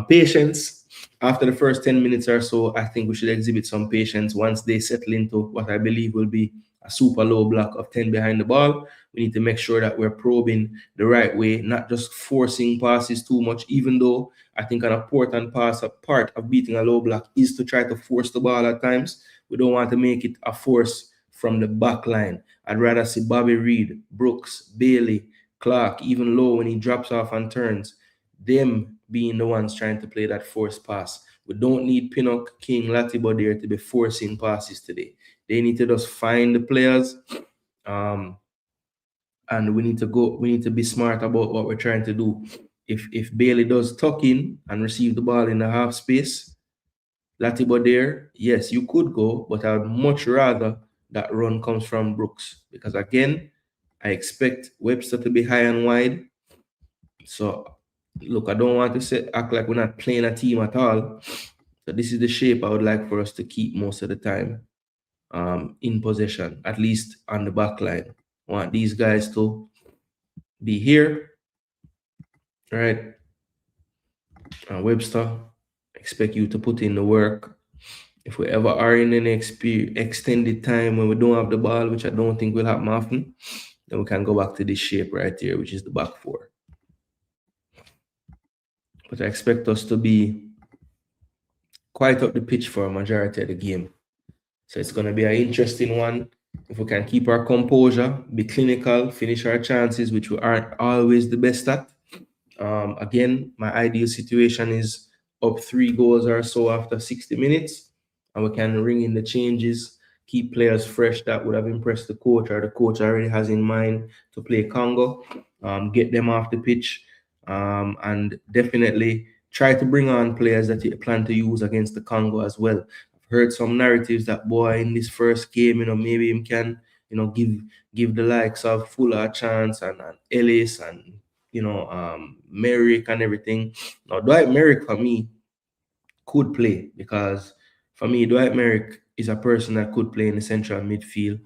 [SPEAKER 1] patience. After the first 10 minutes or so, I think we should exhibit some patience. Once they settle into what I believe will be a super low block of 10 behind the ball, we need to make sure that we're probing the right way, not just forcing passes too much, even though I think an important part of beating a low block is to try to force the ball at times. We don't want to make it a force from the back line. I'd rather see Bobby Reed, Brooks, Bailey, Clark, even Low when he drops off and turns, them being the ones trying to play that forced pass. We don't need Pinnock, King, Latibo there to be forcing passes today. They need to just find the players, and we need to be smart about what we're trying to do. If Bailey does tuck in and receive the ball in the half space, Latibo there, yes, you could go, but I would much rather that run comes from Brooks, because again, I expect Webster to be high and wide. So look, I don't want to act like we're not playing a team at all. So this is the shape I would like for us to keep most of the time, in possession, at least on the back line. I want these guys to be here, right? And Webster, expect you to put in the work. If we ever are in an extended time when we don't have the ball, which I don't think will happen often, then we can go back to this shape right here, which is the back four. But I expect us to be quite up the pitch for a majority of the game. So it's going to be an interesting one. If we can keep our composure, be clinical, finish our chances, which we aren't always the best at. Again, my ideal situation is up 3 goals or so after 60 minutes, and we can ring in the changes, keep players fresh that would have impressed the coach, or the coach already has in mind to play Congo, get them off the pitch, and definitely try to bring on players that you plan to use against the Congo as well. I've heard some narratives that, boy, in this first game, maybe him can, give the likes of Fuller a chance, and Ellis, and Merrick and everything. Now, Dwight Merrick for me could play, because for me, Dwight Merrick is a person that could play in the central midfield.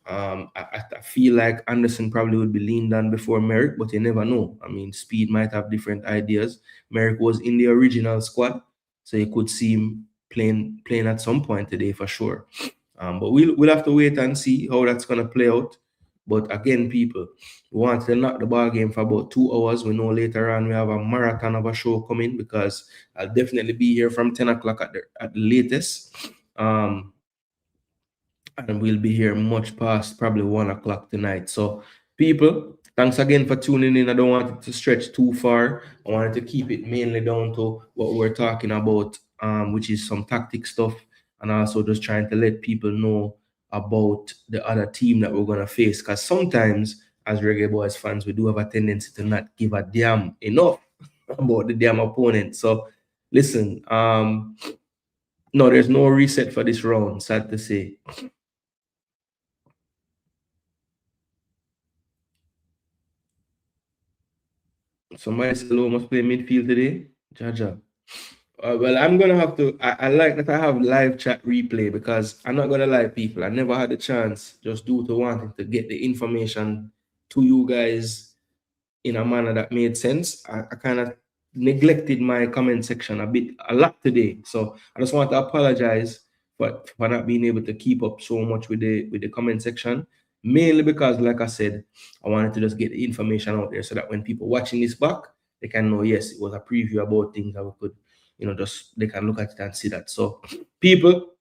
[SPEAKER 1] I feel like Anderson probably would be leaned on before Merrick, but you never know. I mean, Speed might have different ideas. Merrick was in the original squad, so you could see him playing at some point today for sure. But we'll have to wait and see how that's gonna play out. But again, people, we want to knock the ball game for about 2 hours. We know later on we have a marathon of a show coming, because I'll definitely be here from 10 o'clock at the latest. And we'll be here much past probably 1 o'clock tonight. So people, thanks again for tuning in. I don't want it to stretch too far. I wanted to keep it mainly down to what we're talking about, which is some tactic stuff, and also just trying to let people know about the other team that we're going to face. Because sometimes, as Reggae Boyz fans, we do have a tendency to not give a damn enough about the damn opponent. So listen, no, there's no reset for this round, sad to say. Somebody said Low must play midfield today. Jaja. Well, I'm gonna have to. I like that I have live chat replay, because I'm not gonna lie, people. I never had a chance, just due to wanting to get the information to you guys in a manner that made sense. I kind of neglected my comment section a lot today. So I just want to apologize for not being able to keep up so much with the comment section. Mainly because, like I said, I wanted to just get the information out there, so that when people watching this back, they can know, yes, it was a preview about things that we could, just they can look at it and see that. So people,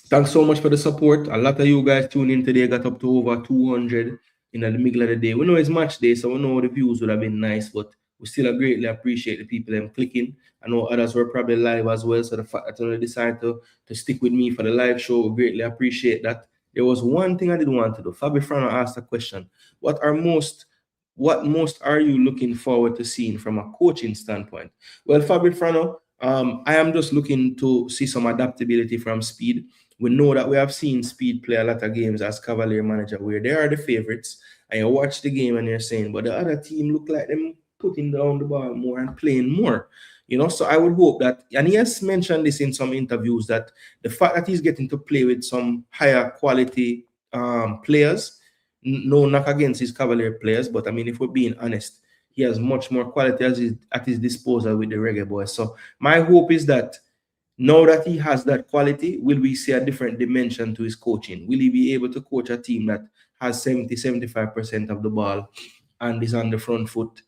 [SPEAKER 1] thanks so much for the support. A lot of you guys tuned in today, got up to over 200 in the middle of the day. We know it's match day, so we know the views would have been nice, but we still greatly appreciate the people them clicking. I know others were probably live as well, so the fact that they decided to stick with me for the live show, we greatly appreciate that. There was one thing I didn't want to do. Fabi Frano asked a question. What most are you looking forward to seeing from a coaching standpoint? Well, Fabi Frano, I am just looking to see some adaptability from Speed. We know that we have seen Speed play a lot of games as Cavalier manager, where they are the favorites, and you watch the game and you're saying, but the other team look like them putting down the ball more and playing more. So I would hope that, and he has mentioned this in some interviews, that the fact that he's getting to play with some higher quality players, no knock against his Cavalier players, but I mean, if we're being honest, he has much more quality at his disposal with the Reggae Boyz. So my hope is that now that he has that quality, will we see a different dimension to his coaching? Will he be able to coach a team that has 70-75% of the ball and is on the front foot?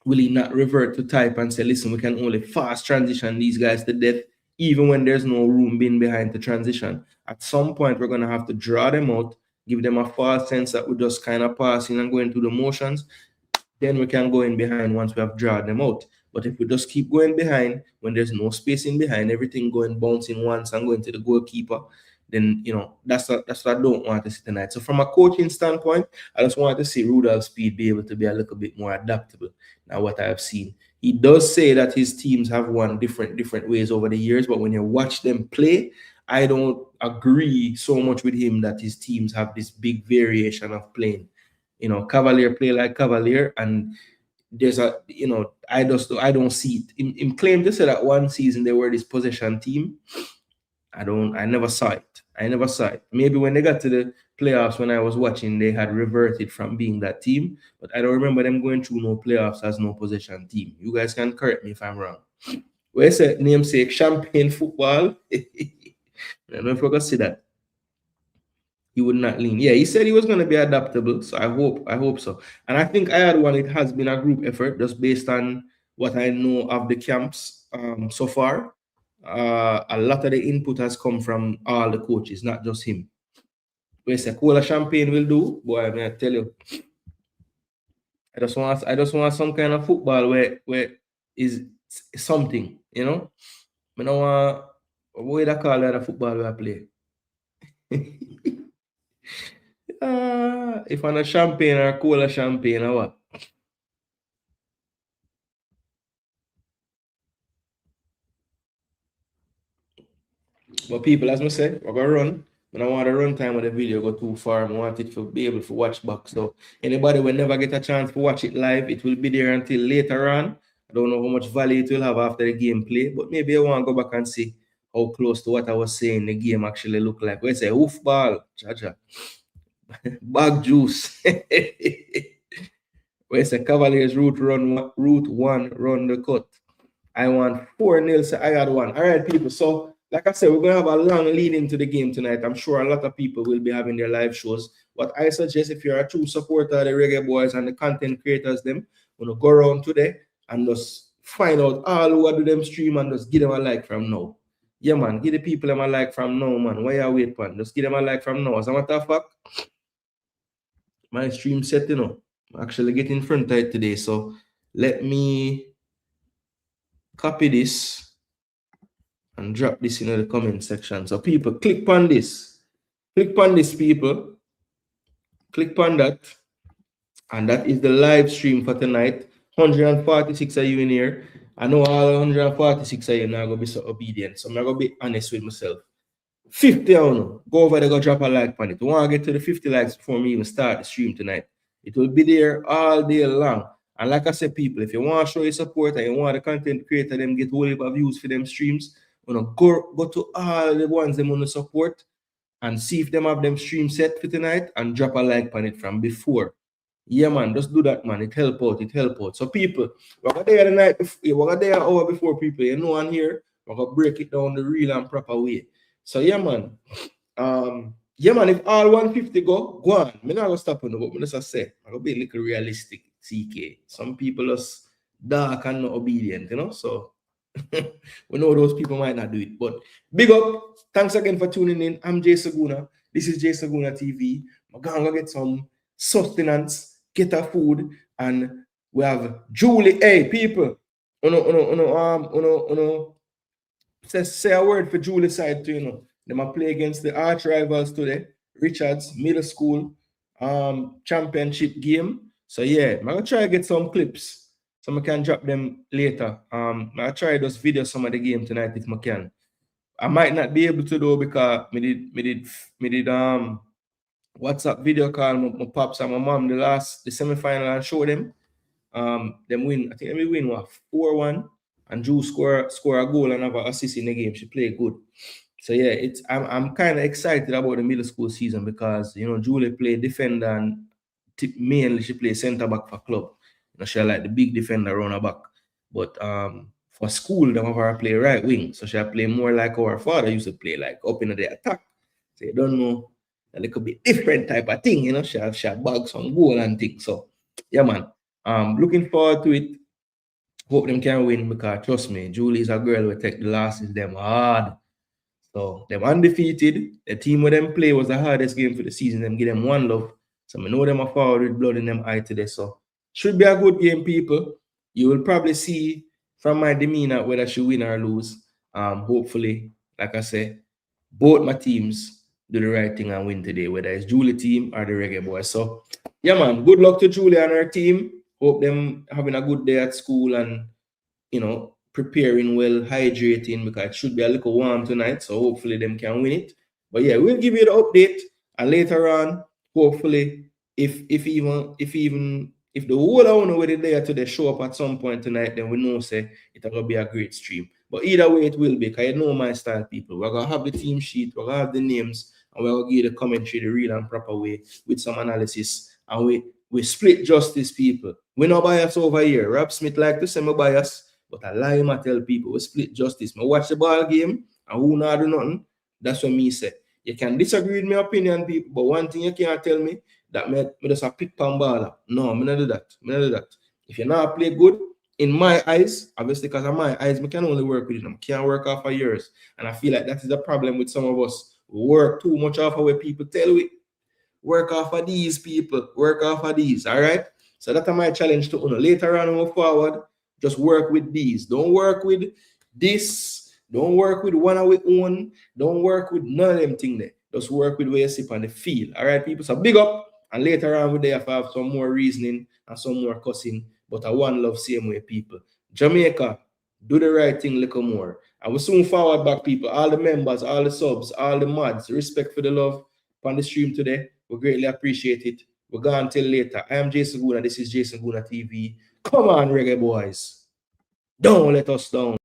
[SPEAKER 1] Will he not revert to type and say, listen, we can only fast transition these guys to death, even when there's no room being behind the transition? At some point, we're going to have to draw them out, give them a false sense that we're just kind of passing and going through the motions. Then we can go in behind once we have drawn them out. But if we just keep going behind, when there's no space in behind, everything going bouncing once and going to the goalkeeper, then that's what I don't want to see tonight. So from a coaching standpoint, I just want to see Rudolph Speed be able to be a little bit more adaptable than what I have seen. He does say that his teams have won different ways over the years, but when you watch them play, I don't agree so much with him that his teams have this big variation of playing. Cavalier play like Cavalier, and there's a I don't see it. In claim to say that one season they were this possession team. I never saw it. Maybe when they got to the playoffs, when I was watching, they had reverted from being that team, but I don't remember them going through no playoffs as no possession team. You guys can correct me if I'm wrong. Where is it? Namesake champagne football? I don't know if we're gonna see that. He would not lean. Yeah, he said he was going to be adaptable. So I hope so. And I think I had one. It has been a group effort just based on what I know of the camps so far. A lot of the input has come from all the coaches, not just him. Where say cola champagne will do, boy, I tell you. I just want some kind of football where is something, I don't want what they call that football where I play. If I'm a champagne or cola champagne or what? But people, as I say, we're going to run. I don't want the run time of the video go too far. I want it to be able to watch back. So anybody will never get a chance to watch it live. It will be there until later on. I don't know how much value it will have after the gameplay, but maybe I want to go back and see how close to what I was saying the game actually look like. Where's a hoof ball? Cha-cha. Bag juice. Where's the Cavaliers route one run the cut? I want 4-0, so I got one. All right, people. So like I said, we're going to have a long lead into the game tonight. I'm sure a lot of people will be having their live shows. What I suggest, if you're a true supporter of the Reggae Boyz and the content creators, them, want to go around today and just find out all who do them stream and just give them a like from now. Yeah, man, give the people them a like from now, man. Why you wait, man? Just give them a like from now. As a matter of fact, my stream set, I'm actually getting in front of it today. So let me copy this and drop this in the comment section. So people, click on this. Click on this, people. Click on that. And that is the live stream for tonight. 146 of you in here. I know all 146 of you now going to be so obedient. So I'm going to be honest with myself. 50 on you. Go over there, go drop a like on it. I want to get to the 50 likes before me even start the stream tonight. It will be there all day long. And like I said, people, if you want to show your support and you want the content creator them get whole heap of views for them streams, go to all the ones them want to support and see if them have them stream set for tonight and drop a like on it from before. Yeah, man, just do that, man. It help out. So people, we're there the night before, we're there an hour before, people. You know, on here, we're gonna break it down the real and proper way. So yeah, man. Yeah, man, if all 150 go on. I'm not gonna stop on the but just say, I'm gonna be a little realistic, CK. Some people are dark and not obedient, so we know those people might not do it. But big up. Thanks again for tuning in. I'm Jason Gooner. This is Jason Gooner TV. I'm gonna get some sustenance, get a food, and we have Julie. Hey, people. Say a word for Julie side too, They might play against the arch rivals today, Richards Middle School championship game. So yeah, I'm gonna try to get some clips so I can drop them later. I'll try to just video some of the game tonight if I can. I might not be able to do because me did WhatsApp video call my pops and my mom the semi-final and show them. them win. I think they win what 4-1, and Drew score a goal and have an assist in the game. She played good. So yeah, I'm kind of excited about the middle school season because Julie played defender and mainly she plays centre back for club. She like the big defender around her back. But for school, them have her play right wing. So she play more like our father used to play, like up in the attack. So you don't know, a little bit different type of thing, She have bags some goal and things. So yeah, man. Looking forward to it. Hope them can win because trust me, Julie's a girl who take the losses them hard. So them undefeated. The team where them play was the hardest game for the season. Them give them one love. So I know them are forward with blood in them eye today. So should be a good game, people. You will probably see from my demeanor whether she win or lose. Hopefully, like I said, both my teams do the right thing and win today, whether it's Julie team or the Reggae Boyz. So yeah, man, good luck to Julie and her team. Hope them having a good day at school and preparing well, hydrating, because it should be a little warm tonight. So hopefully them can win it. But yeah, we'll give you the update, and later on, hopefully, if the whole owner with it there today show up at some point tonight, then we know say it's gonna be a great stream. But either way, it will be, because you know my style, people. We're gonna have the team sheet, we're gonna have the names, and we're gonna give the commentary the real and proper way with some analysis, and we split justice, people. We no bias over here. Rob Smith like to say me bias, but I lie him, I tell people we split justice. Me watch the ball game and who not do nothing. That's what me say. You can disagree with my opinion, people, but one thing you can't tell me that me just a pick pan baller. No, me not do that. Me not do that. If you not play good, in my eyes, obviously because of my eyes, me can only work with them. Can't work off for years. And I feel like that is the problem with some of us. We work too much off of what people tell we. Work off of these people. Work off of these. All right. So that's my challenge to Uno. Later on, move forward. Just work with these. Don't work with this. Don't work with one of our own. Don't work with none of them things there. Just work with where you sip on the field. All right, people. So big up. And later on, we have some more reasoning and some more cussing. But I one love same way, people. Jamaica, do the right thing a little more. And we soon forward back, people. All the members, all the subs, all the mods. Respect for the love on the stream today. We greatly appreciate it. We're gone until later. I am Jason Gooner. This is Jason Gooner TV. Come on, Reggae Boyz. Don't let us down.